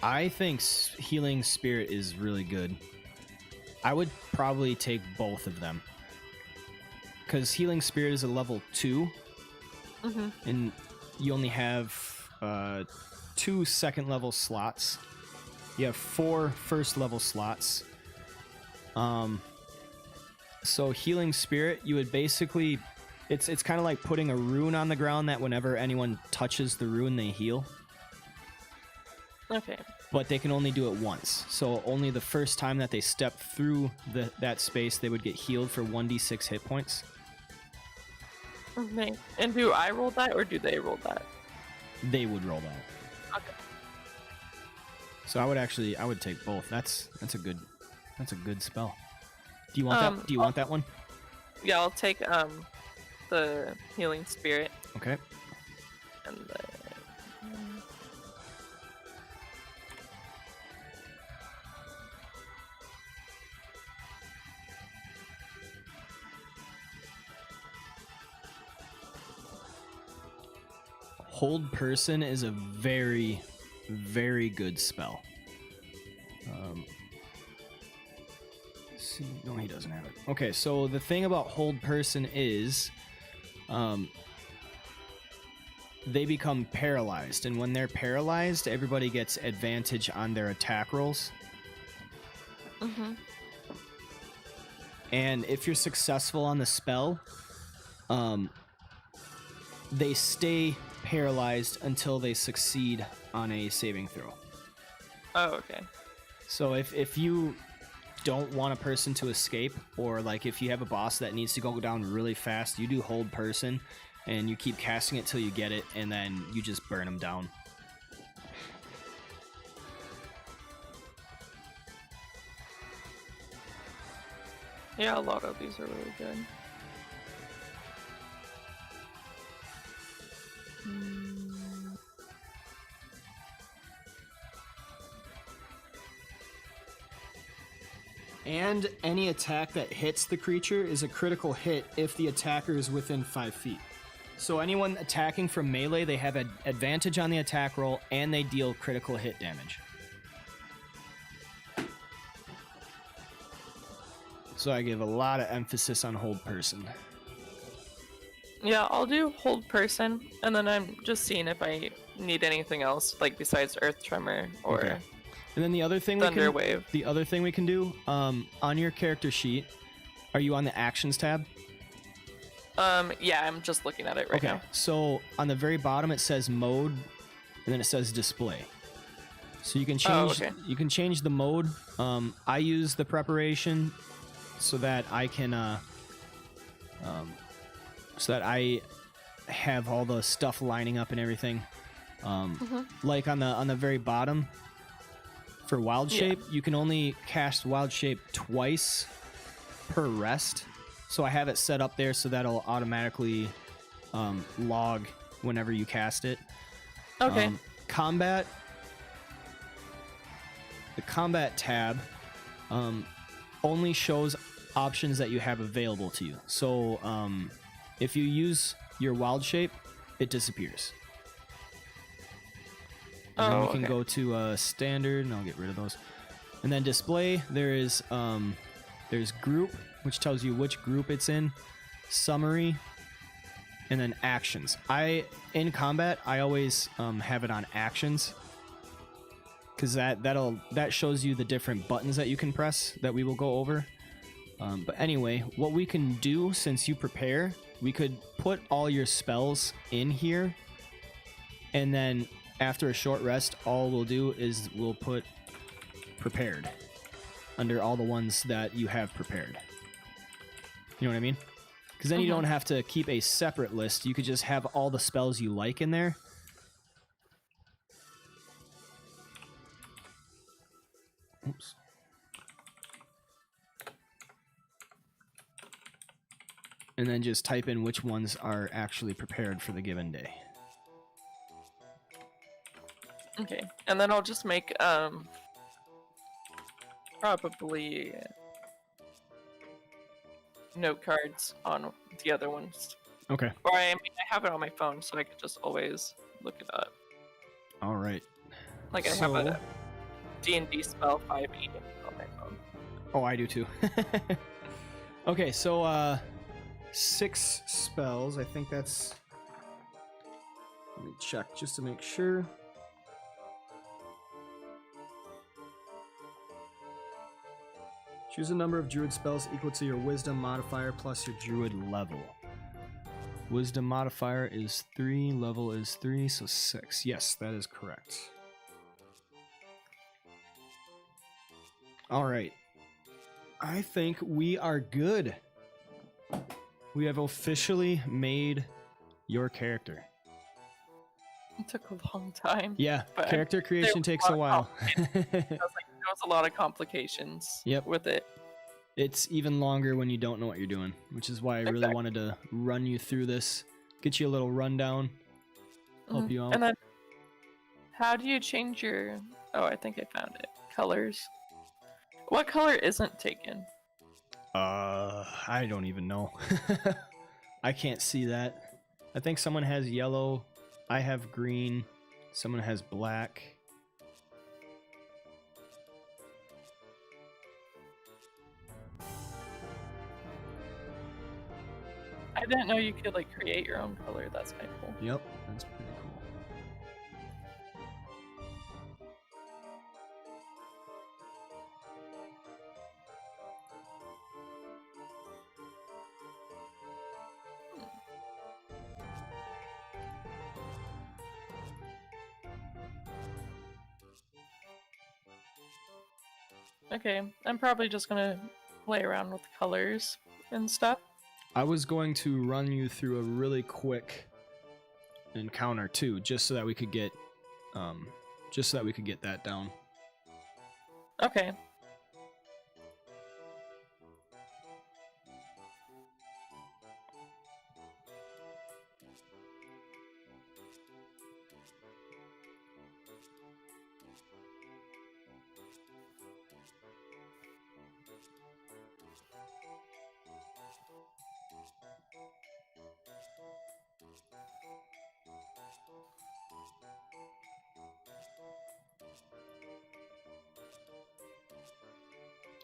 I think Healing Spirit is really good. I would probably take both of them. Because Healing Spirit is a level 2. Mm-hmm. And you only have 2 second level slots. You have 4 first level slots. So Healing Spirit, you would basically... It's kind of like putting a rune on the ground that whenever anyone touches the rune, they heal. Okay. But they can only do it once. So only the first time that they step through that space, they would get healed for 1d6 hit points. Okay. And do I roll that or do they roll that? They would roll that. Okay. So I would take both. That's a good spell. Do you want that? Do you want that one? Yeah, I'll take the Healing Spirit. Okay. And the Hold Person is a very, very good spell. See, no, he doesn't have it. Okay, so the thing about Hold Person is, they become paralyzed, and when they're paralyzed, everybody gets advantage on their attack rolls. Mm-hmm. And if you're successful on the spell, they stay paralyzed until they succeed on a saving throw. Oh, okay. So if you don't want a person to escape, or like if you have a boss that needs to go down really fast, you do Hold Person, and you keep casting it till you get it, and then you just burn them down. Yeah, a lot of these are really good. And any attack that hits the creature is a critical hit if the attacker is within 5 feet. So anyone attacking from melee, they have an advantage on the attack roll, and they deal critical hit damage. So I give a lot of emphasis on hold person. Yeah, I'll do hold person, and then I'm just seeing if I need anything else, like besides Earth Tremor or Okay. And then the other thing Thunder Wave. The other thing we can do, on your character sheet, are you on the actions tab? Yeah, I'm just looking at it right now. So on the very bottom it says mode, and then it says display. So you can change you can change the mode. I use the preparation so that I can so that I have all the stuff lining up and everything. Like on the very bottom for wild shape, you can only cast wild shape twice per rest. So I have it set up there so that'll automatically log whenever you cast it. Okay. Combat. The combat tab only shows options that you have available to you. So if you use your wild shape, it disappears. And then we can go to standard, and I'll get rid of those. And then display, there's group, which tells you which group it's in, summary, and then actions. In combat, I always have it on actions, because that shows you the different buttons that you can press that we will go over. But anyway, what we can do since you prepare, we could put all your spells in here, and then after a short rest, all we'll do is we'll put prepared under all the ones that you have prepared. You know what I mean? Because then you don't have to keep a separate list. You could just have all the spells you like in there. Oops. And then just type in which ones are actually prepared for the given day. Okay, and then I'll just make probably note cards on the other ones. Okay. Or I have it on my phone, so I could just always look it up. All right. Like I have a D&D spell 5e on my phone. Oh, I do too. Okay, so 6 spells. I think that's. Let me check just to make sure. Choose a number of druid spells equal to your wisdom modifier plus your druid level. Wisdom modifier is 3, level is 3, so 6. Yes, that is correct. All right. I think we are good. We have officially made your character. It took a long time. Yeah, character creation takes a while. There was a lot of complications with it. It's even longer when you don't know what you're doing, which is why I really wanted to run you through this, get you a little rundown, help you out. And then, how do you change your... Oh, I think I found it. Colors. What color isn't taken? I don't even know. I can't see that. I think someone has yellow, I have green, someone has black. I didn't know you could like create your own color. That's kind of cool. Yep, that's pretty cool. Okay, I'm probably just gonna play around with colors and stuff. I was going to run you through a really quick encounter too, just so that we could get that down. Okay.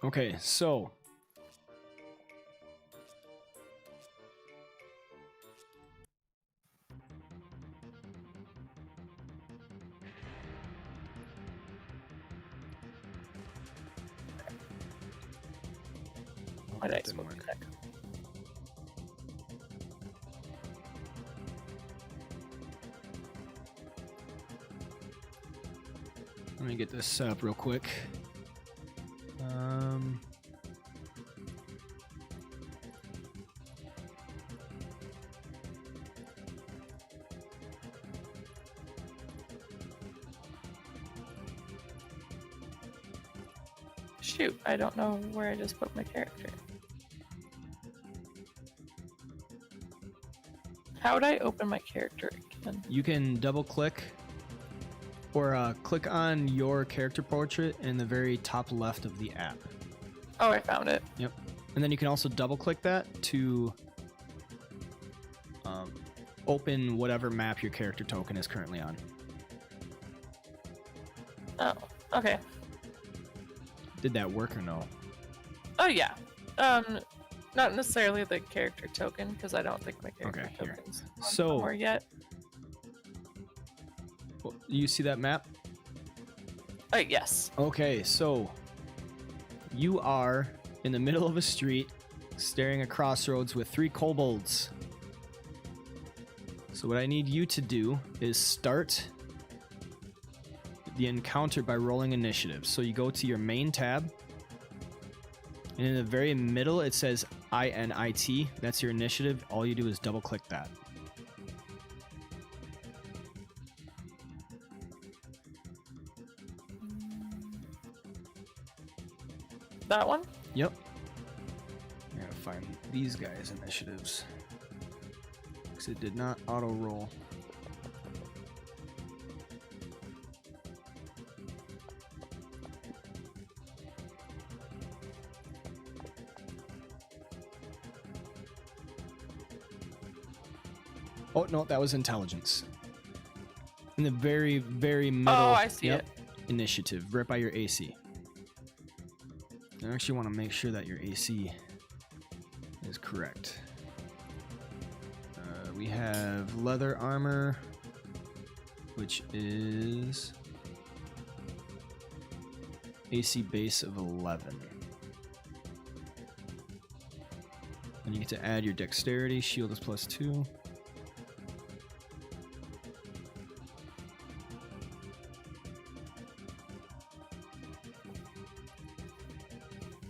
Okay, so My that dice didn't will be work. back. Let me get this set up real quick. Shoot, I don't know where I just put my character. How would I open my character again? You can double click or click on your character portrait in the very top left of the app. Oh, I found it. Yep. And then you can also double click that to open whatever map your character token is currently on. Oh, okay. Did that work or no? Oh yeah. Not necessarily the character token because I don't think my character Okay, here. token's on So- somewhere yet. Well, you see that map? Yes. Okay, so you are in the middle of a street staring at crossroads with 3 kobolds. So what I need you to do is start the encounter by rolling initiative. So you go to your main tab, and in the very middle it says INIT. That's your initiative. All you do is double click that. That one? Yep. I gotta find these guys' initiatives, because it did not auto roll. Oh no, that was intelligence. In the very, very middle. Oh, I see it. Initiative, right by your AC. I actually want to make sure that your AC is correct. We have leather armor, which is AC base of 11. And you get to add your dexterity. Shield is +2.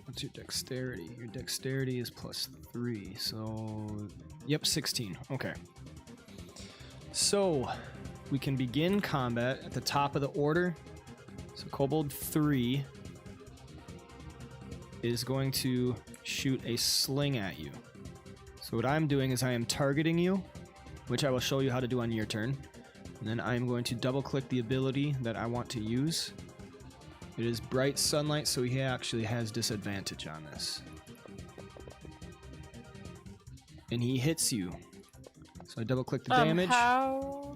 What's your dexterity? Your dexterity is +3, so yep, 16. Okay. So we can begin combat at the top of the order. So Kobold 3 is going to shoot a sling at you. So what I'm doing is I am targeting you, which I will show you how to do on your turn. And then I'm going to double click the ability that I want to use. It is bright sunlight, so he actually has disadvantage on this. And he hits you. So I double click the damage. How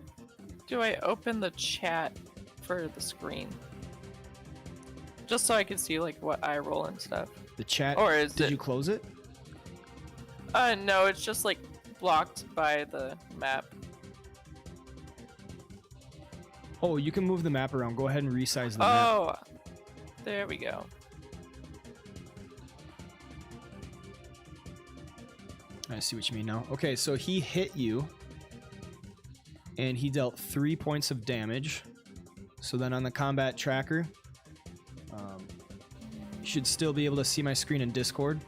do I open the chat for the screen? Just so I can see like what I roll and stuff. The chat, Or is did it? you close it? No, it's just like blocked by the map. Oh, you can move the map around. Go ahead and resize the map. Oh, there we go. I see what you mean now. Okay, so he hit you, and he dealt 3 points of damage. So then on the combat tracker, you should still be able to see my screen in Discord.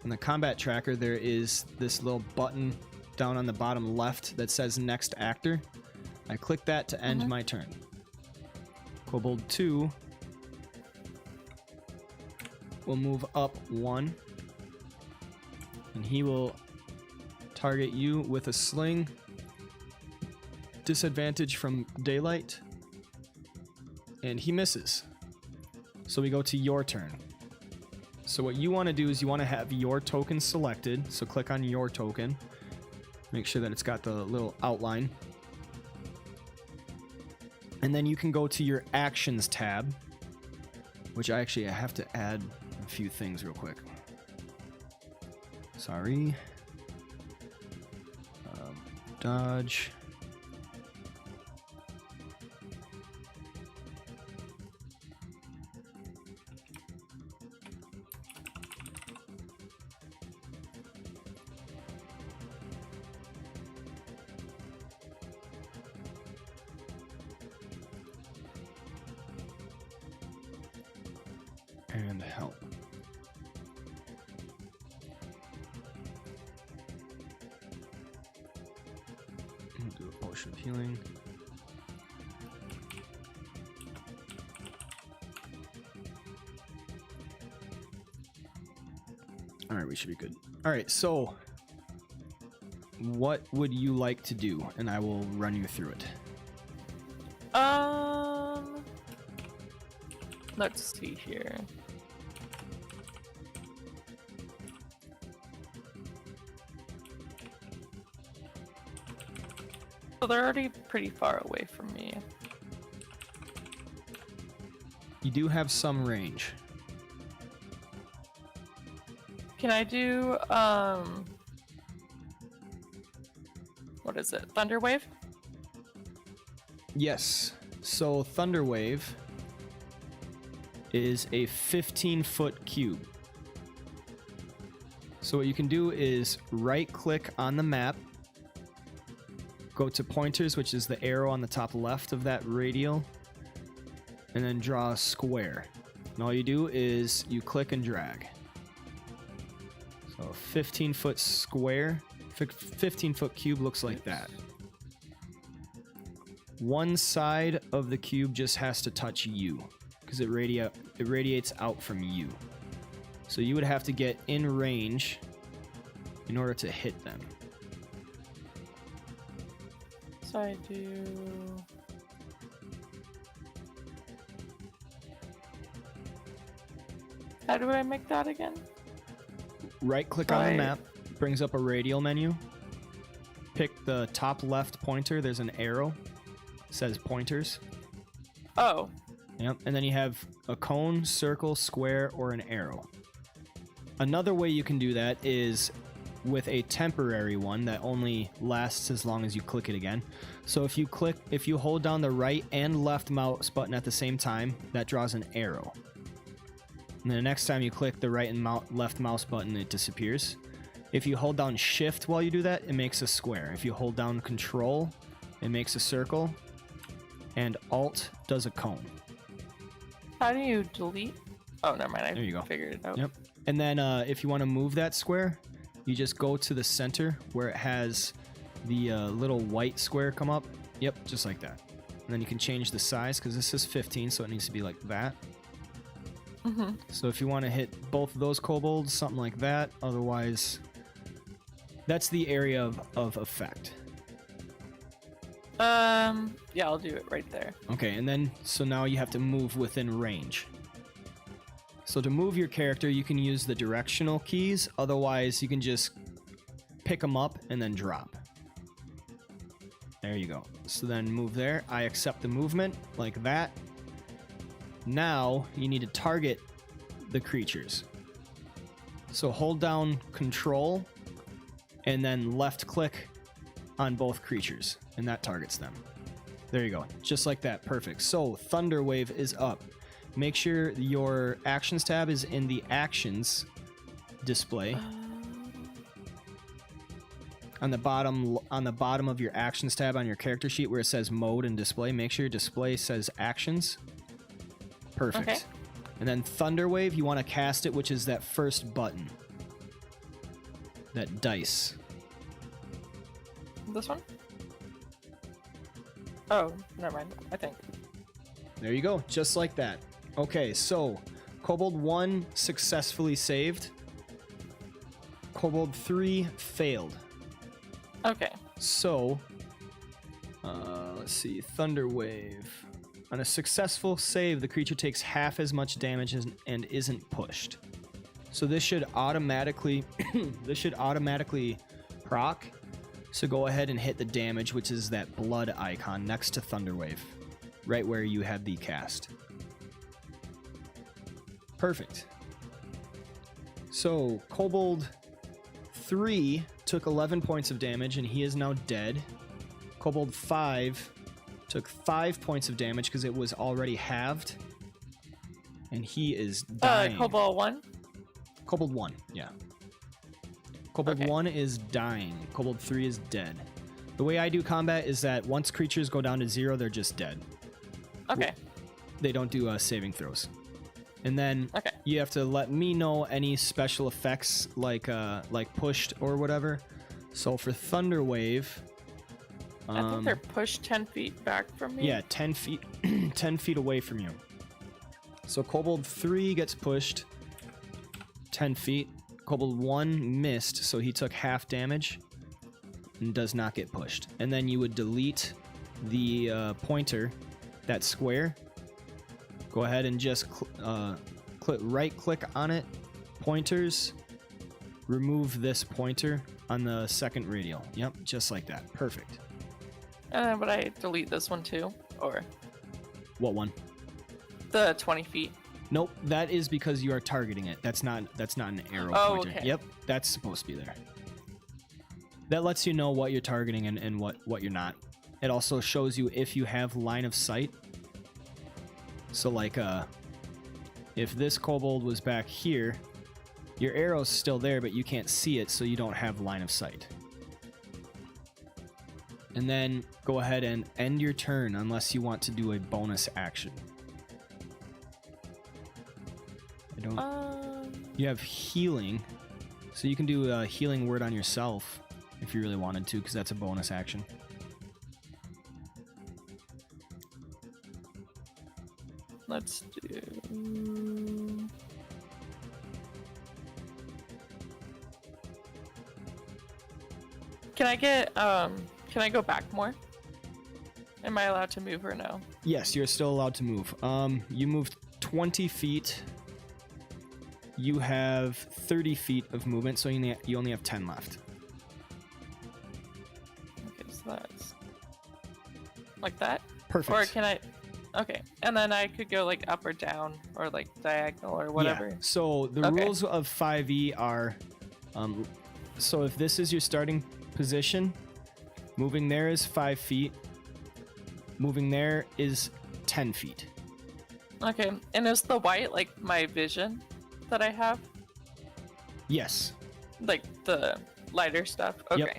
On the combat tracker, there is this little button down on the bottom left that says Next Actor. I click that to end my turn. Kobold 2 will move up 1. And he will target you with a sling. Disadvantage from daylight. And he misses. So we go to your turn. So what you want to do is you want to have your token selected. So click on your token. Make sure that it's got the little outline. And then you can go to your Actions tab. Which I have to add a few things real quick. Sorry. Dodge. and help. We'll do a potion of healing. Alright, we should be good. Alright, so what would you like to do? And I will run you through it. Let's see here. So they're already pretty far away from me. You do have some range. Can I do, what is it? Thunder Wave? Yes. So Thunder Wave is a 15-foot cube. So what you can do is right-click on the map, go to pointers, which is the arrow on the top left of that radial, and then draw a square. And all you do is you click and drag. So a 15-foot square, 15-foot cube looks like that. One side of the cube just has to touch you, because it radiates out from you. So you would have to get in range in order to hit them. So I do... How do I make that again? Right click on the map, brings up a radial menu. Pick the top left pointer, there's an arrow. It says pointers. Oh. Yep, and then you have a cone, circle, square, or an arrow. Another way you can do that is with a temporary one that only lasts as long as you click it again. So if you hold down the right and left mouse button at the same time, that draws an arrow. And then the next time you click the right and left mouse button, it disappears. If you hold down shift while you do that, it makes a square. If you hold down control, it makes a circle. And alt does a cone. How do you delete? Oh, never mind. There you go. Figured it out. Yep. And then if you want to move that square, you just go to the center where it has the little white square come up. Yep, just like that. And then you can change the size because this is 15, so it needs to be like that. Mm-hmm. So if you want to hit both of those kobolds, something like that. Otherwise, that's the area of effect. Yeah, I'll do it right there. Okay, and then, so now you have to move within range. So to move your character, you can use the directional keys. Otherwise, you can just pick them up and then drop. There you go. So then move there. I accept the movement like that. Now you need to target the creatures. So hold down control and then left click on both creatures and that targets them. There you go. Just like that. Perfect. So Thunder Wave is up. Make sure your actions tab is in the actions display. On the bottom of your actions tab on your character sheet where it says mode and display, make sure your display says actions. Perfect. Okay. And then Thunder Wave, you want to cast it, which is that first button. That dice. This one? Oh, never mind. I think. There you go. Just like that. Okay, so Kobold 1 successfully saved. Kobold 3 failed. Okay. So, let's see. Thunder Wave. On a successful save, the creature takes half as much damage and isn't pushed. So this should automatically proc. So go ahead and hit the damage, which is that blood icon next to Thunder Wave, right where you had the cast. Perfect. So Kobold 3 took 11 points of damage and he is now dead. Kobold 5 took 5 points of damage because it was already halved. And he is dying. Kobold 1? Kobold 1, yeah. Kobold Okay. 1 is dying. Kobold 3 is dead. The way I do combat is that once creatures go down to 0, they're just dead. Okay. They don't do saving throws. And then Okay. you have to let me know any special effects like pushed or whatever. So for Thunder Wave, I think they're pushed 10 feet back from me. yeah, 10 feet 10 feet away from you. So Kobold 3 gets pushed 10 feet. Kobold 1 missed, so he took half damage and does not get pushed. And then you would delete the pointer, that square. Go ahead and just right click on it, pointers, remove this pointer on the second radial. Yep, just like that. Perfect. And then would I delete this one too? Or What one? the 20 feet? Nope, that is because you are targeting it. That's not an arrow pointer. Okay. Yep, that's supposed to be there. That lets you know what you're targeting and what you're not. It also shows you if you have line of sight. So like if this kobold was back here, your arrow's still there, but you can't see it, so you don't have line of sight. And then go ahead and end your turn unless you want to do a bonus action. I don't. You have healing, so you can do a healing word on yourself if you really wanted to, because that's a bonus action. Let's do. Can I get Can I go back more? Am I allowed to move or no? Yes, you're still allowed to move. You moved 20 feet. You have 30 feet of movement, so you only have 10 left. Okay, so that's like that. Perfect. Or can I? Okay, and then I could go like up or down or like diagonal or whatever. Yeah. So the rules of 5e are, so if this is your starting position, moving there is 5 feet. Moving there is 10 feet. Okay, and is the white like my vision that I have? Yes. Like the lighter stuff? Okay. Yep.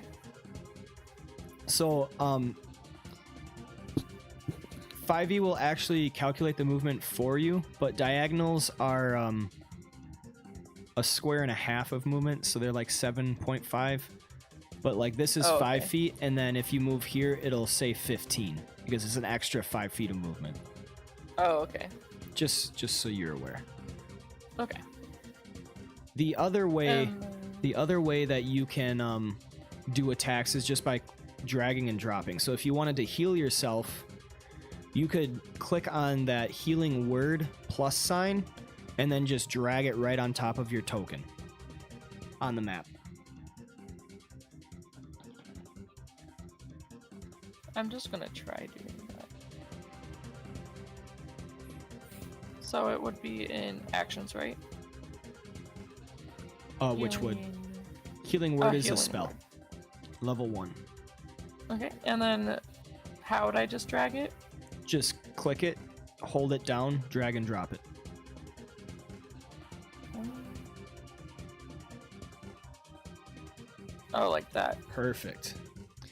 So, 5e will actually calculate the movement for you, but diagonals are a square and a half of movement, so they're like 7.5. But like this is 5 feet, and then if you move here, it'll say 15 because it's an extra 5 feet of movement. Oh, okay. Just so you're aware. Okay. The other way that you can do attacks is just by dragging and dropping. So if you wanted to heal yourself, you could click on that healing word plus sign and then just drag it right on top of your token on the map. I'm just gonna try doing that. So it would be in actions, right? Which would? Healing word is a spell. Word. Level 1. Okay, and then how would I just drag it? Just click it, hold it down, drag and drop it. Oh, like that. Perfect.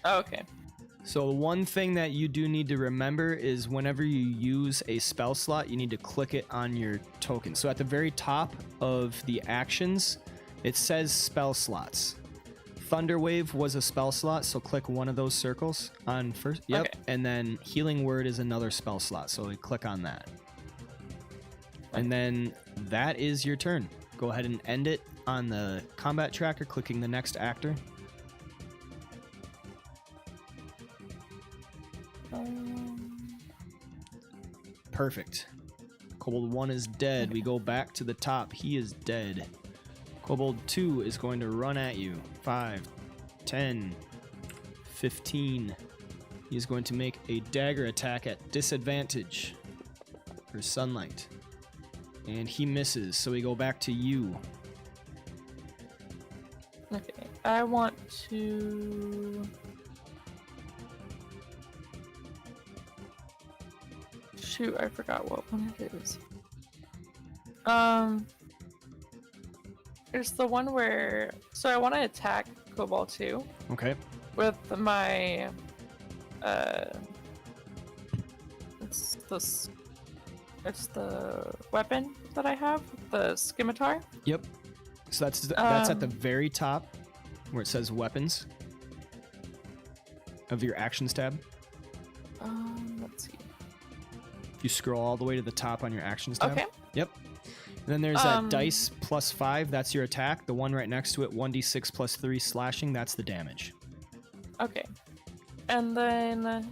Oh, okay. So one thing that you do need to remember is whenever you use a spell slot, you need to click it on your token. So at the very top of the actions, it says spell slots. Thunderwave was a spell slot, so click one of those circles on first. Yep. Okay. And then Healing Word is another spell slot, so we click on that. And then that is your turn. Go ahead and end it on the combat tracker, clicking the next actor. Perfect. Kobold 1 is dead. We go back to the top. He is dead. Kobold 2 is going to run at you. 5, 10, 15. He's going to make a dagger attack at disadvantage for sunlight. And he misses, so we go back to you. Okay, I want to... Shoot, I forgot what one it is. It's the one where... So I want to attack Kobold 2. Okay. With my... It's the weapon. that I have, the scimitar. Yep. So that's at the very top where it says weapons of your actions tab. Let's see. If you scroll all the way to the top on your actions tab. Okay. Yep. And then there's that dice +5. That's your attack. The one right next to it, 1d6 + 3 slashing. That's the damage. Okay. And then,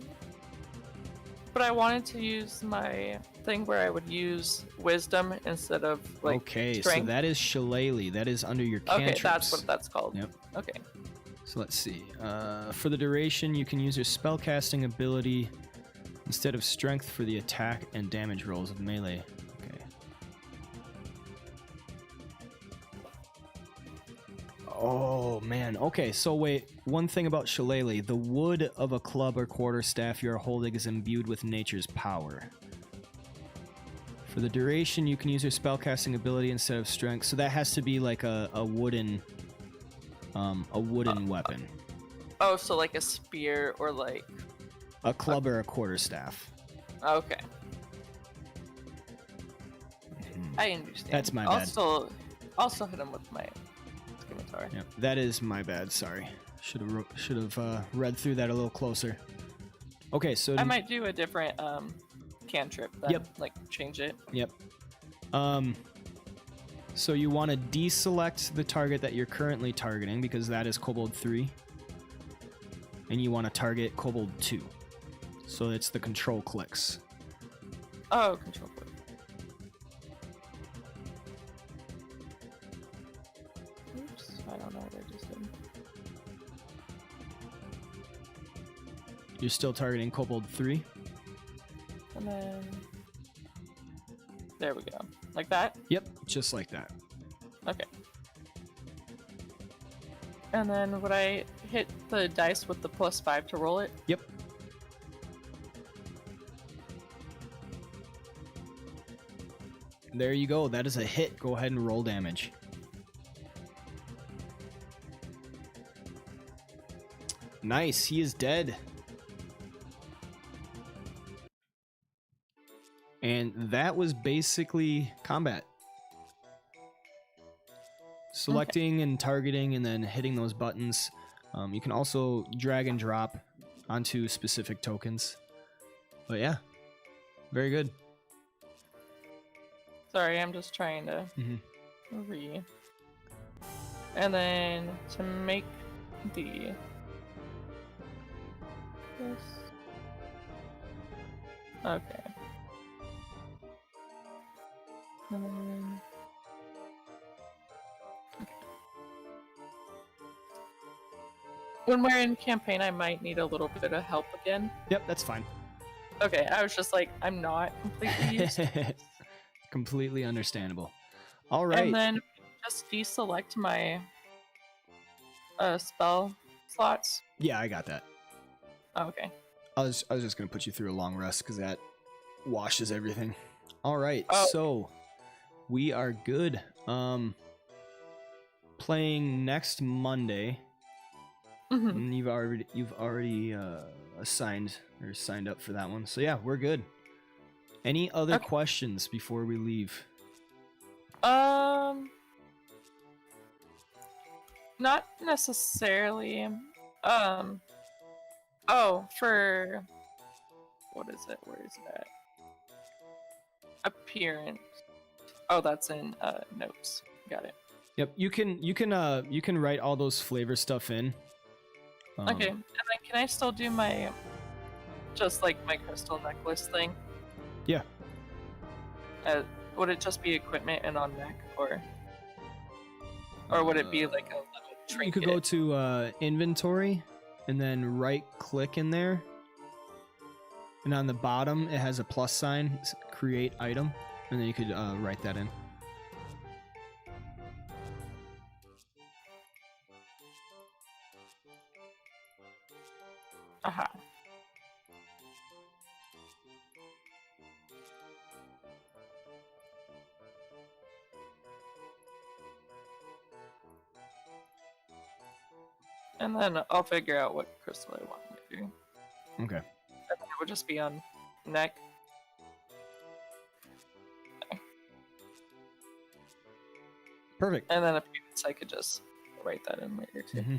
but I wanted to use my thing where I would use wisdom instead of like okay, strength. So that is Shillelagh. That is under your cantrips. Okay, that's what that's called. Yep. Okay. So let's see. For the duration, you can use your spellcasting ability instead of strength for the attack and damage rolls of melee. Okay. Oh man. Okay, so wait. One thing about Shillelagh: the wood of a club or quarterstaff you are holding is imbued with nature's power. For the duration, you can use your spellcasting ability instead of strength. So that has to be like a wooden weapon. Oh, so like a spear or like a club or a quarterstaff. Okay. I understand. That's my bad. Also hit him with my scimitar. Yep, that is my bad. Sorry. Should have read through that a little closer. Okay, so I might do a different cantrip. Then, Yep. Like change it. Yep. So you want to deselect the target that you're currently targeting because that is Kobold 3, and you want to target Kobold 2. So it's the control clicks. Oh, control click. Oops, I don't know what I just did. You're still targeting Kobold 3. And then there we go. Like that? Yep, just like that. Okay. And then would I hit the dice with the +5 to roll it? Yep. There you go. That is a hit. Go ahead and roll damage. Nice. He is dead. And that was basically combat. Selecting and targeting and then hitting those buttons. You can also drag and drop onto specific tokens. But yeah, very good. Sorry, I'm just trying to read. And then to make the this. Okay. And then when we're in campaign, I might need a little bit of help again. Yep, that's fine. Okay, I was just like, I'm not completely used to this. Completely understandable. All right. And then just deselect my spell slots. Yeah, I got that. Oh, okay. I was just gonna put you through a long rest because that washes everything. All right, so we are good. Playing next Monday. And you've already assigned or signed up for that one. So yeah, we're good. Any other questions before we leave? Not necessarily. Oh, for what is it? Where is it at? Appearance. Oh, that's in notes. Got it. Yep, you can write all those flavor stuff in. Okay, and then can I still do my just like my crystal necklace thing? Yeah. Would it just be equipment and on neck, or would it be like a little trinket? You could go to inventory and then right click in there, and on the bottom it has a plus sign, create item, and then you could write that in. Aha. And then I'll figure out what crystal I want to do. Okay. And then it would just be on neck. Okay. Perfect. And then if I could just write that in later too. Mm-hmm.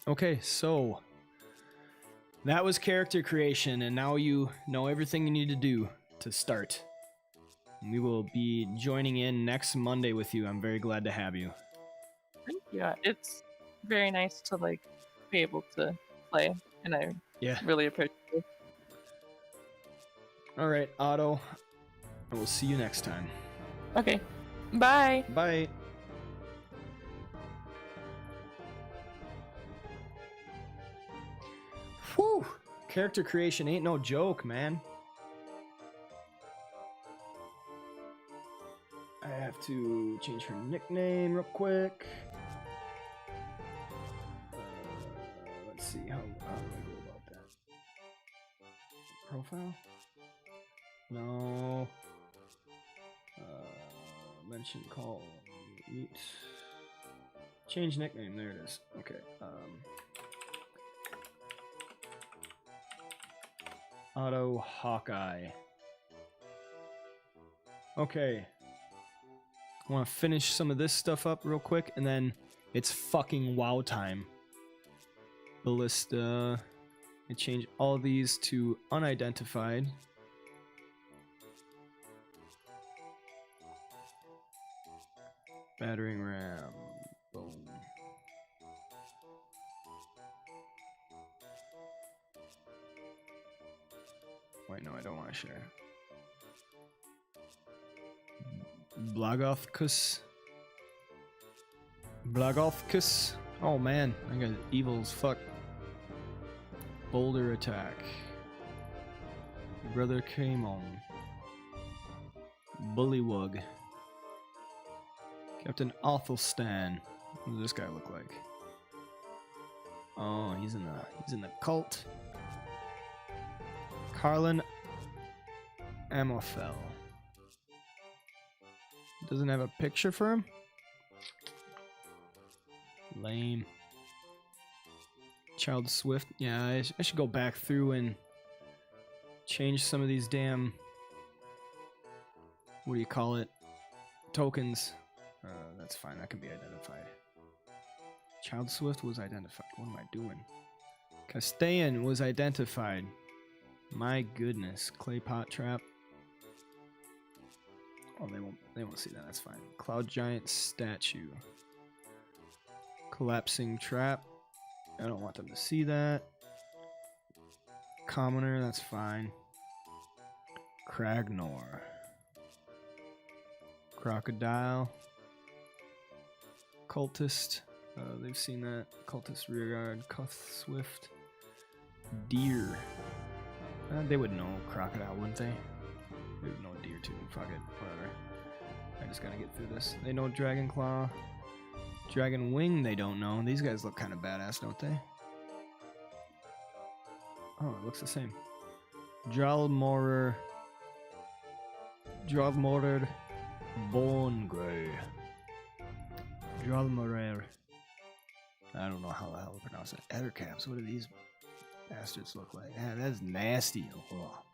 Okay, so that was character creation, and now you know everything you need to do to start. We will be joining in next Monday with you. I'm very glad to have you. Thank you. It's very nice to like be able to play, and I really appreciate it. All right, Otto. I will see you next time. Okay. Bye. Bye. Whew. Character creation ain't no joke, man. I have to change her nickname real quick. Let's see, how do I go about that? Profile? No. Mention call. Meet. Change nickname, there it is. Okay. Auto Hawkeye. Okay. I want to finish some of this stuff up real quick, and then it's fucking WoW time. Ballista. I change all these to unidentified. Battering ram. Boom. Wait, no, I don't want to share. Blagothkus. Oh man, I got evil as fuck. Boulder attack. Brother came on. Bullywug. Captain Athelstan. What does this guy look like? Oh, he's in the cult. Carlin Amothel. Doesn't have a picture for him? Lame. Child Swift. Yeah, I should go back through and change some of these damn... What do you call it? Tokens. That's fine, that can be identified. Child Swift was identified. What am I doing? Castellan was identified. My goodness. Clay pot trap. Oh, they won't see that, that's fine. Cloud Giant statue. Collapsing trap. I don't want them to see that. Commoner, that's fine. Kragnor. Crocodile. Cultist. They've seen that. Cultist rearguard. Cuth Swift. Deer. They would know crocodile, wouldn't they? They would know deer too. Fuck it. Whatever. I just gotta get through this. They know Dragon Claw. Dragon Wing they don't know. These guys look kind of badass, don't they? Oh, it looks the same. Dralmorer. Bone Grey. Dralmorer. I don't know how the hell to pronounce it. Ettercaps. What do these bastards look like? Yeah, that's nasty. Ugh.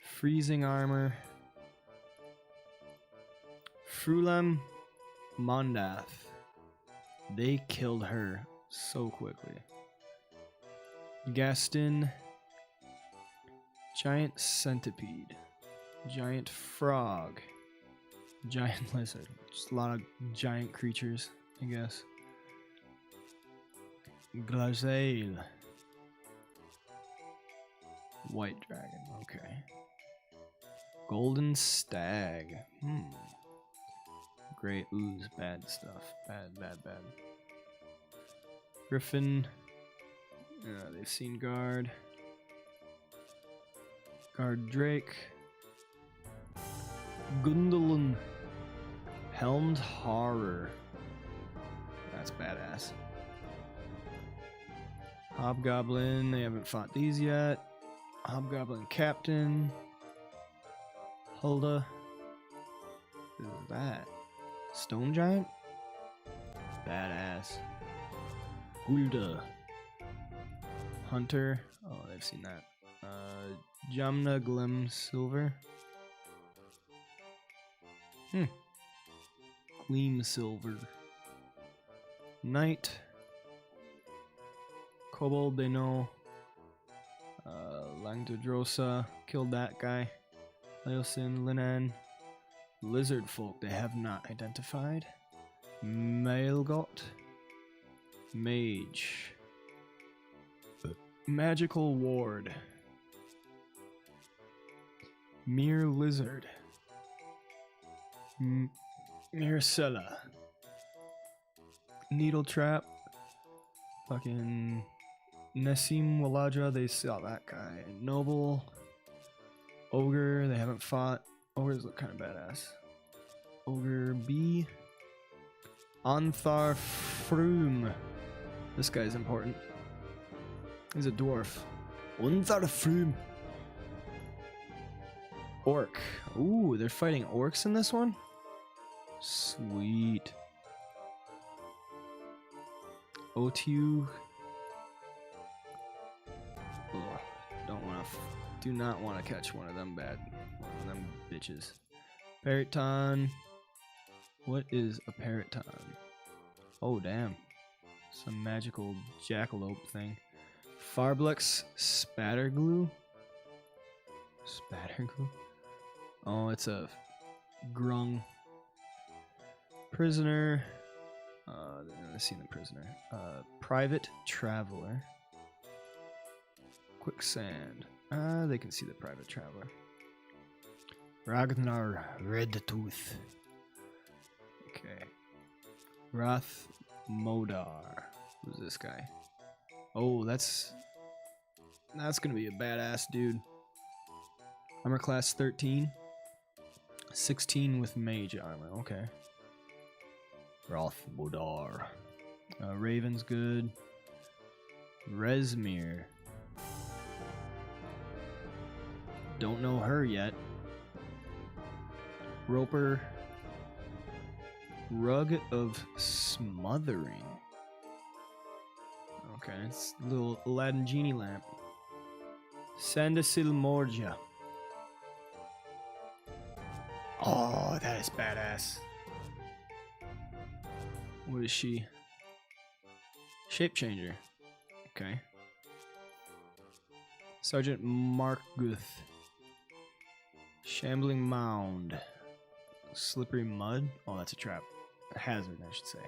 Freezing armor. Frulam Mondath. They killed her so quickly. Gaston. Giant centipede. Giant frog. Giant lizard. Just a lot of giant creatures, I guess. Glazel. White dragon, okay. Golden stag. Great ooze, bad stuff. Bad. Griffin. They've seen guard. Guard Drake. Gundalin. Helmed Horror. That's badass. Hobgoblin. They haven't fought these yet. Hobgoblin Captain. Hulda. What is that? Stone Giant? Badass. Hulda. Hunter. Oh, they've seen that. Jamna Glim Silver. Gleam Silver. Knight. Kobold, they know. Langdodrosa, killed that guy. Leosin, Linan. Lizard folk, they have not identified. Maelgot. Mage. Magical Ward. Mere Lizard. Mircella. Needle Trap. Fucking Nessim Waladra, they saw that guy. Noble. Ogre, they haven't fought. Ogres look kind of badass. Ogre B. Anthar Froom. This guy's important. He's a dwarf. Anthar Froom. Orc. Ooh, they're fighting orcs in this one? Sweet. Otu. Ugh, do not want to catch one of them bitches. Periton. What is a Periton? Oh damn. Some magical jackalope thing. Farblex Spatterglue? Spatterglue? Oh, it's a grung. Prisoner. I've seen the prisoner. Private Traveler. Quicksand. They can see the Private Traveler. Ragnar Redtooth. Okay. Wrath Modar. Who's this guy? Oh, that's gonna be a badass dude. Armor class 13. 16 with mage armor. Okay. Wrath Modar. Raven's good. Resmir. Don't know her yet. Roper. Rug of Smothering. Okay, it's a little Aladdin genie lamp. Sandasil Morja. Oh, that is badass. What is she? Shape changer. Okay. Sergeant Markguth. Shambling Mound. Slippery Mud. Oh, that's a trap. A hazard, I should say.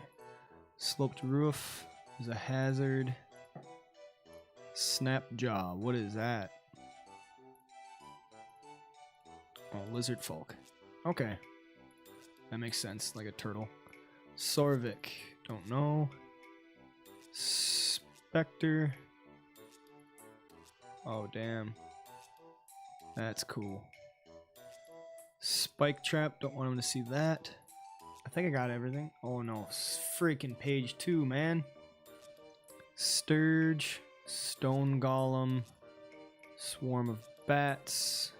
Sloped Roof is a hazard. Snap Jaw. What is that? Oh, Lizard Folk. Okay. That makes sense. Like a turtle. Sorvik. Don't know. Spectre. Oh, damn. That's cool. Spike Trap. Don't want him to see that. I think I got everything. Oh, no. Freaking page 2, man. Sturge. Stone Golem. Swarm of Bats.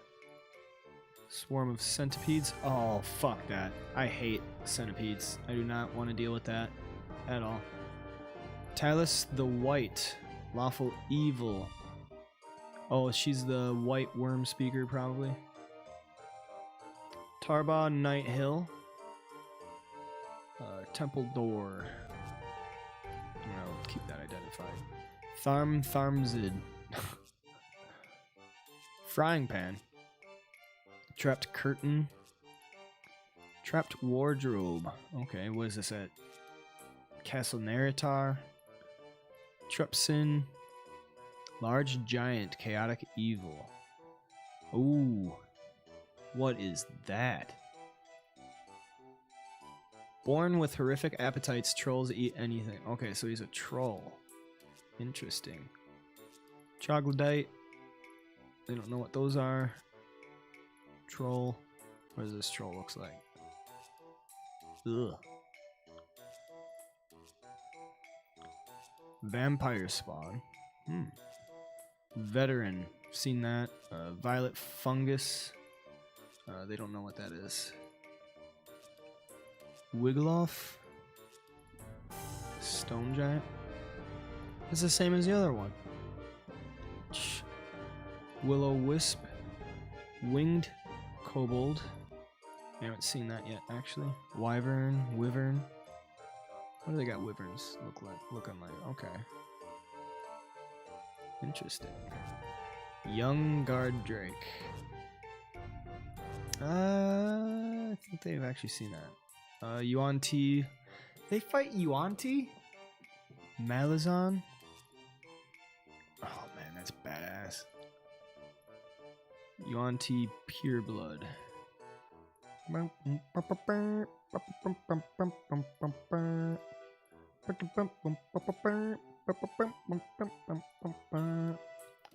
Swarm of Centipedes. Oh, fuck that. I hate centipedes. I do not want to deal with that at all. Talus the White. Lawful Evil. Oh, she's the white worm speaker, probably. Tarba Night Hill. Temple Door. I'll keep that identified. Tharmzid. Frying Pan. Trapped Curtain. Trapped Wardrobe. Okay, what is this at? Castle Neritar. Trupsin. Large Giant. Chaotic Evil. Ooh. What is that? Born with horrific appetites, trolls eat anything. Okay, so he's a troll. Interesting. Troglodyte. They don't know what those are. Troll. What does this troll looks like? Ugh. Vampire Spawn. Veteran. Seen that. Violet Fungus. They don't know what that is. Wiggleoff. Stone Giant. It's the same as the other one. Willow Wisp. Winged Kobold. I haven't seen that yet, actually. Wyvern, Wyvern. What do they got wyverns looking like? Okay. Interesting. Young Guard Drake. I think they've actually seen that. Yuan-Ti. They fight Yuan-Ti? Malazan? Oh man, that's badass. Yuan-Ti Pureblood.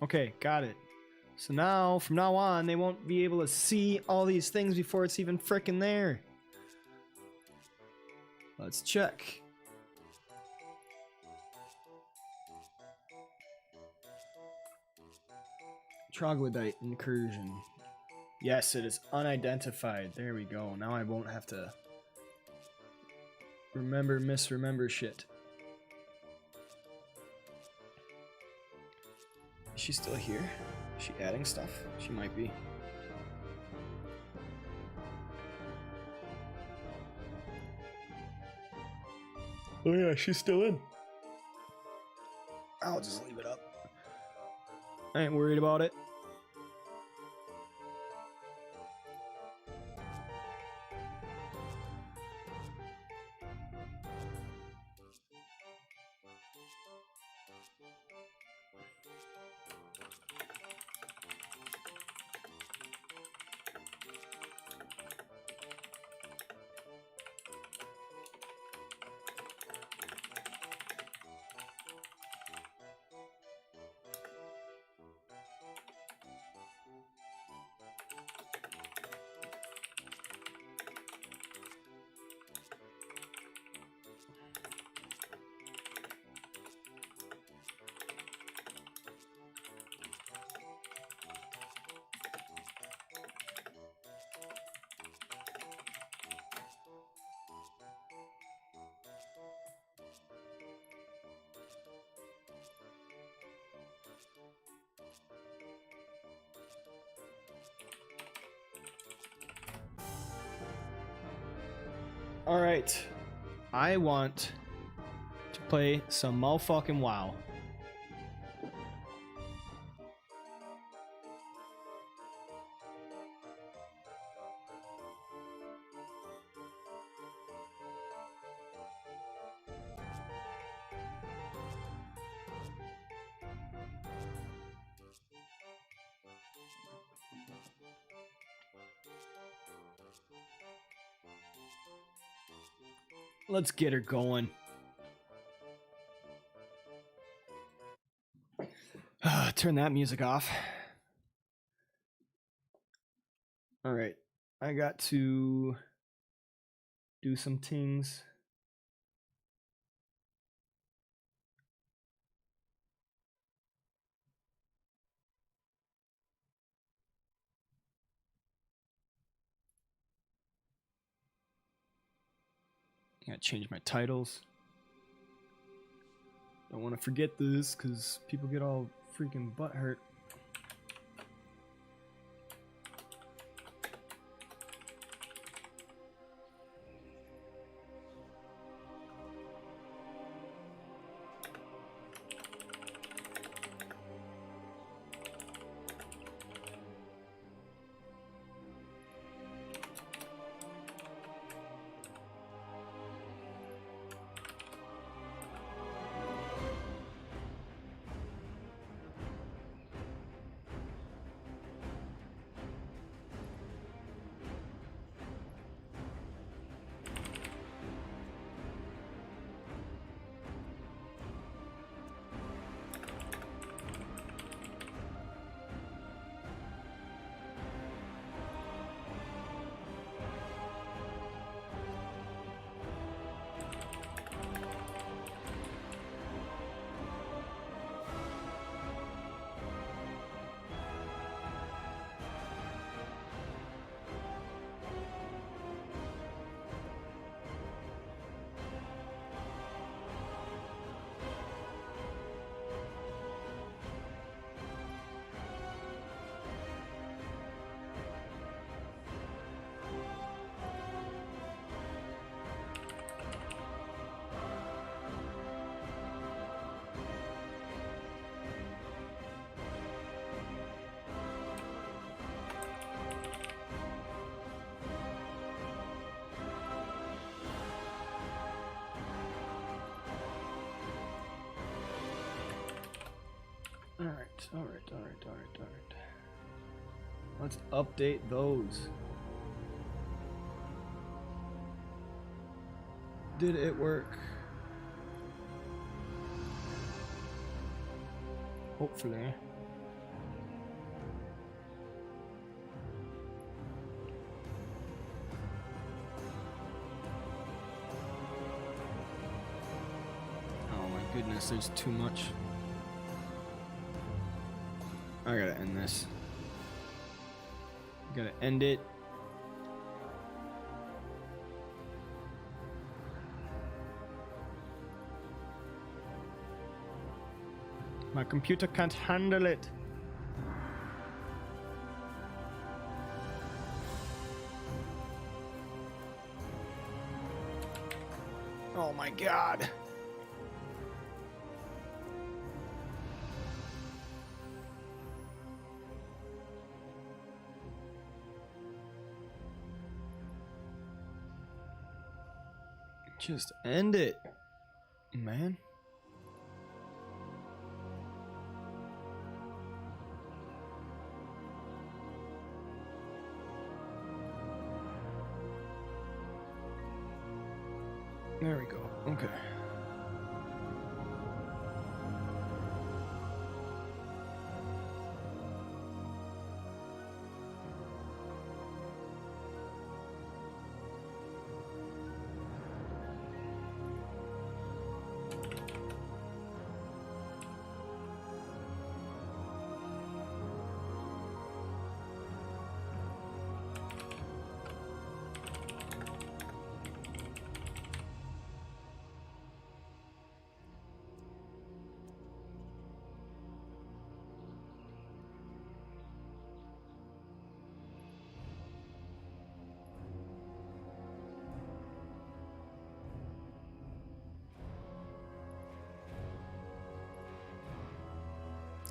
Okay, got it. So now, from now on, they won't be able to see all these things before it's even frickin' there. Let's check. Troglodyte incursion. Yes, it is unidentified. There we go. Now I won't have to misremember shit. Is she still here? Is she adding stuff? She might be. Oh yeah, she's still in. I'll just leave it up. I ain't worried about it. Alright. I want to play some motherfucking WoW. Let's get her going. Turn that music off. All right. I got to do some things. I gotta change my titles. Don't want to forget this because people get all freaking butthurt. Alright. Let's update those. Did it work? Hopefully. Oh my goodness, there's too much. I gotta end this. Gotta end it. My computer can't handle it. Oh my god. Just end it, man. There we go. Okay.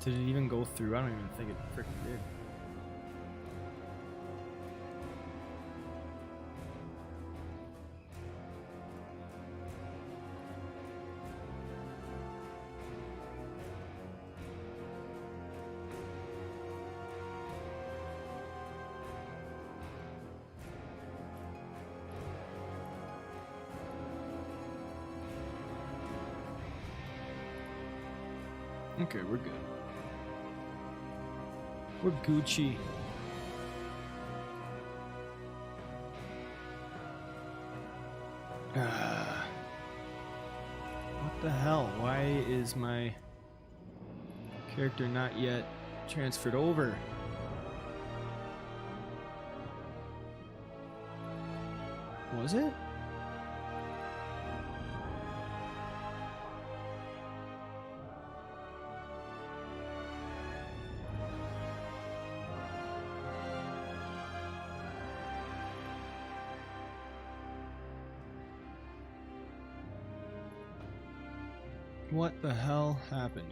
Did it even go through? I don't even think it freaking did. Okay, we're good. We're Gucci. What the hell? Why is my character not yet transferred over? Was it? What the hell happened?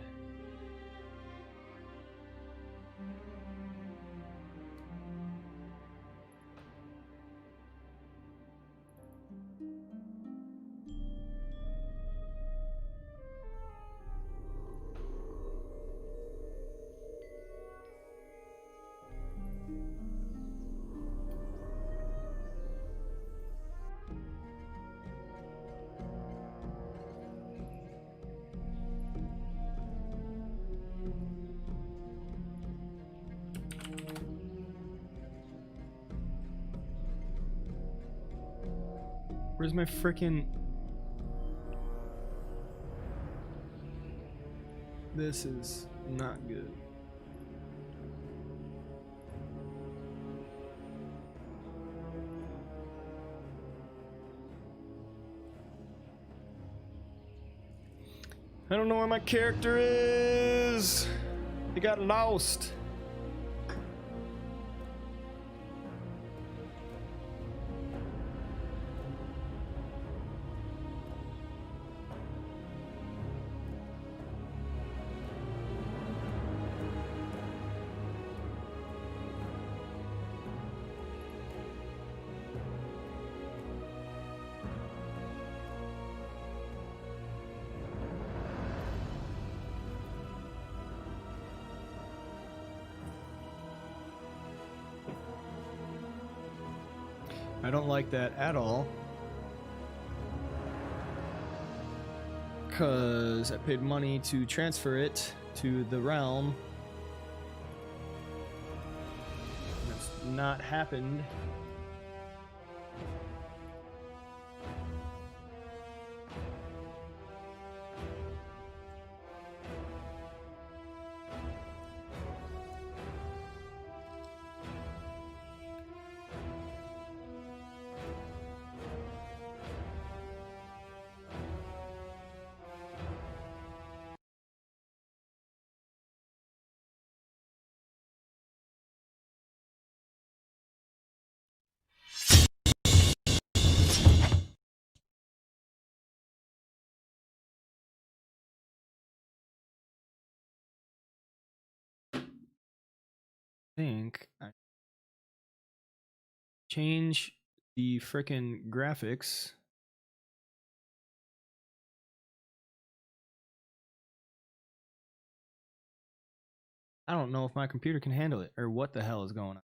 Where's my frickin'... This is not good. I don't know where my character is. He got lost. I don't like that at all. Because I paid money to transfer it to the realm. That's not happened. Think I change the frickin' graphics. I don't know if my computer can handle it or what the hell is going on.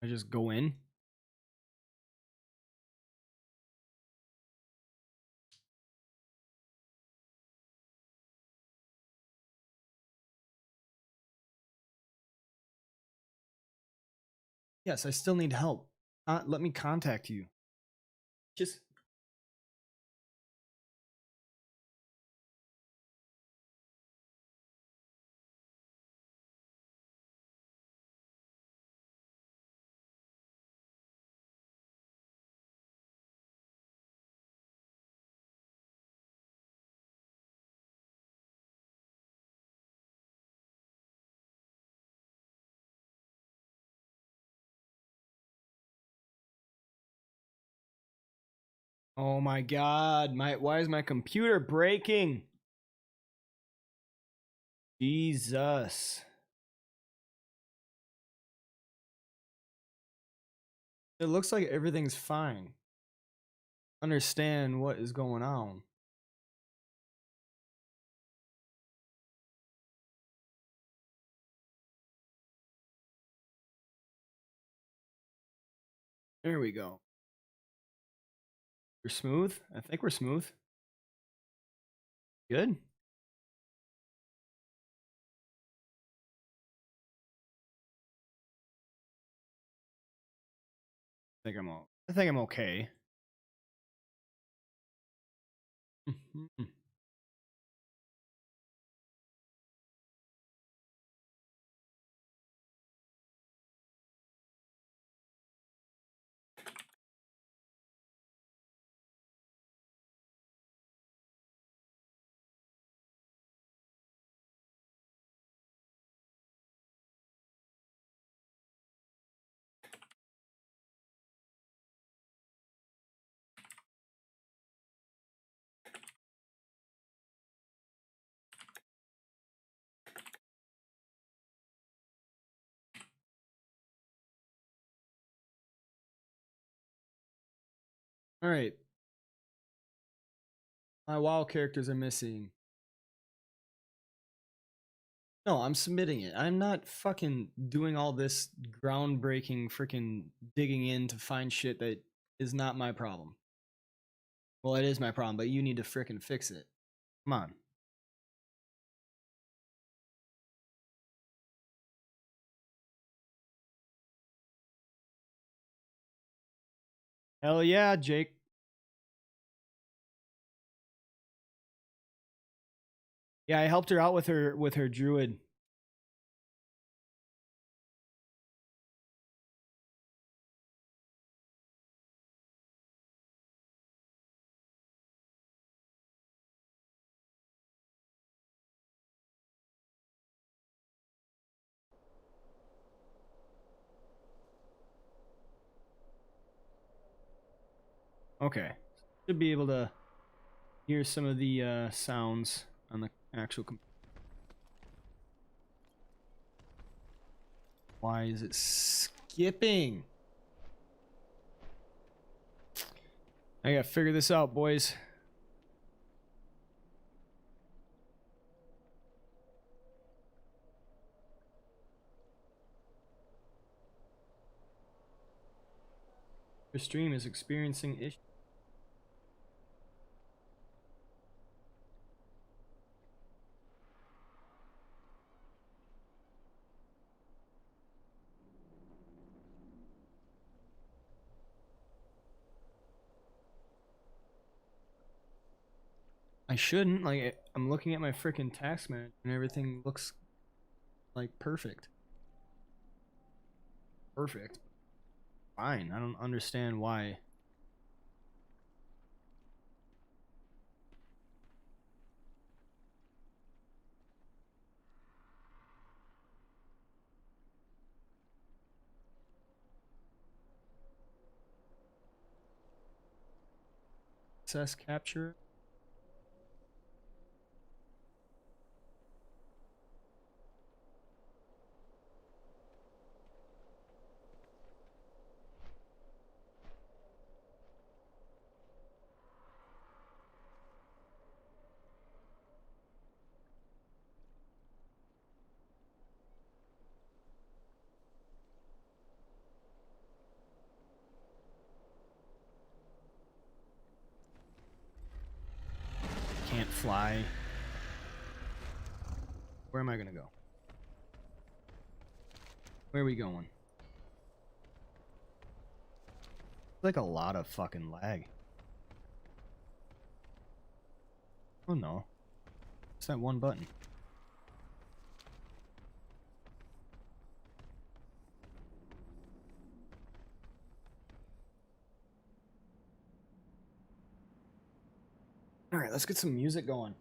I just go in. Yes, I still need help. Let me contact you. Just oh my god, why is my computer breaking? Jesus. It looks like everything's fine. Understand what is going on. There we go. We're smooth. I think we're smooth. Good. I think I'm okay. All right. My WoW characters are missing. No, I'm submitting it. I'm not fucking doing all this groundbreaking freaking digging in to find shit that is not my problem. Well, it is my problem, but you need to freaking fix it. Come on. Hell yeah, Jake. Yeah, I helped her out with her druid. Okay. Should be able to Here's some of the sounds on the actual Why is it skipping? I gotta figure this out, boys. Your stream is experiencing issues. I shouldn't. Like, I'm looking at my freaking task manager and everything looks like perfect. Perfect. Fine. I don't understand why. Access capture. Can't fly. Where am I gonna go? Where are we going? Like a lot of fucking lag. Oh no. It's that one button. Alright, let's get some music going.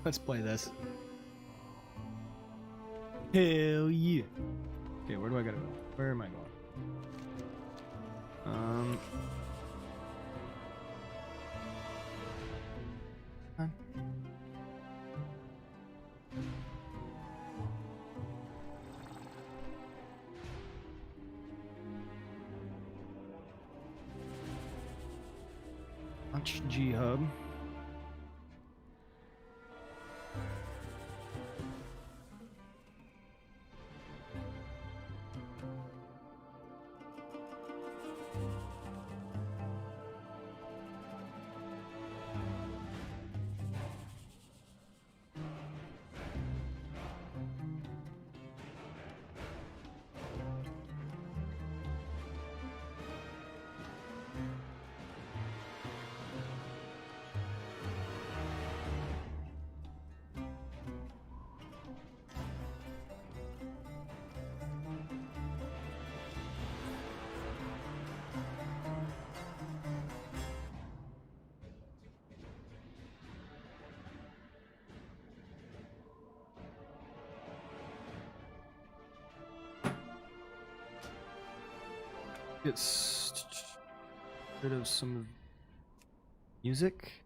Let's play this. Hell yeah. Okay, where do I gotta go? Where am I going? Huh? Launch G-Hub. Get rid of some music.